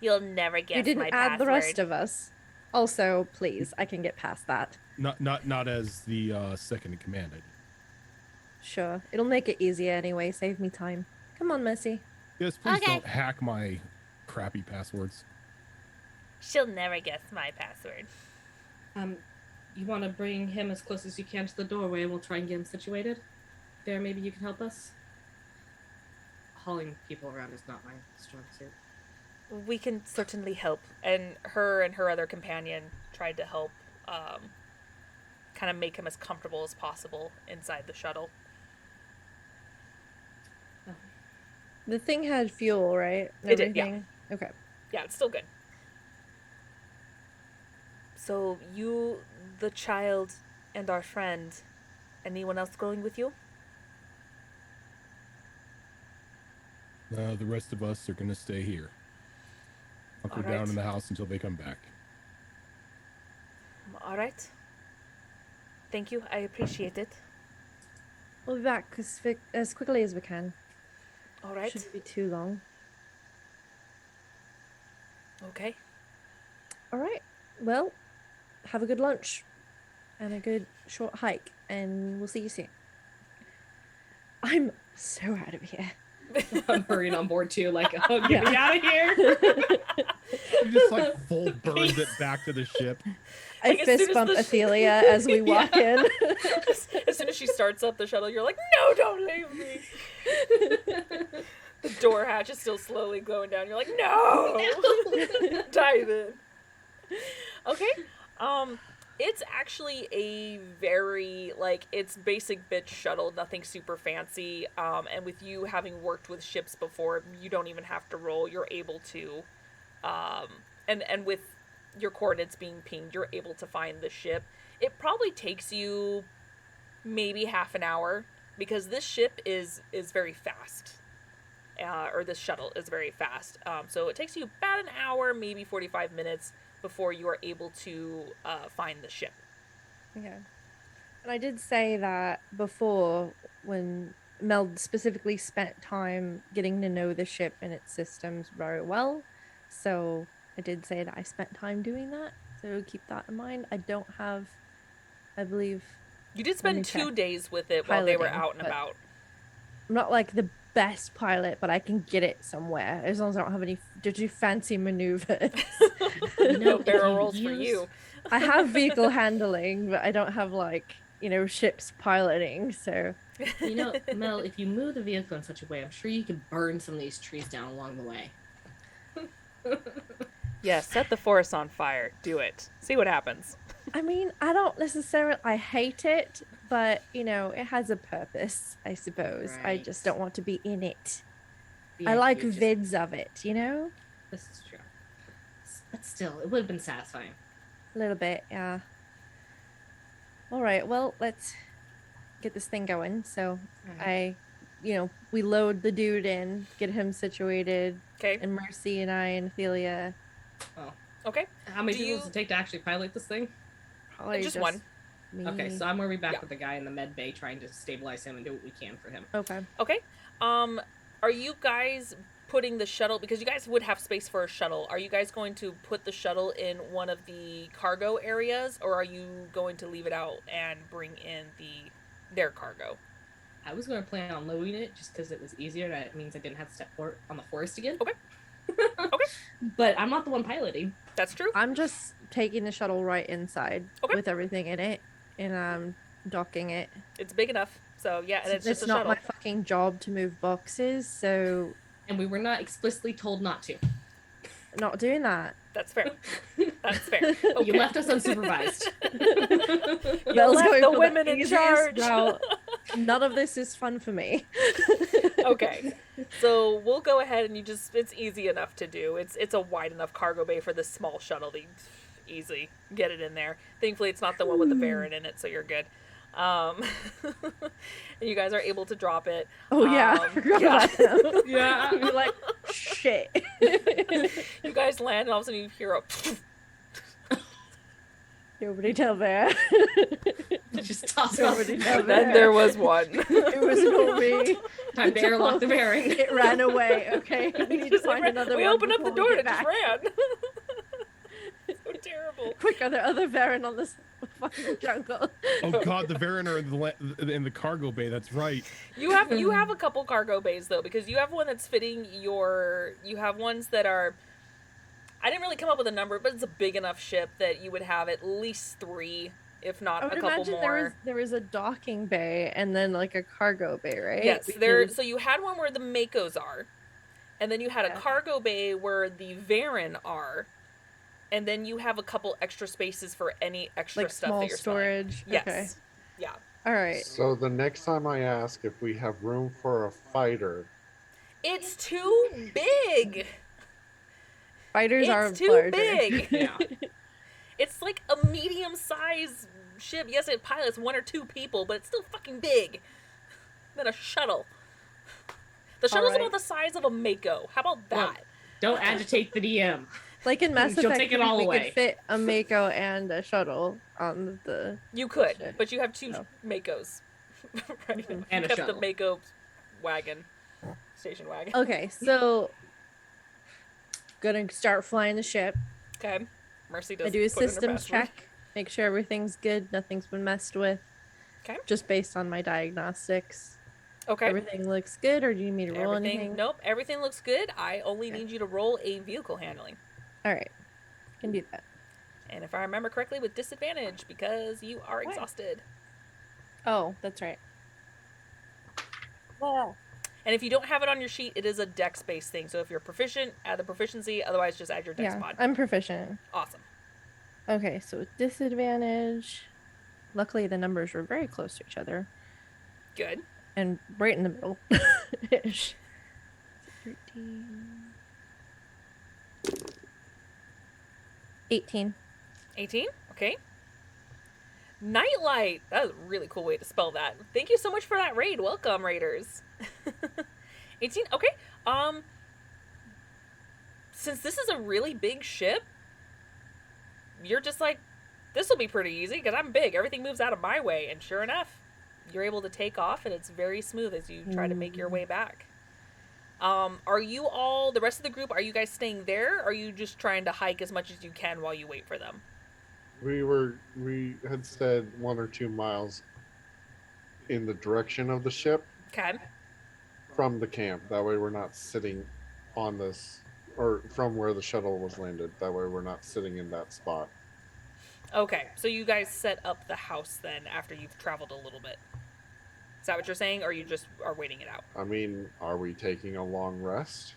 You'll never guess You didn't my add the rest password. of us. Also, please, I can get past that. not as the second in command. I did. Sure. It'll make it easier anyway. Save me time. Come on, Mercy. Yes, please Okay. don't hack my crappy passwords. She'll never guess my password. You want to bring him as close as you can to the doorway, and we'll try and get him situated. There, maybe you can help us. Hauling people around is not my strong suit. We can certainly help. And her other companion tried to help kind of make him as comfortable as possible inside the shuttle. The thing had fuel, right? And It did, yeah. everything? Okay. Yeah, it's still good. So you, the child, and our friend, anyone else going with you? The rest of us are gonna stay here. Hunker All right. down in the house until they come back. All right. Thank you. I appreciate it. We'll be back as quickly as we can. All right. Shouldn't be too long. Okay. All right. Well, have a good lunch and a good short hike, and we'll see you soon. I'm so out of here. I'm hurrying on board too, like, oh, get Yeah. me out of here. You just like full burns it back to the ship. I Like, as soon fist as bump the- Ophelia as we walk in. As soon as she starts up the shuttle, you're like, no, don't leave me. The door hatch is still slowly going down. You're like, no, dive in. Okay. It's actually a very, like, it's basic bitch shuttle, nothing super fancy. And with you having worked with ships before, you don't even have to roll. You're able to, and with your coordinates being pinged, you're able to find the ship. It probably takes you maybe half an hour because this ship is very fast. Or this shuttle is very fast. So it takes you about an hour, maybe 45 minutes before you are able to find the ship. Okay. And I did say that before when Mel specifically spent time getting to know the ship and its systems very well. So I did say that I spent time doing that. So keep that in mind. I don't have, I believe, You did Let me spend 2 check. days with it while they were Piloting, out and but- about. I'm not like the best pilot, but I can get it somewhere as long as I don't have any to do fancy maneuvers. No if barrel you rolls for use- you. I have vehicle handling, but I don't have like, ships piloting. So You know, Mel, if you move the vehicle in such a way, I'm sure you could burn some of these trees down along the way. Yeah, set the forest on fire. Do it. See what happens. I mean, I don't necessarily, I hate it, but it has a purpose, I suppose. I just Right. don't want to be in it. The I like idea just- vids of it, This is true. But still, it would have been satisfying. A little bit, yeah. All right, well, let's get this thing going. So we load the dude in, get him situated, Okay. and Mercy and I and Ophelia Okay. How many Do people does you- it take to actually pilot this thing? probably Just one. Me. Okay, so I'm gonna be back Yeah. with the guy in the med bay trying to stabilize him and do what we can for him. Okay. Okay. Are you guys putting the shuttle, because you guys would have space for a shuttle, are you guys going to put the shuttle in one of the cargo areas, or are you going to leave it out and bring in their cargo? I was going to plan on loading it just because it was easier. That means I didn't have to step on the forest again. Okay. Okay. But I'm not the one piloting. That's true. I'm just taking the shuttle right inside Okay. with everything in it, and I'm docking it. It's big enough. So, yeah, and it's just a not shuttle. my fucking job to move boxes, so And we were not explicitly told not to. not doing that. That's fair. That's fair. Okay. You left us unsupervised. You Belle's left going the for women in easiest charge. route. None of this is fun for me. Okay. So we'll go ahead and it's easy enough to do. It's a wide enough cargo bay for this small shuttle to easily get it in there. Thankfully it's not the one with the Baron in it, so you're good. And you guys are able to drop it. Oh yeah, I forgot yeah. about that. Yeah. You're like, shit. You guys land and all of a sudden you hear a Nobody tell Bear. Just toss it off. Nobody tell and then Bear. there was one. It was not me. Time to airlock the bearing. It ran away. Okay, we need to find another we one. opened up the before door we and get it just back. ran. So terrible. Quick, are there other Varen on this fucking jungle? Oh god, the Varen are in the cargo bay. That's right. You have a couple cargo bays though, because you have one that's fitting your. You have ones that are. I didn't really come up with a number, but it's a big enough ship that you would have at least 3, if not I a would couple imagine more. there was a docking bay and then like a cargo bay, right? Yes, there. Because- So you had one where the Makos are, and then you had a Yeah. cargo bay where the Varen are, and then you have a couple extra spaces for any extra like stuff small that you're selling. storage. Yes. Okay. Yeah. All right. So the next time I ask if we have room for a fighter, It's too big. Fighters are It's too larger. big. Yeah. It's like a medium-sized ship. Yes, it pilots 1 or 2 people, but it's still fucking big. Than a shuttle. The shuttle's Alright. about the size of a Mako. How about that? Look, don't agitate the DM. Like in Mass She'll Effect, take it all we away. could fit a Mako and a shuttle on the. You could, Shit. but you have 2 Oh. Makos. Right? And a You have shuttle. the Mako wagon. Station wagon. Okay, so gonna start flying the ship. Okay. Mercy does I do a put in her systems password. check, make sure everything's good, nothing's been messed with. Okay. Just based on my diagnostics. Okay. Everything looks good, or do you need me to roll Everything. anything? Nope. Everything looks good. I only Okay. need you to roll a vehicle handling. All right, can do that. And if I remember correctly, with disadvantage because you are exhausted. Oh, that's right. Well, And if you don't have it on your sheet, it is a dex-based thing. So if you're proficient, add the proficiency. Otherwise, just add your dex yeah, mod. I'm proficient. Awesome. Okay, so with disadvantage, luckily the numbers were very close to each other Good. and right in the middle. Ish. 13. 18. 18. Okay. Nightlight. That was a really cool way to spell that. Thank you so much for that raid. Welcome, raiders. 18. Okay. Since this is a really big ship, you're just like, this will be pretty easy because I'm big. Everything moves out of my way. And sure enough, you're able to take off and it's very smooth as you try to make your way back. Are you all, the rest of the group, are you guys staying there? Or are you just trying to hike as much as you can while you wait for them? we had said 1 or 2 miles in the direction of the ship Okay. from the camp. That way we're not sitting on this, or from where the shuttle was landed. That way we're not sitting in that spot. Okay, so you guys set up the house then after you've traveled a little bit. Is that what you're saying, or you just are waiting it out? I mean, are we taking a long rest?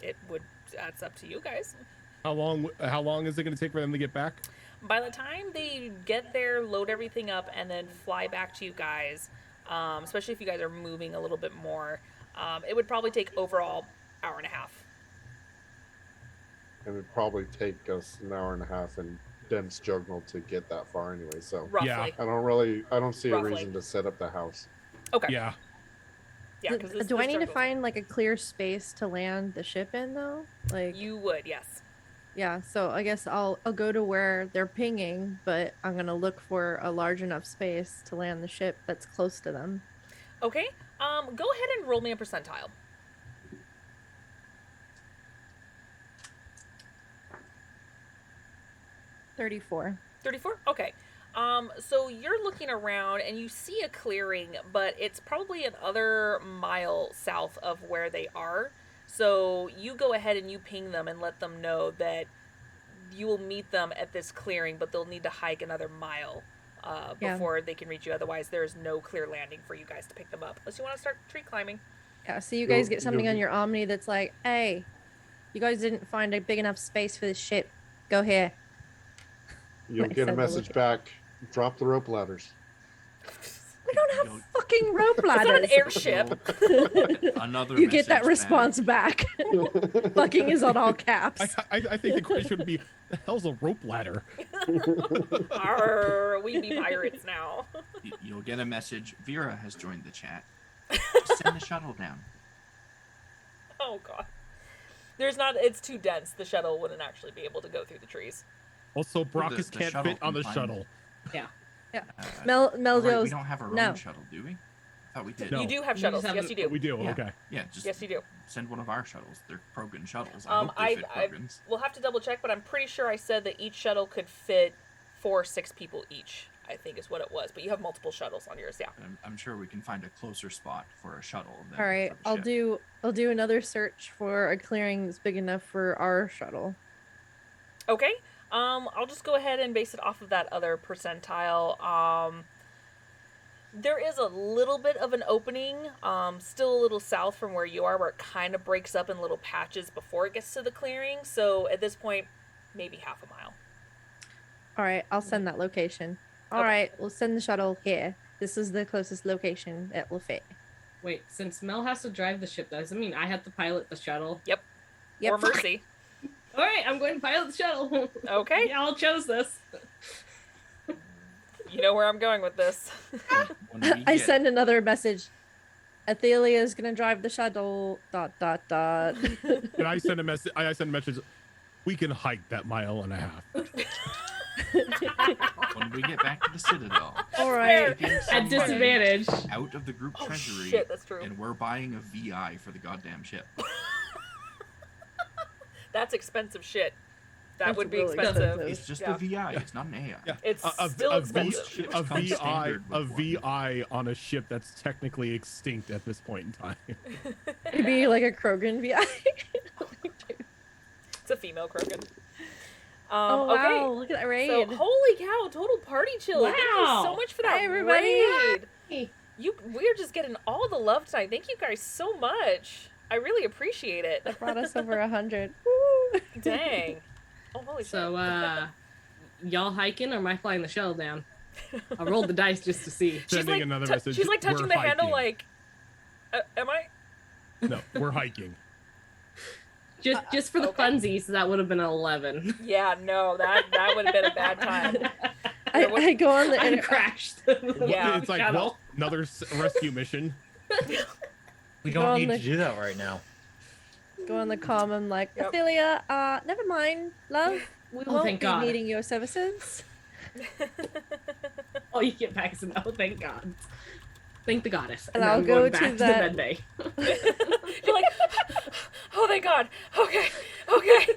It would. That's up to you guys. How long is it going to take for them to get back? By the time they get there, load everything up, and then fly back to you guys, especially if you guys are moving a little bit more, it would probably take overall hour and a half. And it'd probably take us an hour and a half in dense jungle to get that far anyway. So Roughly. Yeah. I don't see a Roughly. reason to set up the house. Okay. Yeah. Yeah. Do, 'cause this, do this I need to jungle's- find like a clear space to land the ship in though? Like, You would, yes. yeah. So I guess I'll go to where they're pinging, but I'm gonna look for a large enough space to land the ship that's close to them. Okay. Go ahead and roll me a percentile. 34. 34? Okay. So you're looking around and you see a clearing, but it's probably another mile south of where they are. So you go ahead and you ping them and let them know that you will meet them at this clearing, but they'll need to hike another mile Yeah. before they can reach you. Otherwise, there's no clear landing for you guys to pick them up. Unless you want to start tree climbing. Yeah, so you guys You'll- get something on you'll- your Omni that's like, hey, you guys didn't find a big enough space for this ship. Go here. You'll Might get a send the message look- back. Drop the rope ladders. We don't have You'll- fucking rope It's not an ladders. airship. Another You get that message response back. Fucking is on all caps. I think the question would be, the hell's a rope ladder? Arr, we be pirates now. You'll get a message. Vera has joined the chat. Just send the shuttle down. Oh god. There's not. It's too dense. The shuttle wouldn't actually be able to go through the trees. Also, Brockus the can't shuttle fit on the can shuttle. Yeah. Mel Oh, right, we goes, don't have our no. own shuttle, do we? I thought we did. No. You do have We shuttles. just Yes, you haven't- do. We do. Yeah. Okay. Yeah, just Yes, you do. send one of our shuttles. They're Krogan shuttles. I hope they I, fit I Krogans. we'll have to double check, but I'm pretty sure I said that each shuttle could fit 4 or 6 people each. I think is what it was. But you have multiple shuttles on yours. Yeah. I'm sure we can find a closer spot for a shuttle. Than all right, for the I'll ship. do another search for a clearing that's big enough for our shuttle. Okay. I'll just go ahead and base it off of that other percentile. There is a little bit of an opening, still a little south from where you are, where it kind of breaks up in little patches before it gets to the clearing. So at this point, maybe half a mile. All right, I'll send that location. All Okay. right, we'll send the shuttle here. This is the closest location it will fit. Wait, since Mel has to drive the ship, does it mean I have to pilot the shuttle? Yep. Or Mercy. All right, I'm going to pilot the shuttle. Okay. Y'all chose this. You know where I'm going with this. When we I get- send another message. Athelia is gonna drive the shuttle. ... And I send a message. I send a message. We can hike that mile and a half. when we get back to the Citadel. All right. taking At somebody disadvantage. Out of the group Oh treasury. shit, that's true. And we're buying a VI for the goddamn ship. That's expensive shit. That That's would be really expensive. expensive. It's just Yeah. a VI. It's not an AI. Yeah. It's A- still a expensive. Ships a come VI, standard a with one. VI on a ship that's technically extinct at this point in time. Maybe like a Krogan VI. It's a female Krogan. Oh okay. wow! Look at that raid. So holy cow, total party chill. Thank you so Wow. much for that Hi, everybody. raid. Hey. We're just getting all the love tonight. Thank you guys so much. I really appreciate it. That brought us over 100. Woo! Dang. Oh holy So, shit. y'all hiking or am I flying the shuttle down? I rolled the dice just to see. She's Sending like, another tou- message. she's like touching We're the handle hiking. like am I? No, we're hiking. Just for the Okay. funsies, that would have been an 11. Yeah, no, that would have been a bad time. I go on the I inter- crashed. Yeah. It's like, Shuttle. well, another rescue mission. We Go don't on need the- to do that right now. go on the comm. I'm like, Yep. Athelia, never mind, love. We Oh, won't thank be God. needing your services. Oh, you get back to oh, thank God. Thank the goddess. And now I'll I'm go going to back to that- the med bay. You're like, oh thank God. Okay. Okay.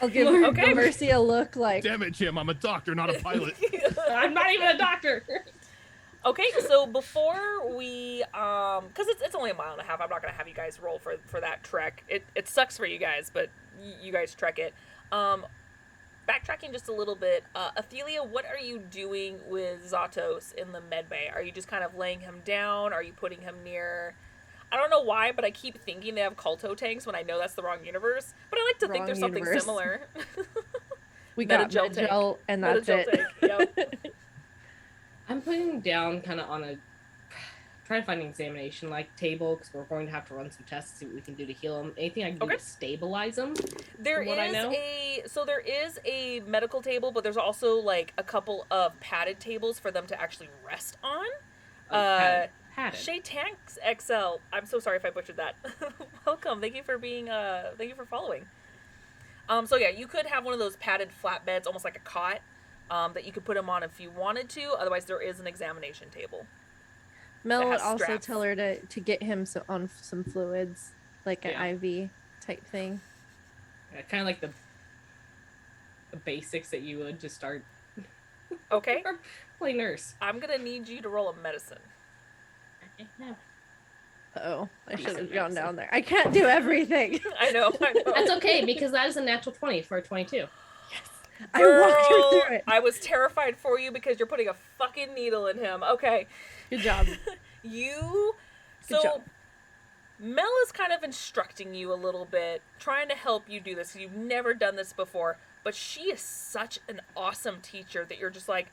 I'll give Okay. Mercy a look like, Damn it, Jim! I'm a doctor, not a pilot. I'm not even a doctor. Okay, so before we because it's only a mile and a half, I'm not gonna have you guys roll for that trek. It sucks for you guys, but you guys trek it. Backtracking just a little bit, Athelia, what are you doing with Zatos in the med bay? Are you just kind of laying him down? Are you putting him near? I don't know why, but I keep thinking they have Kolto tanks when I know that's the wrong universe. But I like to think Wrong there's something universe. similar. we got Metagel tank. Medgel, and that's Metagel it. tank, yep. I'm putting him down kind of on a try to find an examination like table because we're going to have to run some tests to see what we can do to heal him. Anything I can do Okay. to stabilize him. There From what I is know. there is a medical table, but there's also like a couple of padded tables for them to actually rest on. Padded. Shay Tanks XL. I'm so sorry if I butchered that. Welcome. Thank you for being thank you for following. So yeah, you could have one of those padded flatbeds, almost like a cot, that you could put him on if you wanted to. Otherwise, there is an examination table. Mel That would has also straps. tell her to get him on some fluids, like an Yeah. IV type thing. Kind of like the the basics that you would just start. Okay. Or play nurse. I'm gonna need you to roll a medicine. Oh, I should have Decent gone medicine. down there. I can't do everything. I know. That's okay because that is a natural 20 for a 22. I walked you Girl, through it. I was terrified for you because you're putting a fucking needle in him. Okay. Good job. You. Good So, job. Mel is kind of instructing you a little bit, trying to help you do this. You've never done this before, but she is such an awesome teacher that you're just like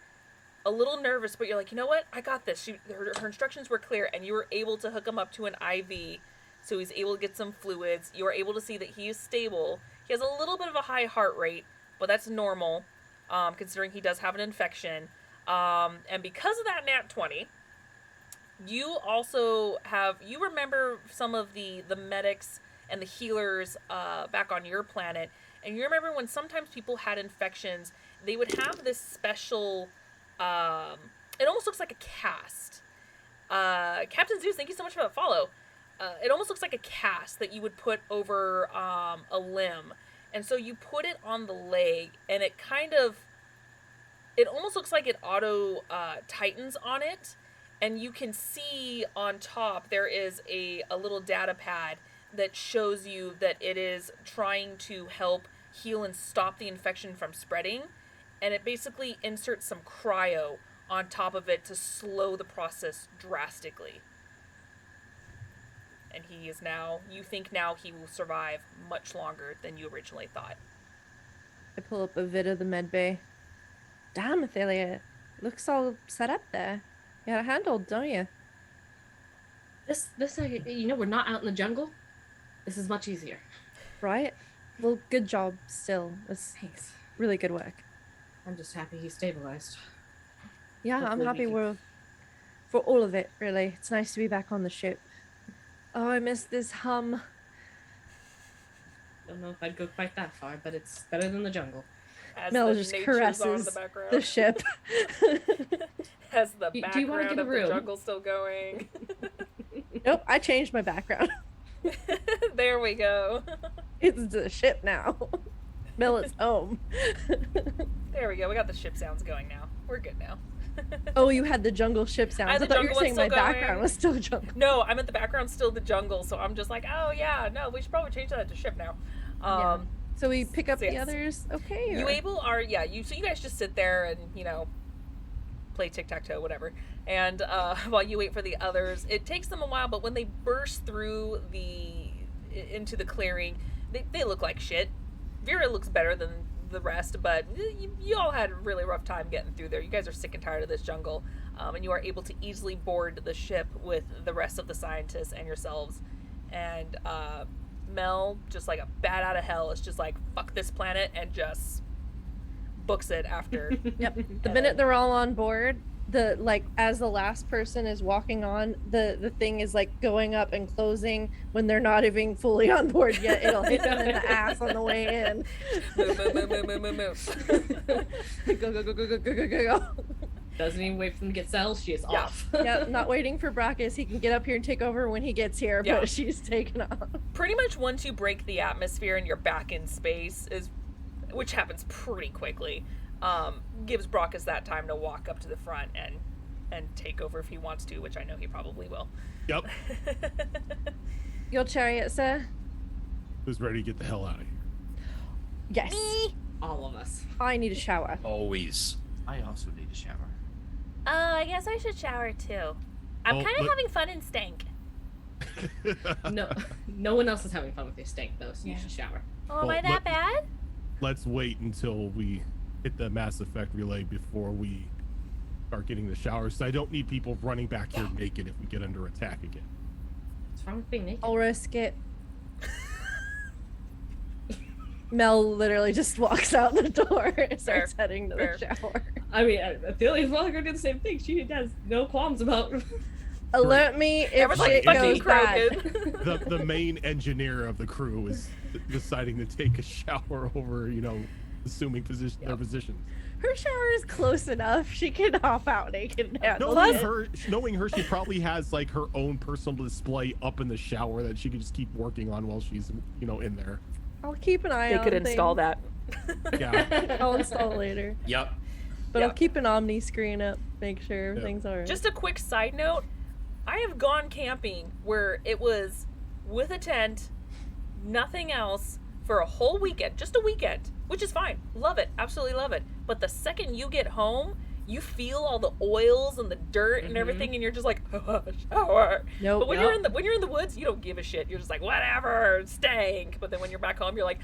a little nervous, but you're like, you know what? I got this. Her instructions were clear, and you were able to hook him up to an IV, so he's able to get some fluids. You were able to see that he is stable. He has a little bit of a high heart rate, but that's normal, considering he does have an infection. And because of that nat 20, you also you remember some of the medics and the healers back on your planet, and you remember when sometimes people had infections, they would have this special, it almost looks like a cast. Captain Zeus, thank you so much for that follow. It almost looks like a cast that you would put over a limb. And so you put it on the leg, and it almost looks like it auto tightens on it. And you can see on top there is a little data pad that shows you that it is trying to help heal and stop the infection from spreading. And it basically inserts some cryo on top of it to slow the process drastically. And you think now he will survive much longer than you originally thought. I pull up a vid of the med bay. Damn, Athalia. Looks all set up there. You got it handled, don't you? This, we're not out in the jungle. This is much easier. Right? Well, good job still. It's Thanks. really good work. I'm just happy he's stabilized. Yeah, I'm Hopefully we happy can- for all of it, really. It's nice to be back on the ship. Oh, I miss this hum. Don't know if I'd go quite that far, but it's better than the jungle. As Mel the just nature's on caresses the background. the ship. Has the Do you background wanna get a of the room? jungle still going. Nope, I changed my background. There we go. It's the ship now. Mel is home. There we go. We got the ship sounds going now. We're good now. Oh, you had the jungle ship sounds. I I had the thought you were jungle saying one my still background going. was still jungle. No, I'm at the background still the jungle, so I'm just like, oh yeah, no, we should probably change that to ship now. Yeah. So we pick up So the yes. others, okay? You or- so you guys just sit there and, play tic-tac-toe, whatever. And while you wait for the others, it takes them a while, but when they burst through into the clearing, they look like shit. Vera looks better than the rest, but you all had a really rough time getting through there. You guys are sick and tired of this jungle, and you are able to easily board the ship with the rest of the scientists and yourselves. And Mel, just like a bat out of hell, is just like, fuck this planet, and just books it after. Yep. The minute they're all on board, as the last person is walking on, the thing is like going up and closing when they're not even fully on board yet. It'll hit them in the ass on the way in. Move, move, move, move, move, move, move. Go, go, go, go, go, go, go, go, go. Doesn't even wait for them to get settled. She is Yeah. off. Yep, not waiting for Brackus. He can get up here and take over when he gets here, Yeah. but she's taken off. Pretty much once you break the atmosphere and you're back in space, which happens pretty quickly, gives Brockus that time to walk up to the front and take over if he wants to, which I know he probably will. Yep. Your chariot, sir? Who's ready to get the hell out of here? Yes. All of us. I need a shower. Always. I also need a shower. I guess I should shower too. I'm Oh, kind of but- having fun in stank. No one else is having fun with your stank though, so you should shower. Oh, am Well, I that bad? Let's wait until we hit the Mass Effect relay before we start getting the showers. So I don't need people running back here naked if we get under attack again. What's wrong with being naked? I'll risk it. Mel literally just walks out the door and starts heading to Fair. the shower. I mean, Aphelia's well gonna do the same thing. She has no qualms about. Alert me if Everyone's shit like, goes fucking bad. Krogan. The main engineer of the crew is deciding to take a shower over, assuming their positions. Her shower is close enough. She can hop out naked and handle Knowing her, she probably has like her own personal display up in the shower that she can just keep working on while she's, in there. I'll keep an eye They on could install things. Yeah. I'll install it later. Yep. But Yeah. I'll keep an Omni screen up, make sure everything's alright. Just a quick side note, I have gone camping where it was with a tent, nothing else, for a whole weekend, just a weekend, which is fine. Love it, absolutely love it. But the second you get home, you feel all the oils and the dirt and everything, and you're just like, shower. Nope. But when you're in the woods, you don't give a shit. You're just like, whatever, stank. But then when you're back home, you're like,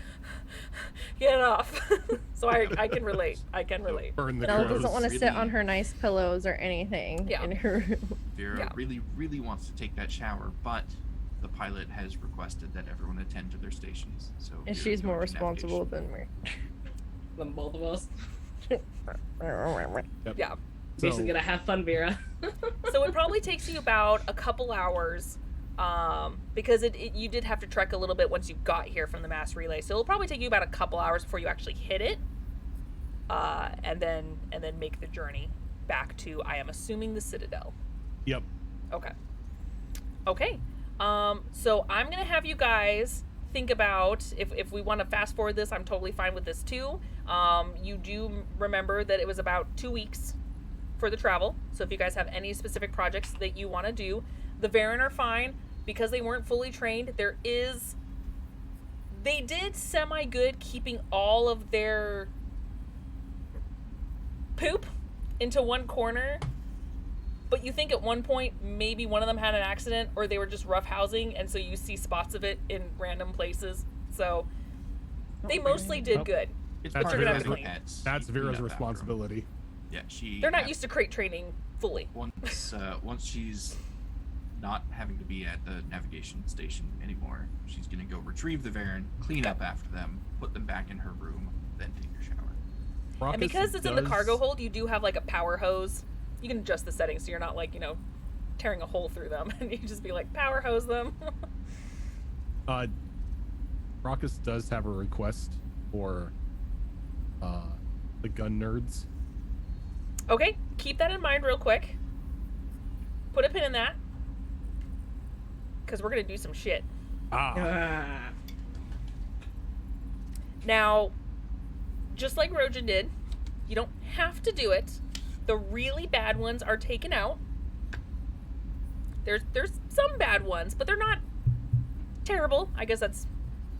get off. So I can relate. I can relate. Burn the Belle crows. doesn't want to sit really- on her nice pillows or anything Yeah. in her room. Vera Yeah. really, really wants to take that shower, but the pilot has requested that everyone attend to their stations. So And Vera's she's more going to responsible navigation. than me. Than both of us. Yeah. Basically So, gonna have fun, Vera. So it probably takes you about a couple hours, because you did have to trek a little bit once you got here from the mass relay. So it'll probably take you about a couple hours before you actually hit it, and then make the journey back to, I am assuming, the Citadel. yep. Okay. Okay. So I'm gonna have you guys think about if we want to fast forward this. I'm totally fine with this too. You do remember that it was about 2 weeks for the travel. So if you guys have any specific projects that you want to do, the Varen are fine because they weren't fully trained. They did semi good keeping all of their poop into one corner. But you think at one point maybe one of them had an accident or they were just roughhousing, and so you see spots of it in random places. So they mostly did Oh. good. It's That's part of Vera's- having clean. pets. That's You clean Vera's up after 'em. responsibility. Yeah, she. They're not used to crate training fully. Once she's not having to be at the navigation station anymore, she's gonna go retrieve the Varen, clean up after them, put them back in her room, then take her shower. And Raucous because it's in the does- cargo hold, you do have like a power hose. You can adjust the settings so you're not like, tearing a hole through them. And you can just be like, power hose them. Raucous does have a request for the gun nerds. Okay, keep that in mind real quick. Put a pin in that. Because we're going to do some shit. Ah, Now, just like Rojan did, you don't have to do it. The really bad ones are taken out. There's some bad ones, but they're not terrible. I guess that's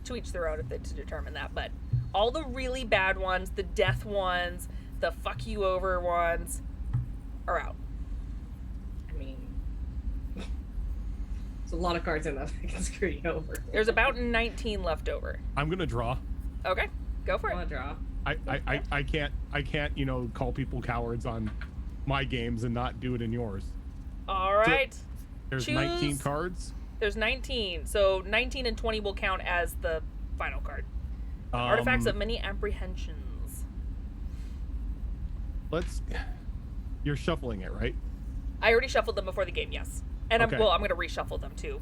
to each their own if they to determine that. But all the really bad ones, the death ones, the fuck you over ones, are out. I mean, there's a lot of cards in that that can screw you over. There's about 19 left over. I'm gonna draw. Okay, go for Wanna it. draw? I can't call people cowards on my games and not do it in yours. All right. There's Choose- 19 cards. There's 19. So 19 and 20 will count as the final card. Artifacts of many apprehensions. You're shuffling it, right? I already shuffled them before the game, yes. And Okay. I'm going to reshuffle them too.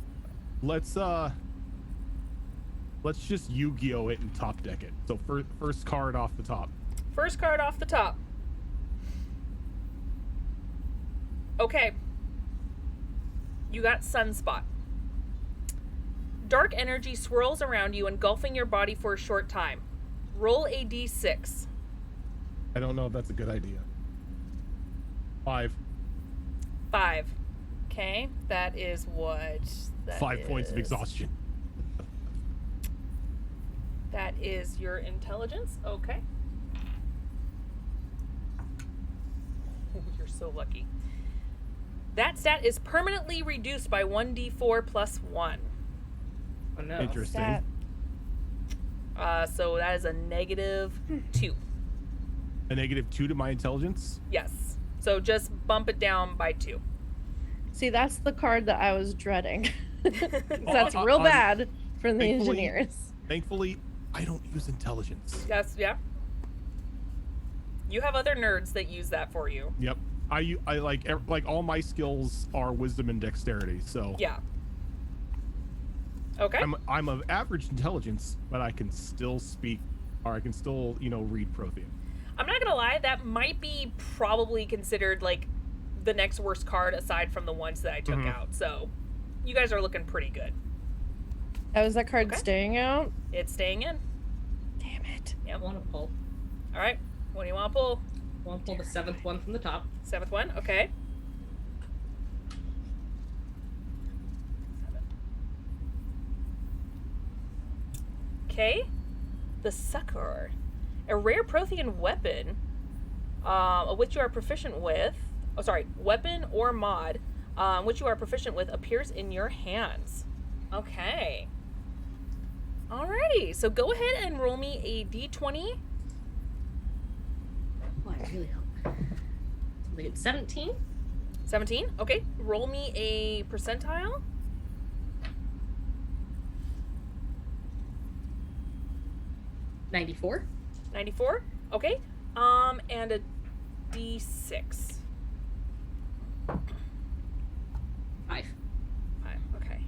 Let's just Yu-Gi-Oh it and top deck it. So first card off the top. First card off the top. Okay. You got Sunspot. Dark energy swirls around you, engulfing your body for a short time. Roll a d6. I don't know if that's a good idea. 5. 5. Okay, that is what? That 5 points of is- exhaustion. That is your intelligence. Okay. You're so lucky. That stat is permanently reduced by 1d4 plus 1. Oh no. Interesting. Stat. So that is a negative 2. A -2 to my intelligence. Yes. So just bump it down by 2. See, that's the card that I was dreading. That's Oh, real bad for the thankfully- engineers. Thankfully, I don't use intelligence. Yes, yeah. You have other nerds that use that for you. Yep. I like all my skills are wisdom and dexterity. So Yeah. Okay. I'm of average intelligence, but I can still speak, or I can still read Prothean. I'm not gonna lie, that might be probably considered like the next worst card aside from the ones that I took Mhm. out. So you guys are looking pretty good. Oh, is that card Okay. staying out? It's staying in. Damn it. I want to pull. All right. What do you want to pull? I want to pull the 7th one from the top. 7th one. Okay. 7. Okay. The Succor, a rare Prothean weapon, which you are proficient with. Oh, sorry, weapon or mod, which you are proficient with, appears in your hands. Okay. Alrighty, so go ahead and roll me a d20. Oh, I really hope. Something at 17? 17. Okay, roll me a percentile. 94? 94. Okay. And a d6. 5. 5. Okay.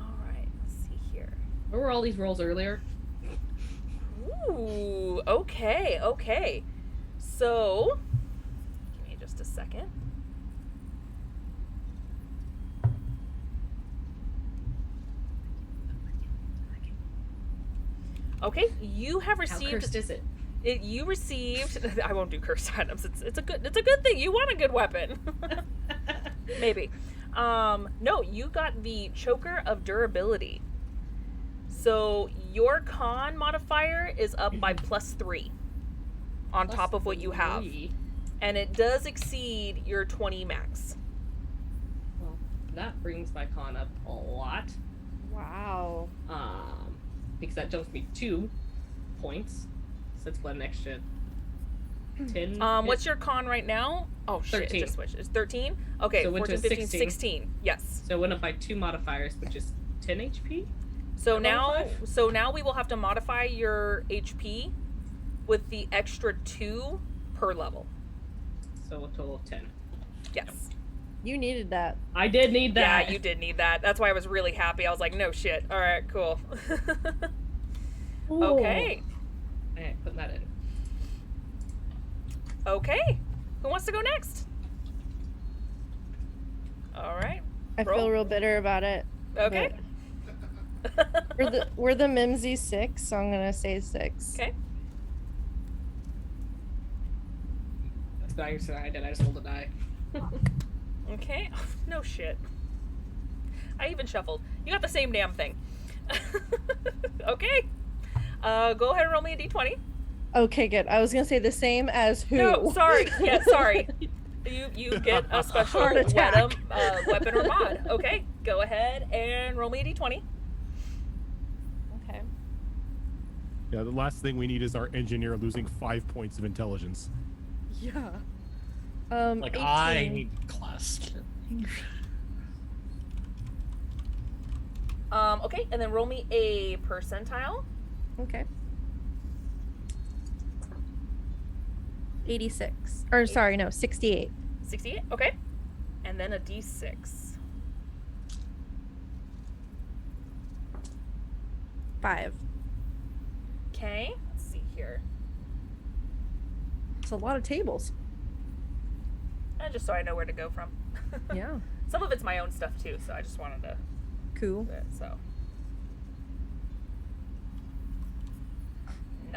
All right. Let's see here. Where were all these rolls earlier? Ooh. Okay. Okay. So, give me just a second. Okay, you have How received. cursed is it? You received. I won't do cursed items. It's a good thing. You want a good weapon. Maybe. No, you got the Choker of Durability. So your con modifier is up by +3 on top of what you have, +3. and it does exceed your 20 max. Well, that brings my con up a lot. Wow. Because that jumps me 2 points. So that's what, an extra 10. What's your con right now? Oh shit, 13. it just switched. It's 13. Okay, So it went to 14, 15, 16. 16. Yes. So it went up by 2 modifiers, which is 10 HP. So Or now, 5? so now we will have to modify your HP with the extra 2 per level. So a total of 10. Yes. You needed that. I did need that. Yeah, you did need that. That's why I was really happy. I was like, no shit. All right, cool. Okay. Alright, putting that in. Okay. Who wants to go next? All right. I Roll. feel real bitter about it. Okay. but we're the Mimsy 6, so I'm gonna say 6. Okay. That's not your I did. I just rolled a die. Okay. No shit. I even shuffled. You got the same damn thing. Okay. Go ahead and roll me a d20. Okay, good. I was gonna say the same as who? No, sorry. Yeah, sorry. You get a special Heart attack. weapon or mod. Okay. Go ahead and roll me a d20. Okay. Yeah, the last thing we need is our engineer losing 5 points of intelligence. Yeah. Like 18. I need class. Okay, and then roll me a percentile. Okay. 86. Or sorry, no, 68. 68. Okay. And then a d6. 5. Okay. Let's see here. It's a lot of tables. Just so I know where to go from. Yeah. Some of it's my own stuff too, so I just wanted to Cool. do it. So.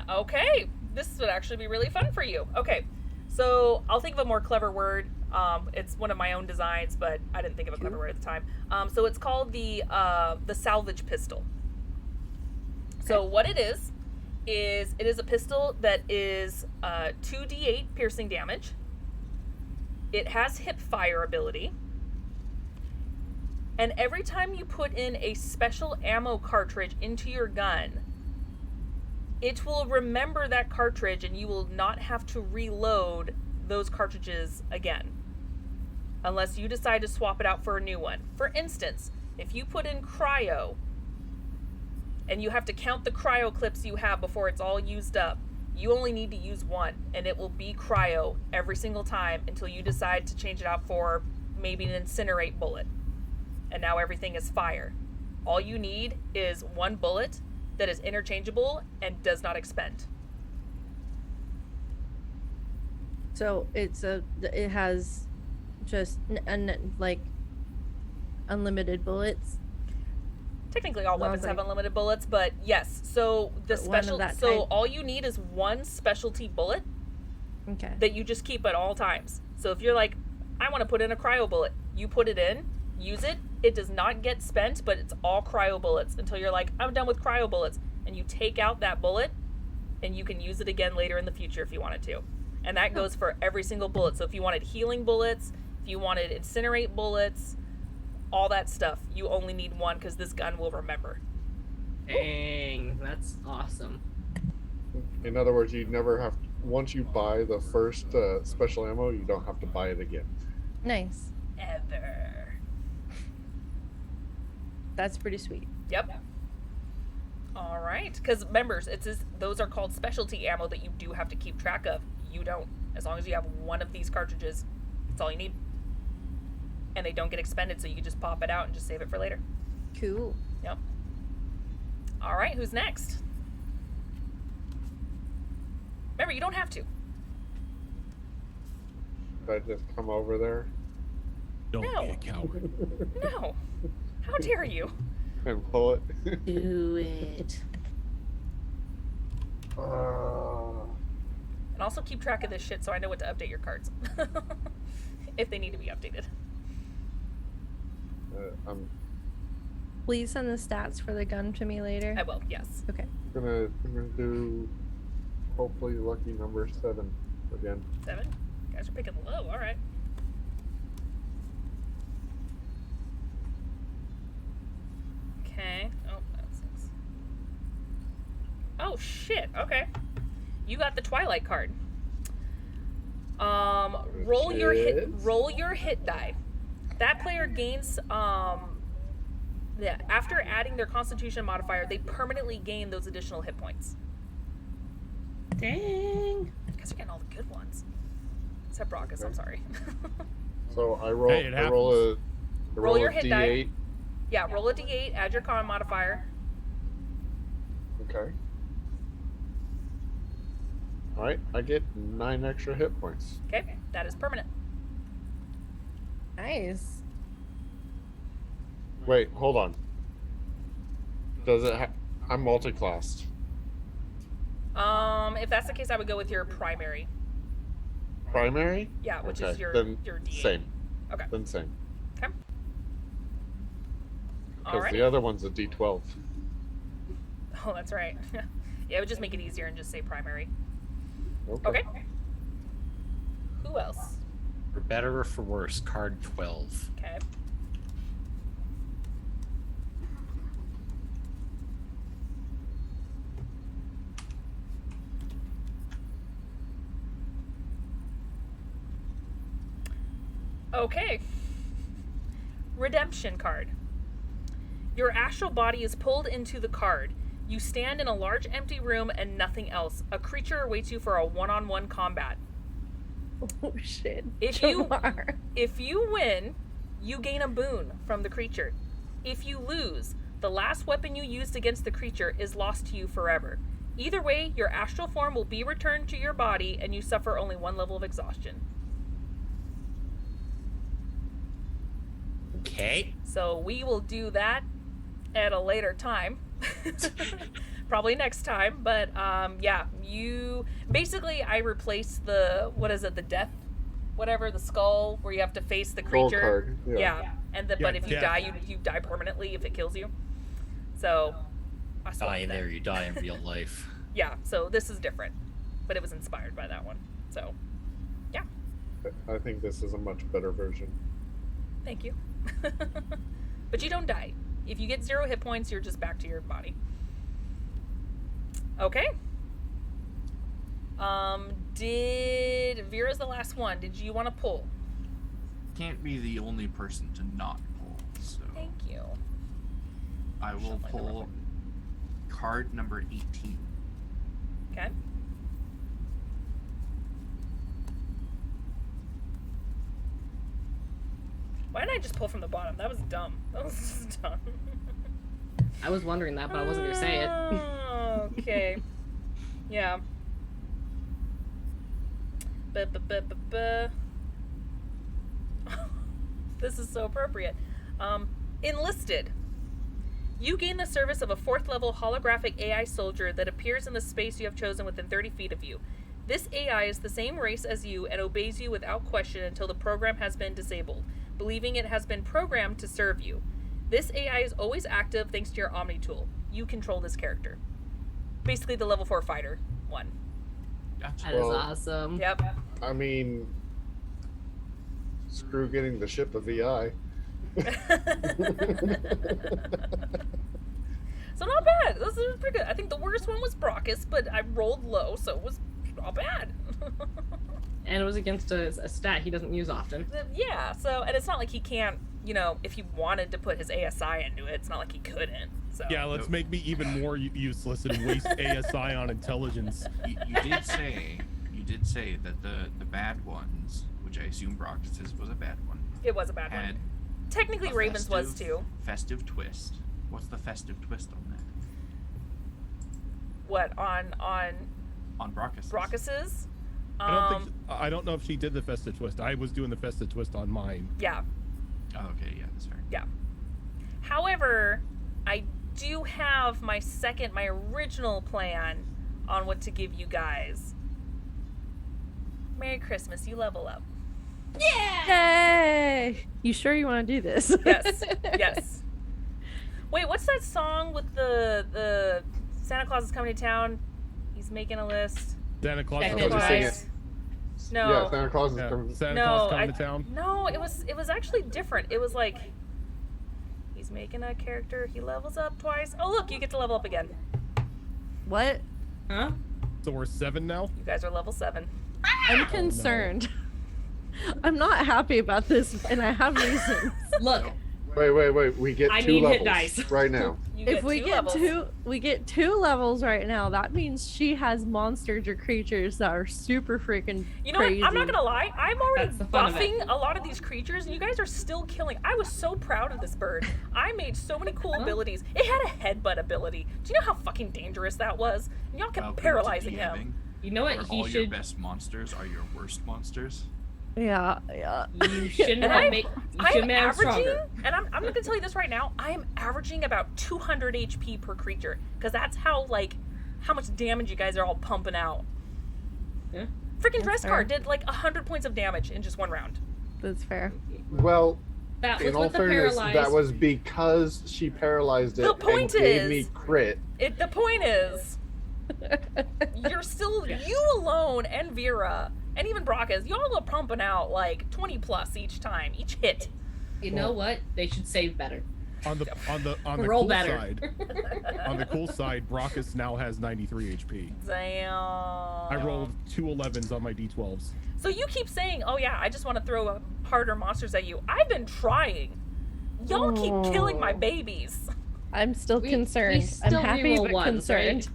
Okay, this would actually be really fun for you. Okay, so I'll think of a more clever word. It's one of my own designs, but I didn't think of a clever word at the time. So it's called the salvage pistol. So what it is it is a pistol that is 2d8 piercing damage. It has hip fire ability. And every time you put in a special ammo cartridge into your gun, it will remember that cartridge and you will not have to reload those cartridges again. Unless you decide to swap it out for a new one. For instance, if you put in cryo and you have to count the cryo clips you have before it's all used up, you only need to use one and it will be cryo every single time until you decide to change it out for maybe an incinerate bullet. And now everything is fire. All you need is one bullet that is interchangeable and does not expend. So it has just like unlimited bullets. Technically, all As long weapons as have I- unlimited bullets, but yes. So the But one of special. that So type. all you need is one specialty bullet Okay. that you just keep at all times. So if you're like, I want to put in a cryo bullet, you put it in, use it. It does not get spent, but it's all cryo bullets until you're like, I'm done with cryo bullets, and you take out that bullet, and you can use it again later in the future if you wanted to. And that goes for every single bullet. So if you wanted healing bullets, if you wanted incinerate bullets, all that stuff, you only need one because this gun will remember. Dang, that's awesome. In other words, you never have. Once you buy the first special ammo, you don't have to buy it again. Nice. Ever. That's pretty sweet. Yep. All right, because members, those are called specialty ammo that you do have to keep track of. You don't. As long as you have one of these cartridges, that's all you need. And they don't get expended, so you can just pop it out and just save it for later. Cool. Yep. All right, who's next? Remember, you don't have to. Should I just come over there Don't No. be a coward. No. How dare you? and pull it? Do it. And also keep track of this shit so I know what to update your cards. If they need to be updated. I'm Please send the stats for the gun to me later. I will, yes. Okay. gonna do hopefully lucky number 7 again. 7? You guys are picking low, alright. Okay. Oh, that's 6. Oh shit, okay. You got the Twilight card. Roll your hit die. That player gains after adding their Constitution modifier, they permanently gain those additional hit points. Dang. You guys are getting all the good ones. Except Brockus, I'm sorry. So I roll. Hey, it I roll a. I Roll your a hit D8. die. Yeah, roll a d8, add your con modifier. Okay. All right, I get 9 extra hit points. Okay, that is permanent. Nice. Wait, hold on. Does it? I'm multi-classed. If that's the case, I would go with your primary. Primary? Yeah, which Okay, is your then D8. same. Okay. Then same. Okay. Because Alright. the other one's a D12. Oh, that's right. Yeah, it would just make it easier and just say primary. Okay. Okay. Who else? For better or for worse, card 12. Okay. Okay. Redemption card. Your astral body is pulled into the card. You stand in a large empty room and nothing else. A creature awaits you for a one-on-one combat. Oh shit. If you- Jamar. If you win, you gain a boon from the creature. If you lose, the last weapon you used against the creature is lost to you forever. Either way, your astral form will be returned to your body and you suffer only 1 level of exhaustion. Okay. So we will do that at a later time. Probably next time, but yeah, you basically I replaced the the death the skull where you have to face the Skull creature. card, yeah. And but Yeah, if you death. die, you die permanently if it kills you. So I swapped Die that. there, you die in real life. Yeah, so this is different, but it was inspired by that one. So yeah, I think this is a much better version. thank you. But you don't die. If you get 0 hit points, you're just back to your body. Okay. Vera's the last one. Did you want to pull? Can't be the only person to not pull, so Thank you. I will Shuffling the pull rubber. card number 18. Okay. Why didn't I just pull from the bottom? That was dumb. That was just dumb. I was wondering that, but I wasn't gonna say it. Okay. Yeah. Ba-ba-ba-ba-ba. This is so appropriate. Enlisted. You gain the service of a 4th level holographic AI soldier that appears in the space you have chosen within 30 feet of you. This AI is the same race as you and obeys you without question until the program has been disabled, believing it has been programmed to serve you. This AI is always active thanks to your Omni tool. You control this character. Basically the level 4 fighter one. Gotcha. That is Well, awesome. Yep. I mean, screw getting the ship a VI. So not bad. This is pretty good. I think the worst one was Brockus, but I rolled low, so it was not bad. And it was against a stat he doesn't use often. Yeah, so, and it's not like he can't, you know, if he wanted to put his ASI into it, it's not like he couldn't. So. Yeah, let's make me even more useless and waste ASI on intelligence. You did say that the bad ones, which I assume Brock's was a bad one, It was a bad had one. Technically, a Ravens was festive- too. Festive twist. What's the festive twist on that? What, on On Brockus. Brockus's? I don't know if she did the Festa twist. I was doing the Festa twist on mine. Yeah. Oh, okay, yeah, that's fair. Yeah. However, I do have my original plan on what to give you guys. Merry Christmas, you level up. Yay! You sure you want to do this? Yes, yes. Wait, what's that song with the Santa Claus is coming to town? He's making a list. Santa Claus Santa is coming to Claus. town. No. Yeah, Santa Claus is Yeah, coming. Santa No, Claus coming I- to town. No, it was actually different. It was like he's making a character, he levels up twice. Oh look, you get to level up again. What? Huh? So we're 7 now. You guys are level 7. I'm concerned. I'm not happy about this, and I have reasons. Look, Wait. We get I 2 need hit levels dice. right now. You If we two get levels. we get 2 levels right now, that means she has monsters or creatures that are super freaking You know crazy. what? I'm not gonna lie. I'm already That's the fun of it. buffing a lot of these creatures, and you guys are still killing. I was so proud of this bird. I made so many cool abilities. It had a headbutt ability. Do you know how fucking dangerous that was? And y'all kept Welcome to paralyzing him. DMing, you know what? where He all your should. best monsters are your worst monsters. Yeah. You shouldn't And have I'm- made. You I'm should have made him averaging, stronger. and I'm gonna tell you this right now. I am averaging about 200 HP per creature, because that's how much damage you guys are all pumping out. Yeah. Freaking That's Dresscar fair. did like 100 points of damage in just one round. That's fair. Well, That was in all with the fairness, paralyzed. that was because she paralyzed it The and point gave is- me crit. The point is, you're still you alone and Vera and even Brockus. Y'all are pumping out like 20 plus each time, each hit. You know what? They should save better. On the Roll cool better. side, on the cool side, Brockus now has 93 HP. Damn. I rolled 2 11s on my d12s. So you keep saying, "Oh yeah, I just want to throw harder monsters at you." I've been trying. Y'all keep killing my babies. I'm still We concerned. still I'm happy reroll but ones, concerned.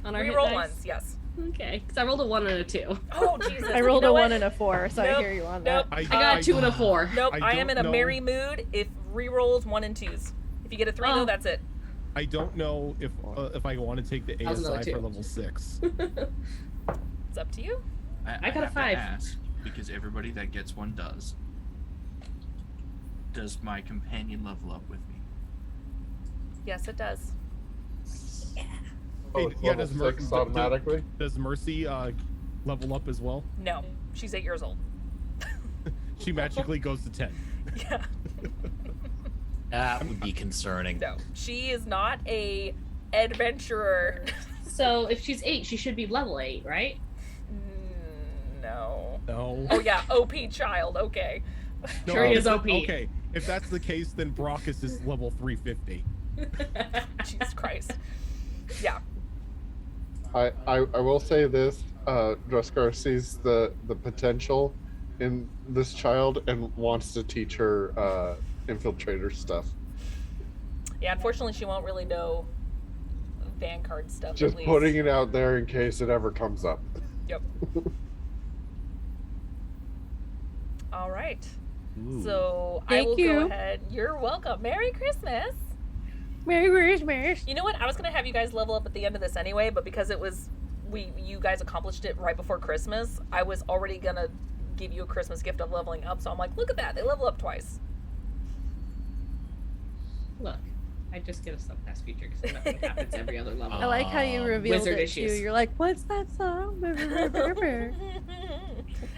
On our hit Reroll dice? ones, yes. Okay, because I rolled a 1 and a 2. Oh Jesus! I rolled You know a what? 1 and a 4, so Nope, I hear you on nope. that. I got a 2 and a 4. Nope, I I am in don't a know. merry mood. If rerolls 1 and 2s. If you get a 3 though, Oh. that's it. I don't know if I want to take the That was another ASI for 2. level 6. It's up to you. I got a have 5. To ask, because everybody that gets one does. Does my companion level up with me? Yes, it does. Oh, Hey, it's yeah, level does Mer- 6 automatically? Does Mercy level up as well? No, she's 8 years old. She magically goes to 10. Yeah. That would be concerning. No, she is not a adventurer. So if she's 8, she should be level 8, right? No. No. Oh yeah, OP child. Okay. No, Sure he if is it- OP. Okay, if that's the case, then Brockus is level 350. Jesus Christ. Yeah. I will say this: Druskar sees the potential in this child and wants to teach her infiltrator stuff. Yeah. Unfortunately, she won't really know Vanguard stuff. Just at least. putting it out there in case it ever comes up. Yep. All right. Ooh. So I Thank will you. go ahead. You're welcome. Merry Christmas. Merry Christmas. You know what? I was gonna have you guys level up at the end of this anyway, but because it was you guys accomplished it right before Christmas, I was already gonna give you a Christmas gift of leveling up. So I'm like, look at that, they level up twice. Look, I just get a subclass feature because nothing happens every other level. I like how you revealed Wizard it too. issues. You're like, what's that song? And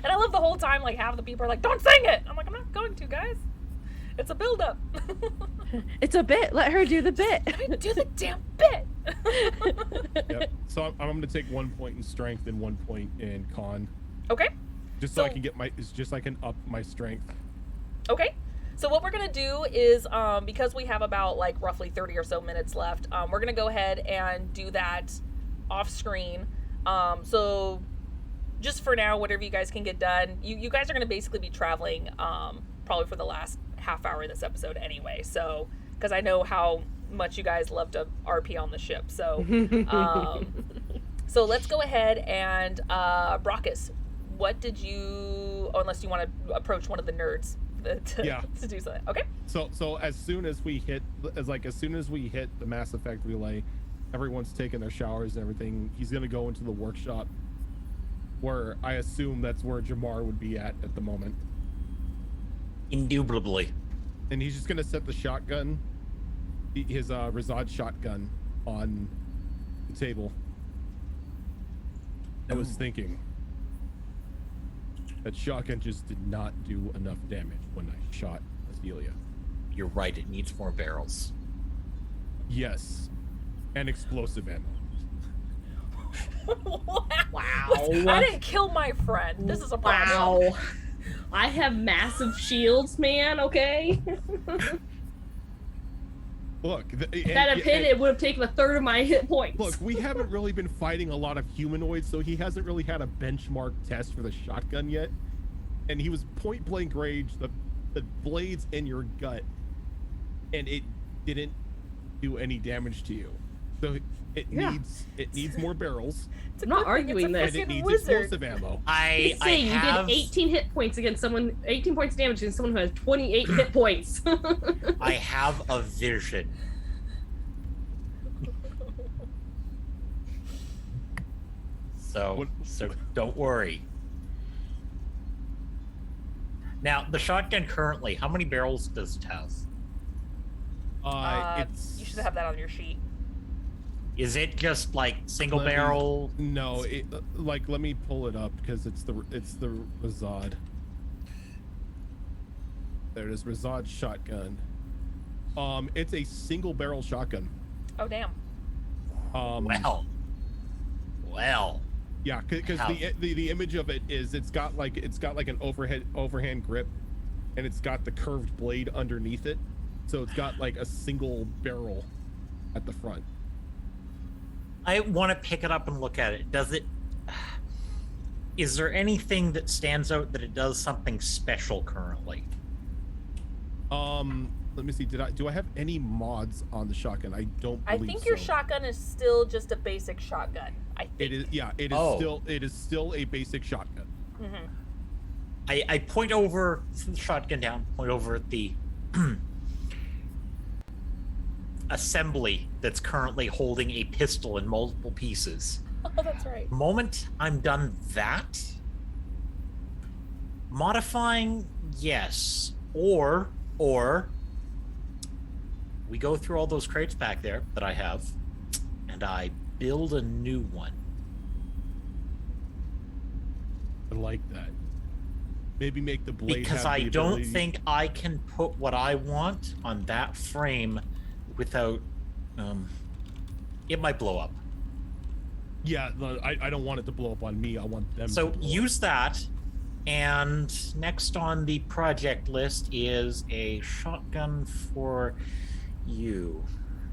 I love the whole time, like, half the people are like, don't sing it! I'm like, I'm not going to, guys. It's a build-up. It's a bit. Let her do the bit. Do the damn bit! Yep. So I'm going to take 1 point in strength and 1 point in con, Okay. just so I So- can get my, it's just so I can up my strength. Okay. So what we're gonna do is, because we have about like roughly 30 or so minutes left, we're gonna go ahead and do that off screen. So just for now, whatever you guys can get done, you guys are gonna basically be traveling, probably for the last half hour of this episode anyway. So, because I know how much you guys love to RP on the ship. So, so let's go ahead and, Brockus, what did you, oh, unless you want to approach one of the nerds Yeah. to do something. Okay. So as soon as we hit the Mass Effect relay, everyone's taking their showers and everything. He's gonna go into the workshop, where I assume that's where Jamar would be at the moment, Indubitably. and he's just gonna set the shotgun, his Razad shotgun, on the table. I was thinking that shotgun just did not do enough damage when I shot Athelia. You're right, it needs more barrels. Yes, and explosive ammo. Wow. I didn't kill my friend. This is a problem. Wow. I have massive shields, man, okay? Look, If that had hit, it would have taken a third of my hit points. Look, we haven't really been fighting a lot of humanoids, so he hasn't really had a benchmark test for the shotgun yet. And he was point blank range, the blades in your gut, and it didn't do any damage to you. So it needs more barrels, It's a I'm not good thing arguing it's a this. and it freaking needs wizard. explosive ammo. It's saying you did 18 hit points against 18 points damage against someone who has 28 hit points. I have a vision. So don't worry. Now, the shotgun currently, how many barrels does it have? It's You should have that on your sheet. Is it just like single Let me- barrel? no, let me pull it up because it's the Razad. There it is, Razad shotgun. It's a single barrel shotgun. Oh damn. Well. Yeah, because How? the image of it is it's got like an overhand grip, and it's got the curved blade underneath it, so it's got like a single barrel at the front. I want to pick it up and look at it. Does it? Is there anything that stands out that it does something special currently? Let me see. Do I have any mods on the shotgun? I don't. I believe think your so. shotgun is still just a basic shotgun. I think. It is. Yeah, it is Oh. still a basic shotgun. Mm-hmm. I point over the shotgun down. Point over at the assembly that's currently holding a pistol in multiple pieces. Oh, that's right. The moment I'm done that, modifying, yes, or we go through all those crates back there that I have, and I build a new one. I like that. Maybe make the blade. Because have I the don't ability- think I can put what I want on that frame without it might blow up. Yeah, I don't want it to blow up on me. I want them. So to blow use that. And next on the project list is a shotgun for you.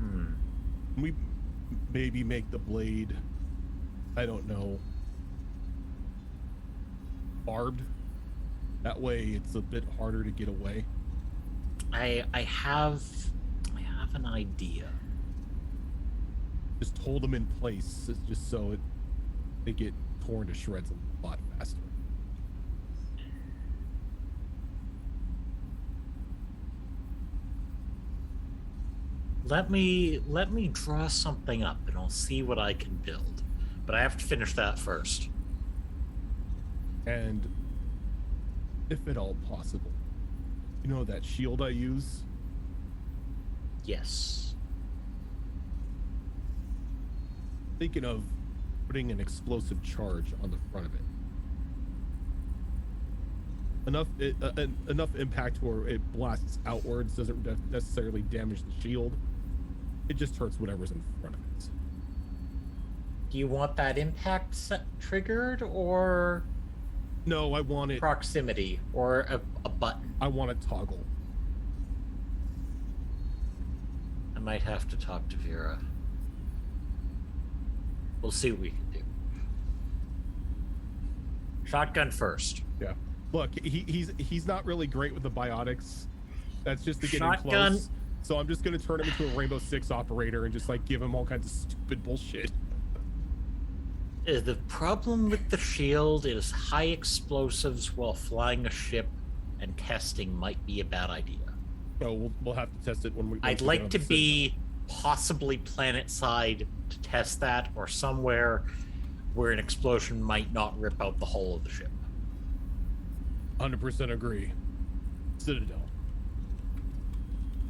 up. We maybe make the blade. I don't know. Barbed. That way, it's a bit harder to get away. I have an idea. Just hold them in place, just so they get torn to shreds a lot faster. Let me draw something up and I'll see what I can build. But I have to finish that first. And if at all possible, you know that shield I use? Yes. thinking of putting an explosive charge on the front of it. Enough impact where it blasts outwards, doesn't necessarily damage the shield. It just hurts whatever's in front of it. Do you want that impact triggered or No, I want it. proximity or a button? I want it toggle. I might have to talk to Vera. We'll see what we can do. Shotgun first. Yeah. Look, he's not really great with the biotics. That's just to get in Shotgun. close. So I'm just gonna turn him into a Rainbow Six operator and just like give him all kinds of stupid bullshit. The problem with the shield is high explosives while flying a ship, and testing might be a bad idea. So we'll have to test it when we. I'd like to be possibly planet side to test that, or somewhere where an explosion might not rip out the whole of the ship. 100% agree. Citadel.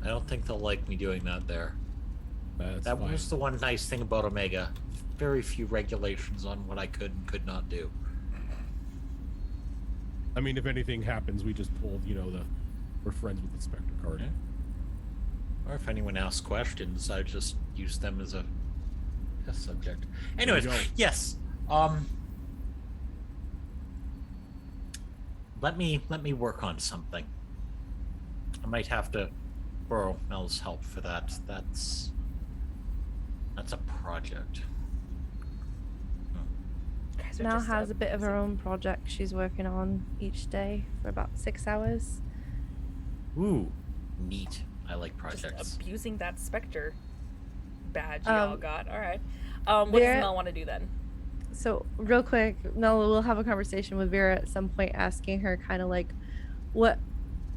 I don't think they'll like me doing that there. That's That fine. was the one nice thing about Omega. Very few regulations on what I could and could not do. I mean, if anything happens, we just pulled, we're friends with the Spectre card. Yeah. Or if anyone asks questions, I just use them as a test subject. Anyways, you go. yes. Let me work on something. I might have to borrow Mel's help for that. That's a project. Guys are Mel just, has a bit of her busy. own project she's working on each day for about 6 hours. Ooh, neat. I like Just projects. abusing that Spectre badge y'all got. All right. What does Vera- Mel want to do then? So real quick, Mel will have a conversation with Vera at some point, asking her kind of like what,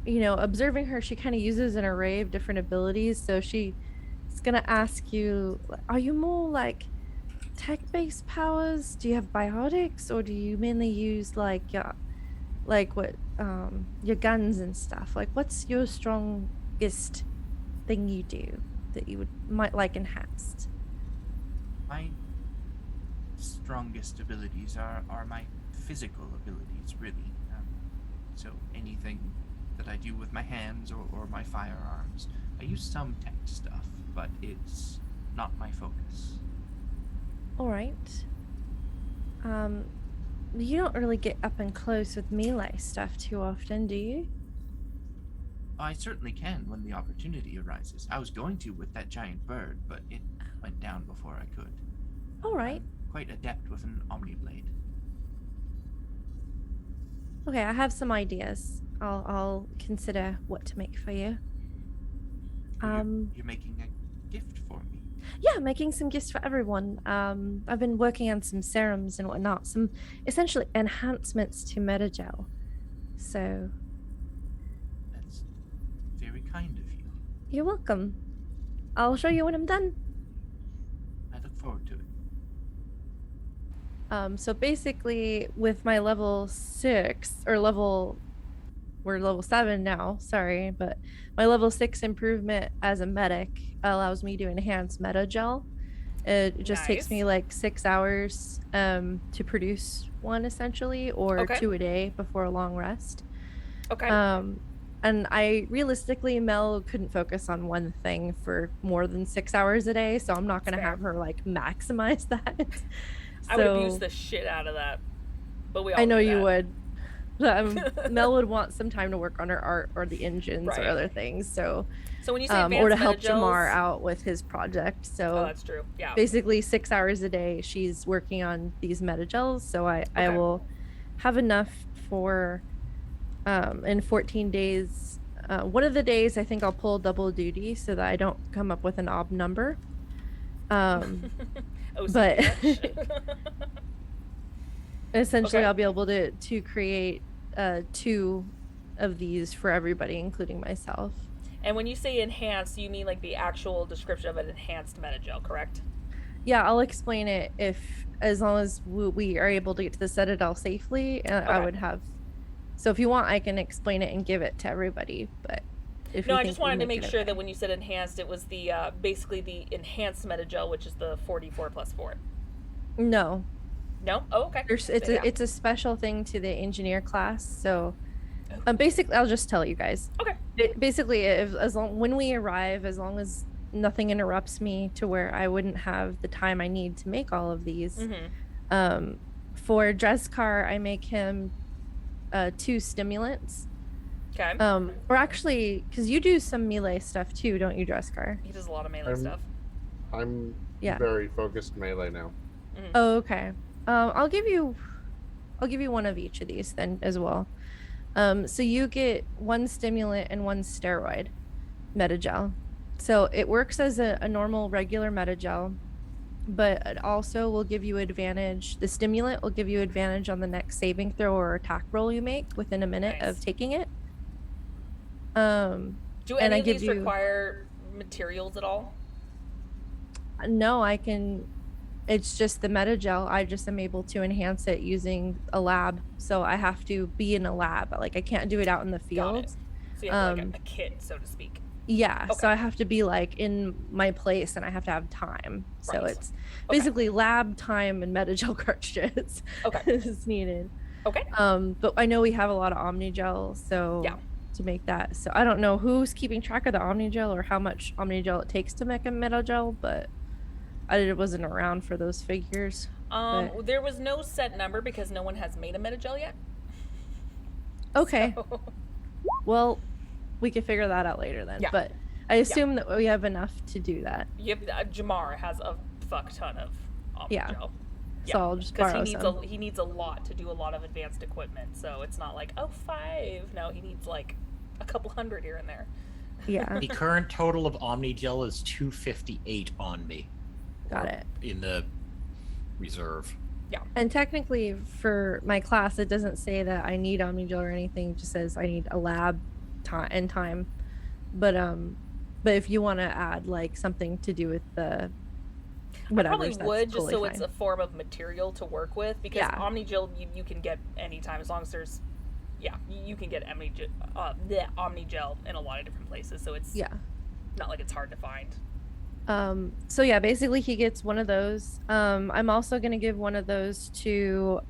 observing her, she kind of uses an array of different abilities. So she's gonna ask you, are you more like tech-based powers? Do you have biotics, or do you mainly use like your guns and stuff? Like, what's your strongest thing you do that you might like enhanced? My strongest abilities are my physical abilities, really. So anything that I do with my hands or my firearms. I use some tech stuff, but it's not my focus. All right. You don't really get up and close with melee stuff too often, do you? I certainly can when the opportunity arises. I was going to with that giant bird, but it went down before I could. All right. I'm quite adept with an Omniblade. Okay, I have some ideas. I'll consider what to make for you. You're making a gift for me. Yeah, making some gifts for everyone. I've been working on some serums and whatnot, some essentially enhancements to Metagel. So That's very kind of you. you're welcome. I'll show you when I'm done. I look forward to it. So basically, with my level 6 or we're level 7 now. Sorry, but my level 6 improvement as a medic allows me to enhance Metagel. It just takes me Nice. like 6 hours to produce one essentially, or Okay. 2 a day before a long rest. Okay. And I realistically, Mel couldn't focus on one thing for more than 6 hours a day, so I'm not That's gonna fair. have her like maximize that. I would abuse So- the shit out of that. But we all I know do you that. would. Mel would want some time to work on her art or the engines Right. or other things. So, So when you say or to advanced help metagels- Jamar out with his project. So Oh, that's true. Yeah. basically 6 hours a day she's working on these metagels. So I Okay. will have enough for in 14 days. One of the days I think I'll pull double duty so that I don't come up with an odd number. OCD but bitch. essentially Okay. I'll be able to create 2 of these for everybody, including myself. And when you say enhanced, you mean like the actual description of an enhanced metagel, correct? Yeah, I'll explain it as long as we are able to get to the Citadel safely. I Okay. would have. So if you want, I can explain it and give it to everybody. But if No, you I think just we wanted to make it sure okay. that when you said enhanced, it was the basically the enhanced metagel, which is the 44 plus 4. No, No? Oh, okay. it's Yeah. it's a special thing to the engineer class. So, basically, I'll just tell you guys. Okay. Basically, when we arrive, as long as nothing interrupts me to where I wouldn't have the time I need to make all of these. Mm-hmm. For Dreskar, I make him 2 stimulants. Okay. Or actually, because you do some melee stuff too, don't you, Dreskar? He does a lot of melee stuff. I'm Yeah. very focused melee now. Oh, okay. I'll give you one of each of these then as well. So you get 1 stimulant and 1 steroid metagel. So it works as a normal regular metagel, but it also will give you advantage. The stimulant will give you advantage on the next saving throw or attack roll you make within a minute Nice. of taking it. Do and any I of give these you- require materials at all? No, I can. It's just the metagel. I just am able to enhance it using a lab. So I have to be in a lab. Like I can't do it out in the Got it. field. So you have like a kit, so to speak. Yeah. Okay. So I have to be like in my place and I have to have time. So Right. it's Okay. basically lab time and metagel cartridges Okay. is needed. Okay. But I know we have a lot of Omnigel, so Yeah. to make that. So I don't know who's keeping track of the Omnigel or how much Omnigel it takes to make a metagel, but I wasn't around for those figures. But- There was no set number because no one has made a metagel yet. Okay. So- Well, we can figure that out later then. Yeah. But I assume that we have enough to do that. you have, Jamar has a fuck ton of Yeah. Omnigel. So I'll just Because borrow he needs some. he needs a lot to do a lot of advanced equipment. So it's not like 5. No, he needs like a couple hundred here and there. Yeah. The current total of Omnigel is 258 on me. Got it. In the reserve. And technically, for my class, it doesn't say that I need Omnigel or anything. It just says I need a lab time. But if you want to add like something to do with the whatever, I probably that's would just totally so it's fine. a form of material to work with because Yeah. Omnigel you can get anytime as long as there's you can get Omnigel in a lot of different places, so it's Yeah. not like it's hard to find. So yeah, basically he gets one of those. I'm also gonna give one of those to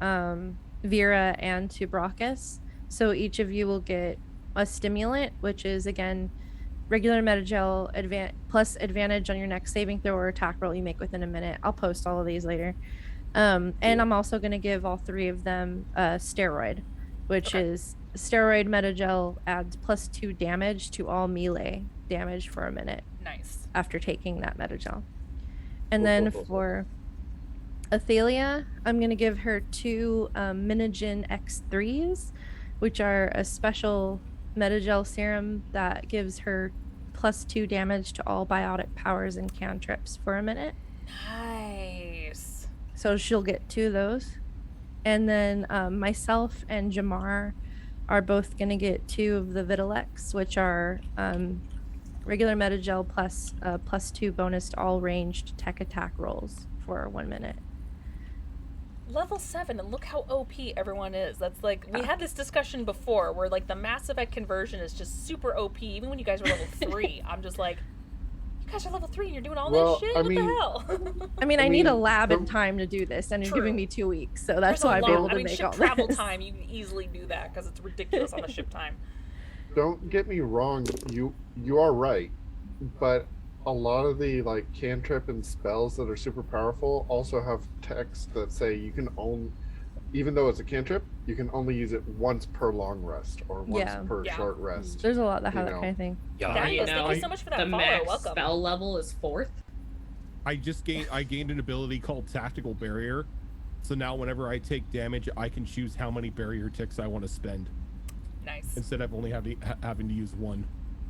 Vera and to Brockus. So each of you will get a stimulant, which is again regular metagel plus advantage on your next saving throw or attack roll you make within a minute. I'll post all of these later. And I'm also gonna give all 3 of them steroid, which is steroid metagel adds +2 damage to all melee damage for a minute Nice. after taking that metagel. And then for Athelia, I'm going to give her 2 Minogen X3s, which are a special metagel serum that gives her +2 damage to all biotic powers and cantrips for a minute. Nice. So she'll get 2 of those. And then myself and Jamar are both going to get 2 of the Vitalex, which are regular metagel plus +2 bonus to all ranged tech attack rolls for 1 minute. Level 7, and look how OP everyone is. That's like we had this discussion before where like the Mass Effect conversion is just super OP. Even when you guys were level 3, I'm just like, you guys are level 3 and you're doing all Well, this shit? I What mean- the hell? I mean, I I need a mean, lab and the- time to do this, and you're True. giving me 2 weeks, so that's There's a why I'm lot- able to I mean, make ship all travel this. time, you can easily do that because it's ridiculous on the ship time. Don't get me wrong, you are right, but a lot of the like cantrip and spells that are super powerful also have text that say you can only, even though it's a cantrip, you can only use it once per long rest or once Yeah. per Yeah. short rest. There's a lot that have You that know. kind of thing. Yeah. Darius, thank you so much for that the follow. max Welcome. spell level is 4th. I gained an ability called Tactical Barrier. So now whenever I take damage, I can choose how many barrier ticks I want to spend Nice. instead of only having to use 1.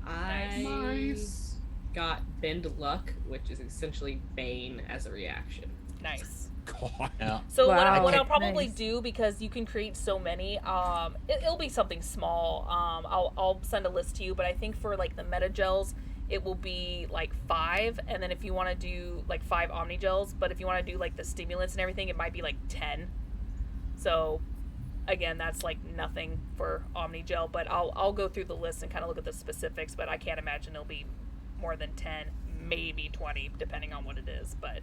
I got Bend Luck, which is essentially Bane as a reaction. Nice. God. Yeah. So Wow. what I'll probably Nice. do, because you can create so many, it'll be something small. I'll send a list to you, but I think for like the metagels, it will be like 5, and then if you want to do like 5 Omnigels, but if you want to do like the stimulants and everything, it might be like 10. So again, that's like nothing for Omnigel, but I'll go through the list and kind of look at the specifics, but I can't imagine it'll be more than 10, maybe 20, depending on what it is, but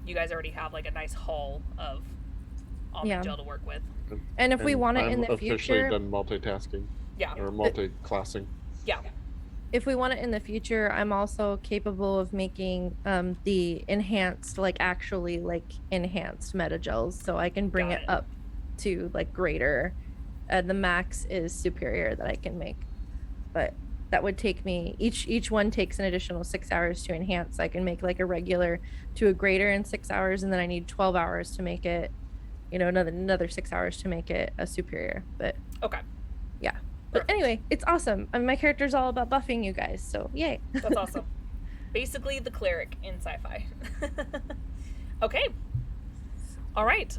you guys already have like a nice haul of almond Yeah. gel to work with. And if we want it I'm in the officially future, done multitasking Yeah. or multi-classing. Yeah. if we want it in the future, I'm also capable of making the enhanced, like actually like enhanced metagels, so I can bring Got it it. up to like greater. The max is superior that I can make, but that would take me each one takes an additional 6 hours to enhance. I can make like a regular to a greater in 6 hours, and then I need 12 hours to make it, you know, another 6 hours to make it a superior. But Okay. yeah. But anyway, it's awesome. I mean, my character's all about buffing you guys, so yay. That's awesome. Basically the cleric in sci-fi. Okay. All right.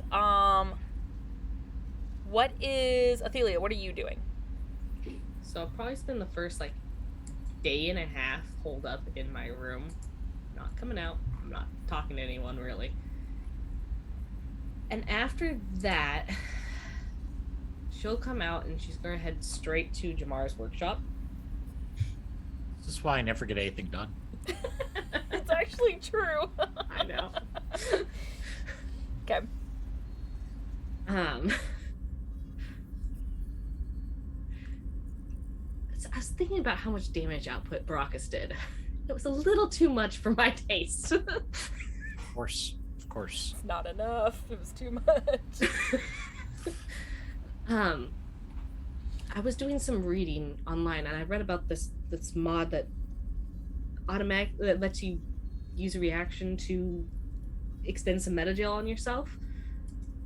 What is Athelia? What are you doing? So I'll probably spend the first like day and a half holed up in my room, not coming out. I'm not talking to anyone really. And after that, she'll come out and she's gonna head straight to Jamar's workshop. This is why I never get anything done. It's actually true. I know. Okay. So I was thinking about how much damage output Baracus did. It was a little too much for my taste. Of course. Of course. Not enough. It was too much. I was doing some reading online and I read about this mod that that lets you use a reaction to expend some metagel on yourself,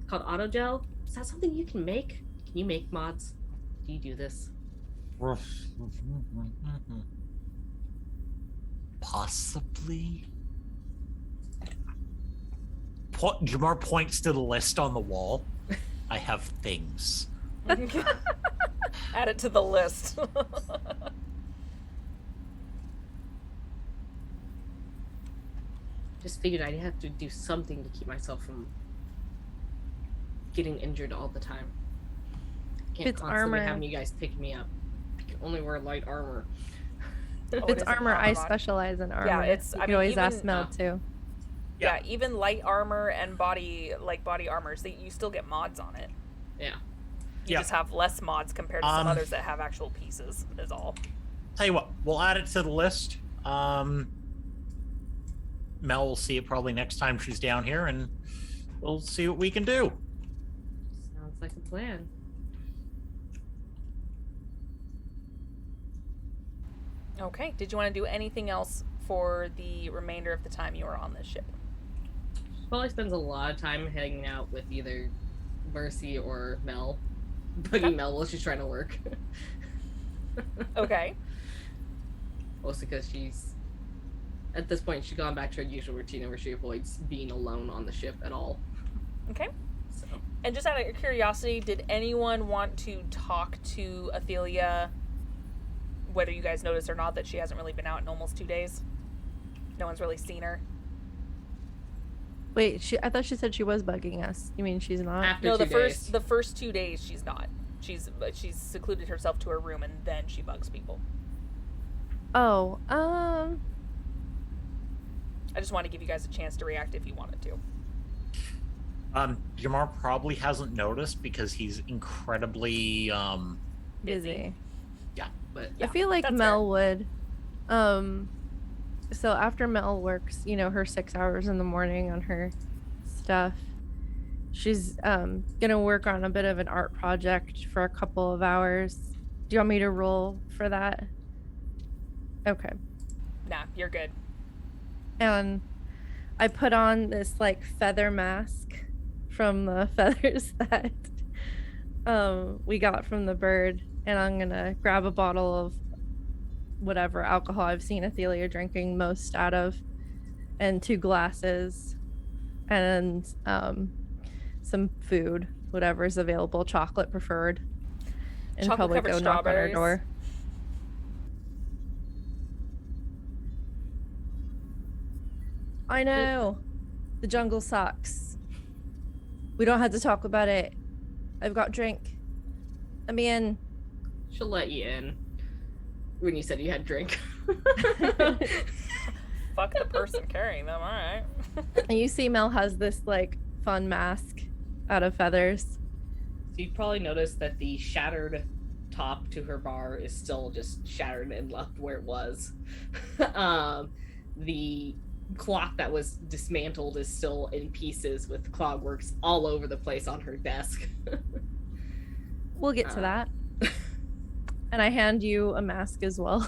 called Autogel. Is that something you can make? Can you make mods? Do you do this? Possibly. Jamar points to the list on the wall. I have things. Add it to the list. Just figured I'd have to do something to keep myself from getting injured all the time. Can't it's constantly armor. having you guys pick me up. I can only wear light armor. If Oh, it's it is an armor, I mod. specialize in armor. it's- You I can mean, always ask even- Mel too. Yeah, even light armor and body armors, you still get mods on it. Yeah. You Yeah. just have less mods compared to some Um, others that have actual pieces, is all. Tell you what, we'll add it to the list. Mel will see it probably next time she's down here, and we'll see what we can do. Sounds like a plan. Okay. Did you want to do anything else for the remainder of the time you were on this ship? Probably spends a lot of time hanging out with either Mercy or Mel. Bugging Mel while she's trying to work. Okay. Mostly because she's at this point she's gone back to her usual routine where she avoids being alone on the ship at all. Okay. So And just out of curiosity, did anyone want to talk to Athelia, whether you guys noticed or not, that she hasn't really been out in almost 2 days? No one's really seen her. Wait, I thought she said she was bugging us. You mean she's not? after No, 2 the days. first 2 days she's not. She's secluded herself to her room and then she bugs people. Oh, I just want to give you guys a chance to react if you wanted to. Jamar probably hasn't noticed because he's incredibly busy. But I feel like that's Mel would. So after Mel works, you know, her 6 hours in the morning on her stuff, she's gonna work on a bit of an art project for a couple of hours. Do you want me to roll for that? Okay. Nah, you're good. And I put on this like feather mask from the feathers that we got from the bird, and I'm gonna grab a bottle of whatever alcohol I've seen Athelia drinking most out of, and 2 glasses, and some food, whatever's available, chocolate preferred, and probably Chocolate-covered go knock on her strawberries. door. I know. The jungle sucks. We don't have to talk about it. I've got drink. Let me in. she'll let you in when you said you had drink. Fuck the person carrying them. All right. And you see Mel has this like fun mask out of feathers. So you probably noticed that the shattered top to her bar is still just shattered and left where it was. The clock that was dismantled is still in pieces with clogworks all over the place on her desk. We'll get to that. And I hand you a mask as well.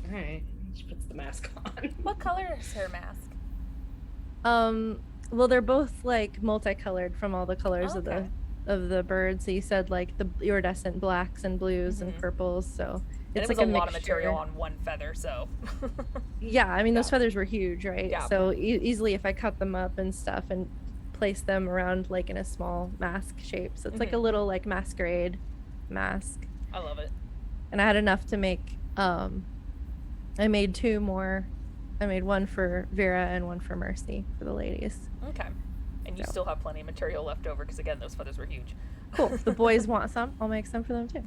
Alright, she puts the mask on. What color is her mask? Well, they're both like multicolored from all the colors Oh, okay. of the bird. So you said like the iridescent blacks and blues and Mhm. purples. So And it's it was like a lot of mixture. material on one feather, so. Yeah, I mean those Yeah. feathers were huge, right? Yeah. So easily if I cut them up and stuff and place them around like in a small mask shape, so it's like a little like masquerade mask. I love it. And I had enough to make. I made 2 more. I made one for Vera and one for Mercy for the ladies. Okay. And you So. still have plenty of material left over because again, those feathers were huge. Cool. If the boys want some, I'll make some for them too.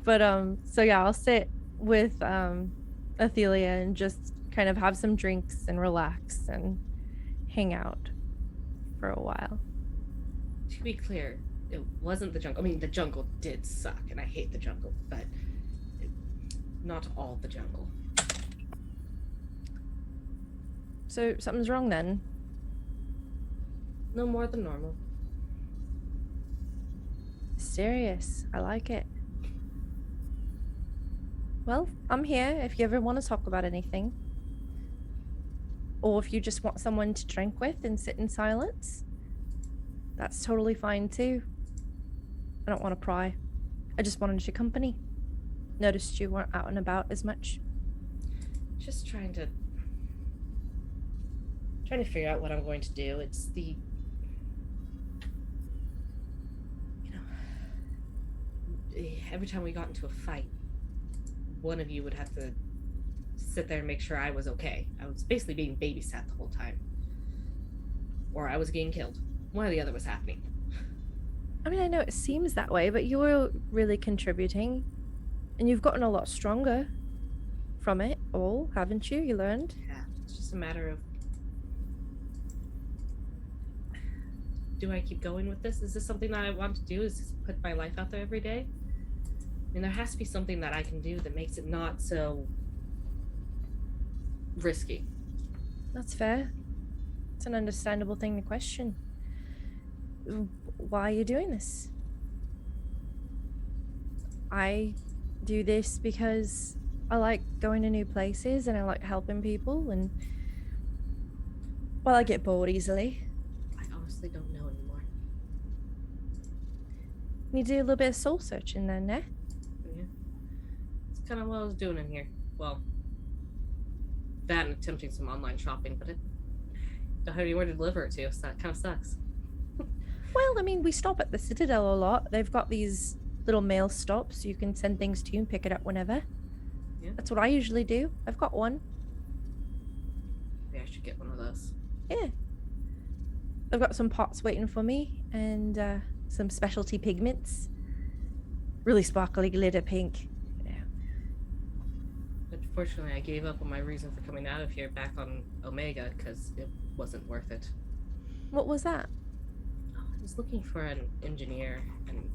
But so yeah, I'll sit with Athelia and just kind of have some drinks and relax and hang out for a while. To be clear, it wasn't the jungle. I mean, the jungle did suck, and I hate the jungle, but not all the jungle. So something's wrong then. No more than normal. Mysterious. I like it. Well, I'm here if you ever want to talk about anything. Or if you just want someone to drink with and sit in silence. That's totally fine too. I don't want to pry. I just wanted your company. Noticed you weren't out and about as much. Just trying to figure out what I'm going to do. It's the every time we got into a fight, one of you would have to sit there and make sure I was okay. I was basically being babysat the whole time. Or I was getting killed. One or the other was happening. I mean, I know it seems that way, but you were really contributing. And you've gotten a lot stronger from it all, haven't you? You learned? Yeah, it's just a matter of, do I keep going with this? Is this something that I want to do? Is this put my life out there every day? I mean, there has to be something that I can do that makes it not so risky. That's fair. It's an understandable thing to question. Why are you doing this? I do this because I like going to new places and I like helping people and, well, I get bored easily. I honestly don't know anymore. You do a little bit of soul searching then, eh? Yeah. It's kind of what I was doing in here. Well, that and attempting some online shopping, but it don't have anywhere to deliver it to, so that kind of sucks. Well, I mean, we stop at the Citadel a lot. They've got these little mail stops you can send things to and pick it up whenever. Yeah. That's what I usually do. I've got one. Maybe I should get one of those. Yeah. I've got some pots waiting for me and some specialty pigments. Really sparkly glitter pink. Yeah. Unfortunately, I gave up on my reason for coming out of here back on Omega because it wasn't worth it. What was that? I was looking for an engineer, and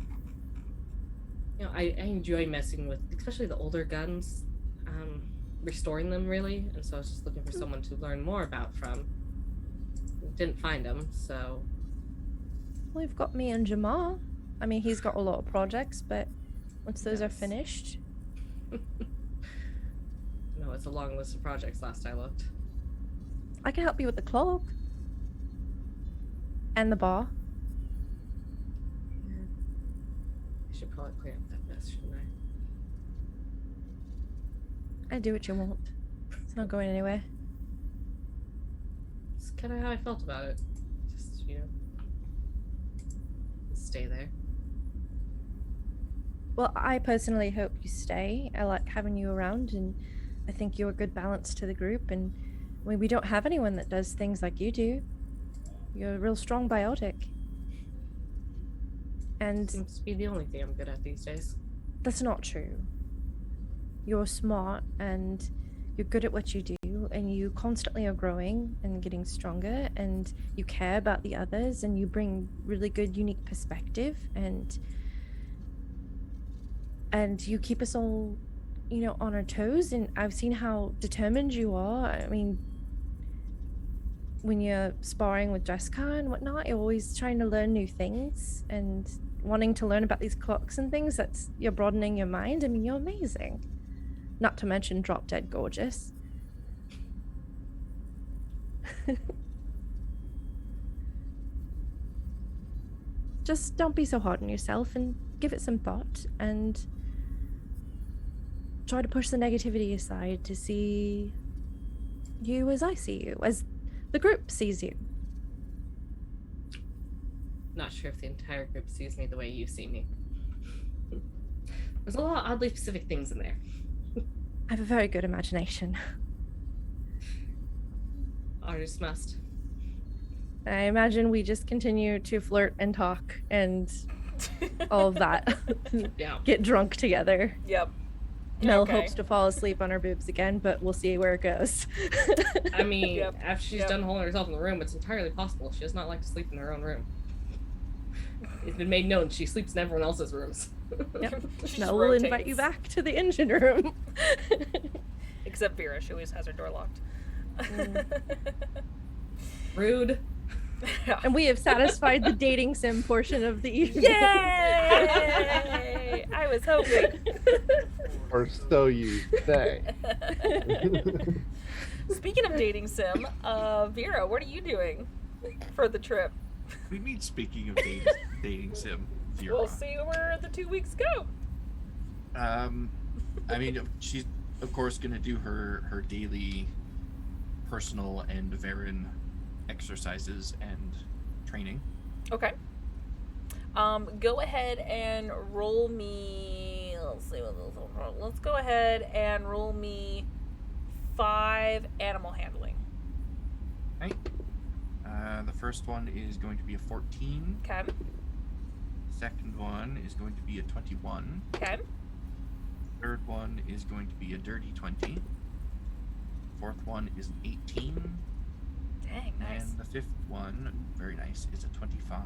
I enjoy messing with, especially the older guns, restoring them really. And so I was just looking for someone to learn more about from. Didn't find him, so Well, you've got me and Jamar. I mean, he's got a lot of projects, but once those are Yes. finished, no, it's a long list of projects. Last I looked. I can help you with the clock and the bar. I should probably clean up that mess, shouldn't I? I do what you want. It's not going anywhere. It's kind of how I felt about it. Just stay there. Well, I personally hope you stay. I like having you around, and I think you're a good balance to the group. And we don't have anyone that does things like you do. You're a real strong biotic. And Seems to be the only thing I'm good at these days. that's not true. you're smart and you're good at what you do, and you constantly are growing and getting stronger, and you care about the others, and you bring really good, unique perspective, and you keep us all, you know, on our toes. And I've seen how determined you are. I mean, when you're sparring with Jessica and whatnot, you're always trying to learn new things and wanting to learn about these clocks and things. You're broadening your mind. I mean, you're amazing. Not to mention drop dead gorgeous. Just don't be so hard on yourself and give it some thought and try to push the negativity aside to see you as I see you, as the group sees you. Not sure if the entire group sees me the way you see me. There's a lot of oddly specific things in there. I have a very good imagination. Artists must. I imagine we just continue to flirt and talk and all of that. Yeah. Get drunk together. Yep. Mel Okay. hopes to fall asleep on her boobs again, but we'll see where it goes. I mean, Yep. after she's Yep. done holding herself in the room, it's entirely possible she does not like to sleep in her own room. It's been made known she sleeps in everyone else's rooms. Yep. She just Mel will invite you rotates. back to the engine room. Except Vera, she always has her door locked. Rude. And we have satisfied the dating sim portion of the evening. Yay! I was hoping. Or so you say. Speaking of dating sim, Vera, what are you doing for the trip? We mean speaking of dating sim, Vera. We'll see where the 2 weeks go. I mean, she's of course gonna do her daily personal and Varen exercises and training. Okay. Go ahead and roll me. Let's go ahead and roll me 5 animal handling. Right. The first one is going to be a 14. Okay. Second one is going to be a 21. Okay. Third one is going to be a dirty 20. Fourth one is an 18. Dang, nice. And the fifth one, very nice, is a 25.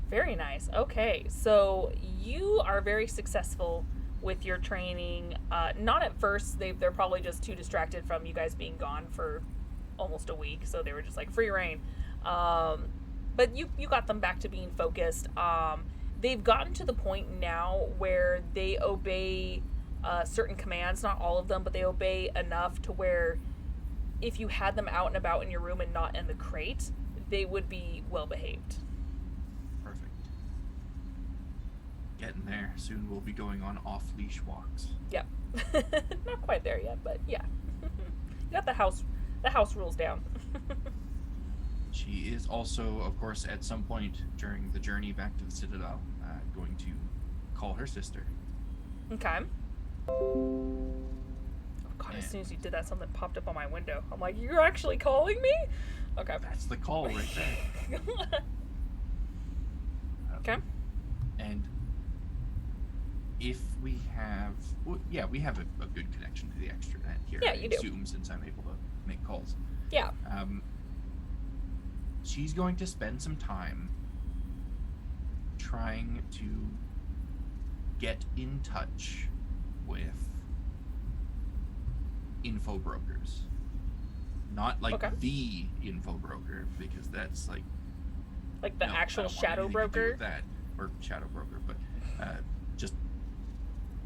Very nice. Okay, so you are very successful with your training. Not at first. They're probably just too distracted from you guys being gone for almost a week, so they were just like free reign. But you got them back to being focused. They've gotten to the point now where they obey certain commands. Not all of them, but they obey enough to where if you had them out and about in your room and not in the crate, they would be well behaved. Perfect. Getting there. Soon we'll be going on off-leash walks. Yep. Not quite there yet, but yeah. You got the house rules down. She is also, of course, at some point during the journey back to the Citadel, going to call her sister. Okay. Oh god, as soon as you did that, something popped up on my window. I'm like, you're actually calling me? Okay. That's the call right there. Okay. And if we have, well, yeah, we have a good connection to the extranet here. Yeah, you do. Zoom, since I'm able to make calls. Yeah. She's going to spend some time trying to get in touch with info brokers. Not like Okay. the info broker, because that's like Like the no, I actual don't want shadow anything to do broker. with that, or shadow broker, but just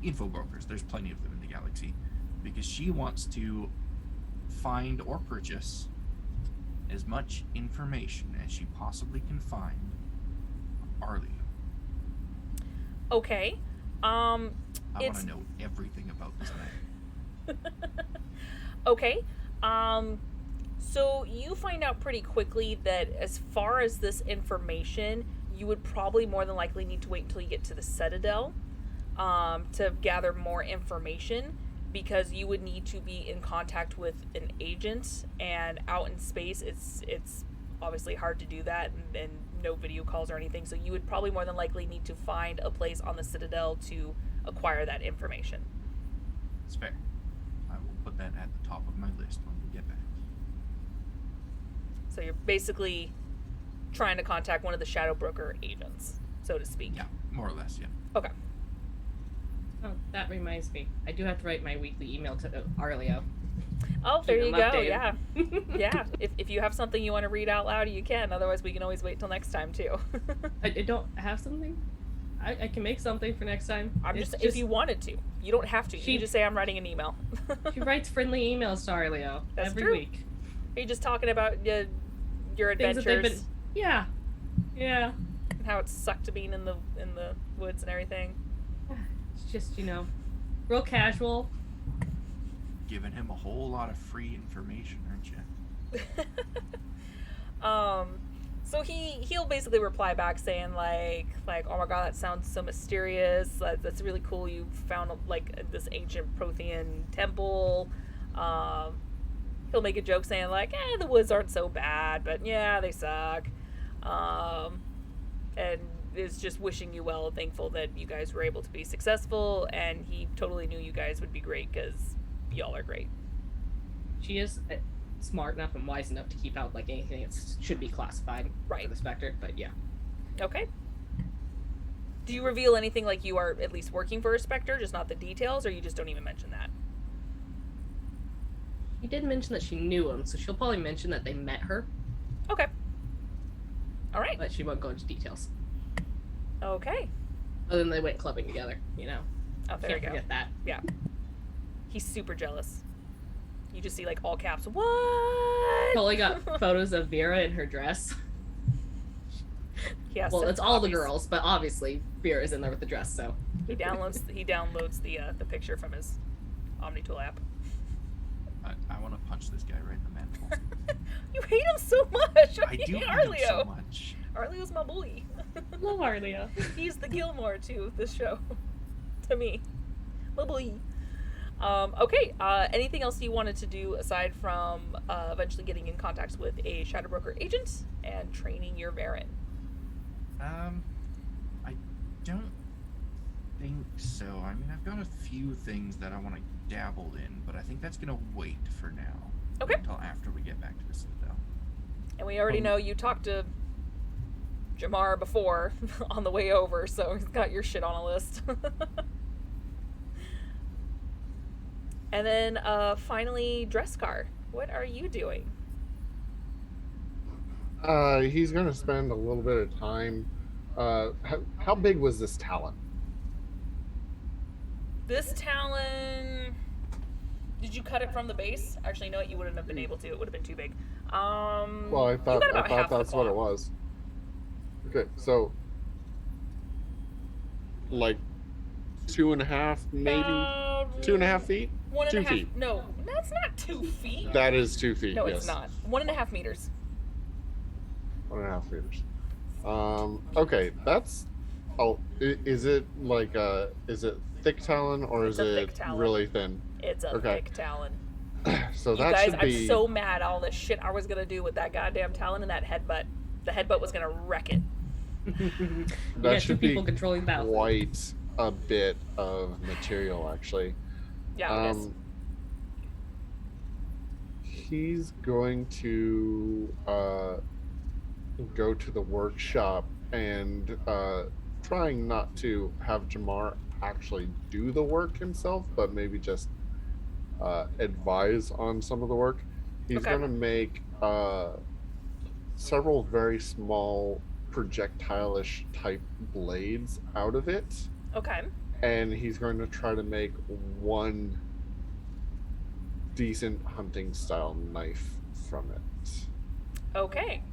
info brokers. There's plenty of them in the galaxy, because she wants to find or purchase as much information as she possibly can find on Arlia. Okay. I want It's- to know everything about this man. Okay. So you find out pretty quickly that as far as this information, you would probably more than likely need to wait until you get to the Citadel to gather more information, because you would need to be in contact with an agent, and out in space it's obviously hard to do that, and no video calls or anything, so you would probably more than likely need to find a place on the Citadel to acquire that information. That's fair. I will put that at the top of my list when we get back. So you're basically trying to contact one of the Shadow Broker agents, so to speak. Yeah, more or less, yeah. Okay. Oh, that reminds me. I do have to write my weekly email to Arleo. Oh, there Keep you them go. updated. Yeah. Yeah. If you have something you want to read out loud, you can. Otherwise, we can always wait till next time, too. I don't have something. I can make something for next time. I'm It's just, if you wanted to. You don't have to. You She- can just say, I'm writing an email. She writes friendly emails to Arleo That's every true. week. Are you just talking about your Things that they've adventures been. Yeah. Yeah. and how it sucked to being in the woods and everything? It's just, real casual. Giving him a whole lot of free information, aren't you? So he'll basically reply back saying like oh my god, that sounds so mysterious. That's really cool. You found like this ancient Prothean temple. He'll make a joke saying like, the woods aren't so bad, but yeah, they suck. And is just wishing you well, thankful that you guys were able to be successful, and he totally knew you guys would be great because y'all are great. She is smart enough and wise enough to keep out like anything that should be classified Right. for the Spectre, but yeah. Okay. Do you reveal anything like you are at least working for a Spectre, just not the details, or you just don't even mention that? She did mention that she knew him, so she'll probably mention that they met her, Okay. All right. but she won't go into details. Okay. Other than they went clubbing together, Oh, there Can't we go. forget that. Yeah. He's super jealous. You just see like all caps. What? Totally got photos of Vera in her dress. Yes. Well, it's all the girls, but obviously Vera's in there with the dress, so. He downloads the picture from his OmniTool app. I want to punch this guy right in the mandible. You hate him so much. I You do hate hate him so Arleo. much. Arleo's my bully. Love Arleo. He's the Gilmore to this show. To me. My bully. Okay, anything else you wanted to do aside from eventually getting in contact with a Shadow Broker agent and training your Varen? I don't think so. I mean, I've got a few things that I want to dabble in, but I think that's gonna wait for now. Okay. Until after we get back to the Citadel. And we already know you talked to Jamar before on the way over, so he's got your shit on a list. And then finally, Dreskar. What are you doing? He's going to spend a little bit of time. How big was this talent? This Talon. Did you cut it from the base? Actually, no, you wouldn't have been able to. It would have been too big. Well, I you thought got about half the that's what it claw. was. Okay, so like 2.5, maybe 2.5 feet. 1.5. 2 feet. No, that's not 2 feet. That is 2 feet. No, yes. it's not. 1.5 meters. 1.5 meters. Okay, that's. Oh, is it like is it thick talon or It's is a it thick talon. really thin? It's a Okay. thick Talon. So You that guys, should be. I'm so mad at all the shit I was gonna do with that goddamn Talon and that headbutt. The headbutt was gonna wreck it. You that got two should be people controlling the battle. quite a bit of material, actually. Yeah, it is. He's going to go to the workshop and trying not to have Jamar actually do the work himself, but maybe just advise on some of the work. He's Okay. going to make several very small projectile-ish type blades out of it, Okay. and he's going to try to make one decent hunting style knife from it. Okay.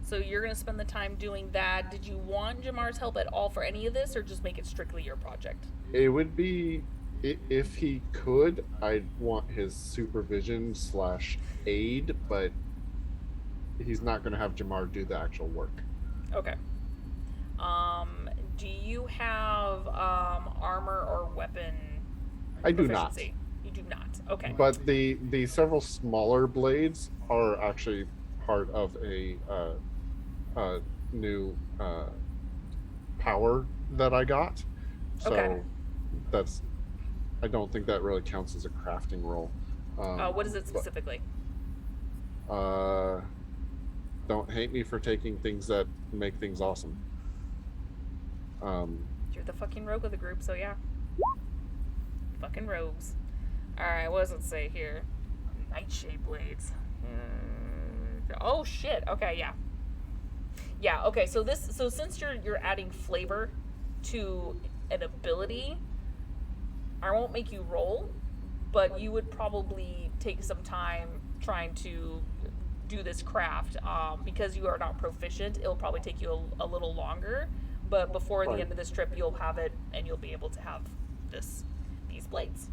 So you're gonna spend the time doing that. Did you want Jamar's help at all for any of this, or just make it strictly your project? It would be, if he could, I'd want his supervision / aid, but he's not going to have Jamar do the actual work. Okay. Do you have armor or weapon I do not. proficiency? You do not. Okay. But the several smaller blades are actually part of a new power that I got. So Okay. that's I don't think that really counts as a crafting role. What is it but, specifically? Don't hate me for taking things that make things awesome. You're the fucking rogue of the group, so yeah. Fucking rogues. Alright, what does it say here? Nightshade blades. Oh shit. Okay, yeah. Yeah, okay, so since you're adding flavor to an ability, I won't make you roll, but you would probably take some time trying to do this craft. Because you are not proficient, it'll probably take you a little longer, but before the end of this trip you'll have it and you'll be able to have these blades.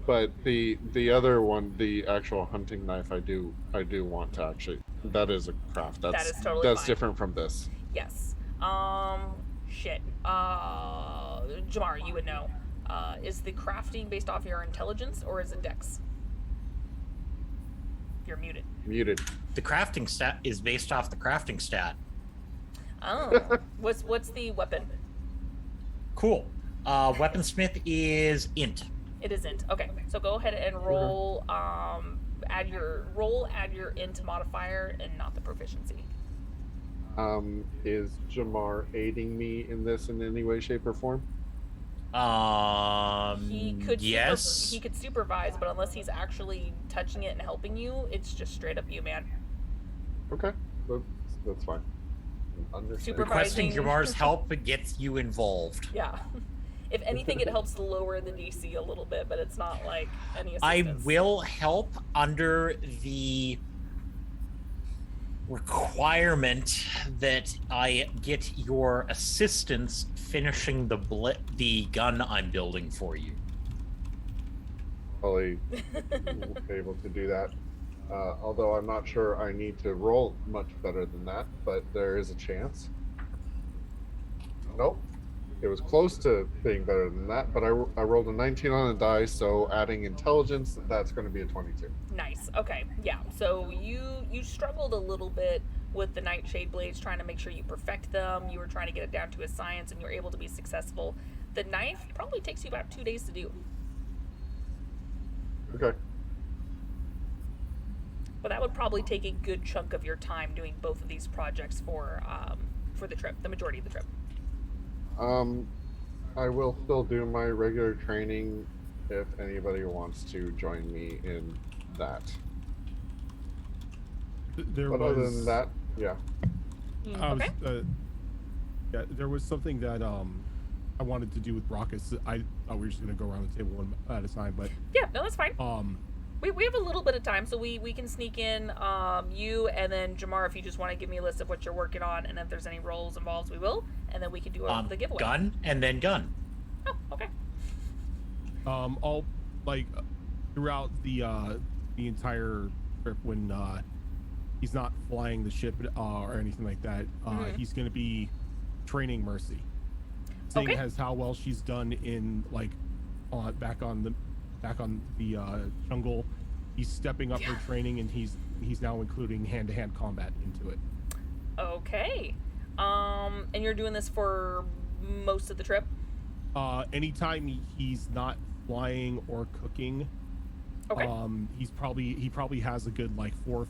But the other one, the actual hunting knife, I do want to actually. That is a craft. That is totally fine. Different from this. Yes. Shit. Jamar, you would know. Is the crafting based off your intelligence or is it dex? You're muted. Muted. The crafting stat is based off the crafting stat. Oh. What's the weapon? Cool. Weaponsmith is int. It isn't. Okay, so go ahead and roll. Add your int modifier and not the proficiency. Is Jamar aiding me in this in any way, shape, or form? He could yes. He could supervise, but unless he's actually touching it and helping you, it's just straight up you, man. Okay, that's fine. Understand. Requesting Jamar's help gets you involved. Yeah. If anything, it helps to lower the DC a little bit, but it's not like any assistance. I will help under the requirement that I get your assistance finishing the gun I'm building for you. Probably able to do that. Although I'm not sure I need to roll much better than that, but there is a chance. Nope. It was close to being better than that, but I rolled a 19 on the die, so adding intelligence, that's going to be a 22. Nice. Okay. Yeah. So you struggled a little bit with the Nightshade blades, trying to make sure you perfect them. You were trying to get it down to a science, and you were able to be successful. The knife probably takes you about 2 days to do. Okay. But that would probably take a good chunk of your time doing both of these projects for the trip, the majority of the trip. I will still do my regular training if anybody wants to join me in that. But other than that, yeah. Okay. Yeah, there was something that I wanted to do with Brockus. I thought we were just gonna go around the table one at a time, but yeah, no, that's fine. We have a little bit of time, so we can sneak in you and then Jamar if you just want to give me a list of what you're working on, and if there's any roles involved, we will, and then we can do the giveaway. Gun and then gun. Oh, okay. I'll like throughout the entire trip when he's not flying the ship or anything like that, he's gonna be training Mercy, seeing as how well she's done in like back on the jungle. He's stepping up her training, and he's now including hand-to-hand combat into it. Okay. And you're doing this for most of the trip? Anytime he's not flying or cooking, he probably has a good like 4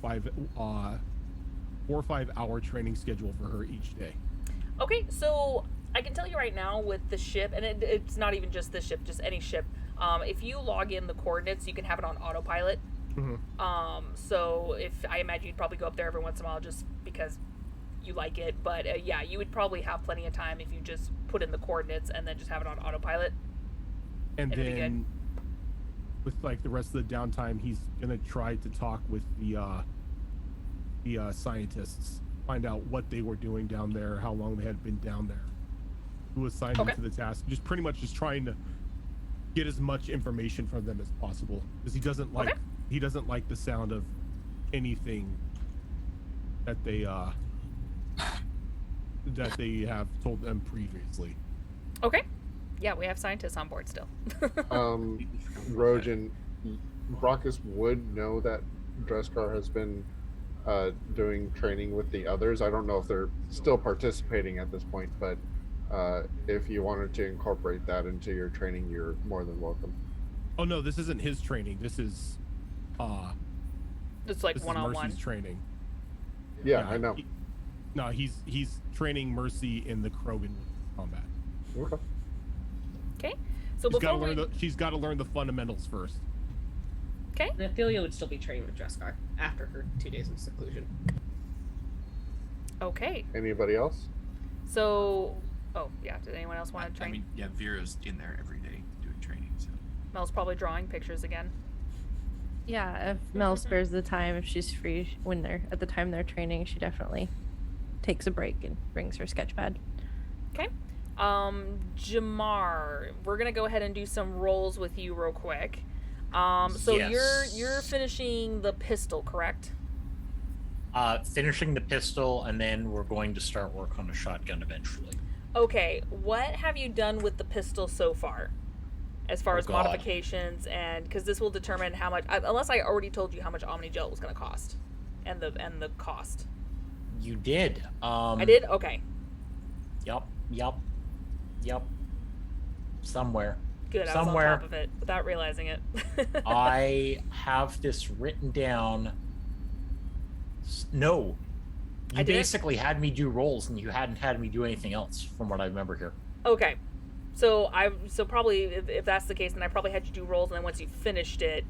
or 5 hour training schedule for her each day. Okay, so I can tell you right now with the ship, and it's not even just this ship, just any ship. If you log in the coordinates, you can have it on autopilot. So if I imagine you'd probably go up there every once in a while just because you like it, but yeah, you would probably have plenty of time if you just put in the coordinates and then just have it on autopilot. And then with like the rest of the downtime, he's gonna try to talk with the scientists, find out what they were doing down there, how long they had been down there, who assigned them to the task. Just pretty much just trying to get as much information from them as possible, because he doesn't like the sound of anything that they have told them previously. Okay. Yeah, we have scientists on board still. Rojan, Brockus would know that Dreskar has been doing training with the others. I don't know if they're still participating at this point, but if you wanted to incorporate that into your training, you're more than welcome. Oh no, this isn't his training. This is It's like this is one-on-one. Mercy's training. Yeah, I know. No, he's training Mercy in the Krogan combat. Okay. Okay. So before we... She's got to learn the fundamentals first. Okay. And Ophelia would still be training with Dreskar after her 2 days of seclusion. Okay. Anybody else? So, oh yeah. Did anyone else want to I train? mean, yeah, Vera's in there every day doing training. So. Mel's probably drawing pictures again. Yeah, if Mel spares the time, if she's free when they're at the time they're training, she definitely takes a break and brings her sketch pad. Okay. Jamar, we're gonna go ahead and do some rolls with you real quick. So Yes. you're finishing the pistol, correct? Finishing the pistol, and then we're going to start work on a shotgun eventually. Okay. What have you done with the pistol so far, as far Oh, as God. modifications and because this will determine how much. Unless I already told you how much Omnigel was gonna cost, and the cost. You did. I did. Okay. Yep. Somewhere. Good. I Somewhere. was on top of it without realizing it. I have this written down. No. I You did it? basically had me do rolls, and you hadn't had me do anything else, from what I remember here. Okay. So probably if that's the case, then I probably had you do rolls, and then once you finished it,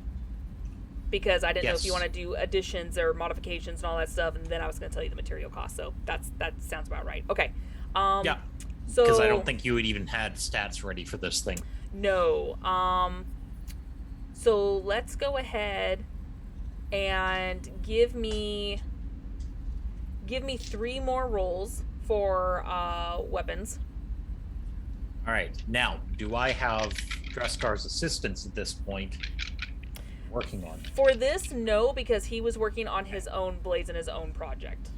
because I didn't know if you Yes. want to do additions or modifications and all that stuff, and then I was going to tell you the material cost. So that sounds about right. Okay. Yeah. So Because I don't think you had even had stats ready for this thing. No. So let's go ahead and give me 3 more rolls for weapons. All right. Now, do I have Dreskar's assistance at this point working on? For this, no, because he was working on his own blades and his own project.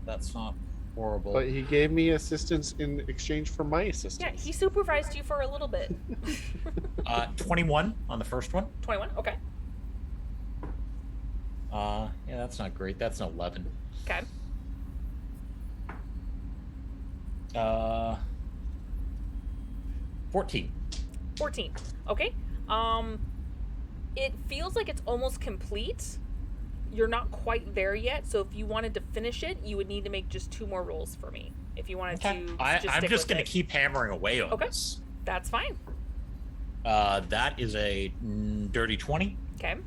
That's not horrible. But he gave me assistance in exchange for my assistance. Yeah, he supervised you for a little bit. 21 on the first one. 21, okay. Yeah, that's not great. That's an 11. Okay. 14. 14. Okay. It feels like it's almost complete. You're not quite there yet, so if you wanted to finish it, you would need to make just 2 more rolls for me. If you wanted to I'm stick just with going it. to keep hammering away on Okay. this. That's fine. That is a dirty 20. Okay.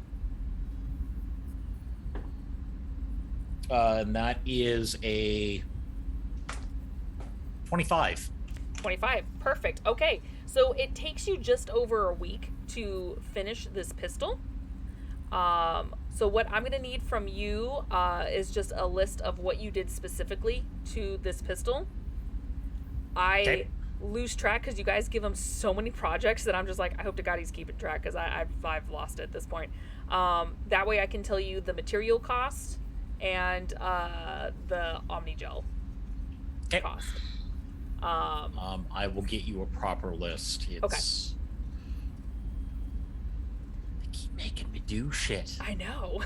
And that is a 25. 25. Perfect. Okay. So it takes you just over a week to finish this pistol. So what I'm going to need from you is just a list of what you did specifically to this pistol. I lose track because you guys give him so many projects that I'm just like, I hope to God he's keeping track because I've lost it at this point. That way I can tell you the material cost and the Omnigel cost. I will get you a proper list. It's... They keep making me do shit. I know.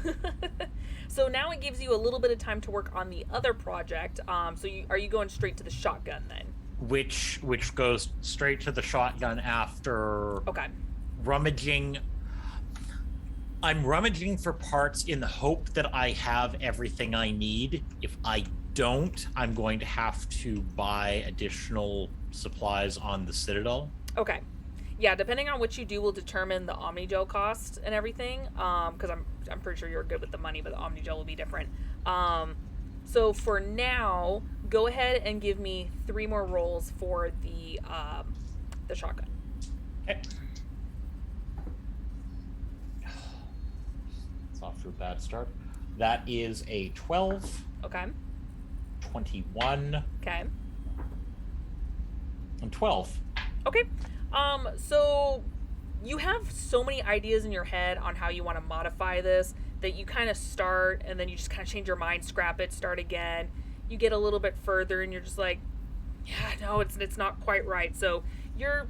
So now it gives you a little bit of time to work on the other project. So are you going straight to the shotgun then? Which goes straight to the shotgun after Okay. rummaging. I'm rummaging for parts in the hope that I have everything I need. If I don't, I'm going to have to buy additional supplies on the Citadel. Okay. Yeah, depending on what you do will determine the Omnigel cost and everything. Because I'm pretty sure you're good with the money, but the Omnigel will be different. So for now, go ahead and give me 3 more rolls for the shotgun. Okay. It's off to a bad start. That is a 12, Okay. 21, Okay. and 12. Okay. So you have so many ideas in your head on how you want to modify this that you kind of start and then you just kind of change your mind, scrap it, start again. You get a little bit further and you're just like, yeah, no, it's not quite right. So you're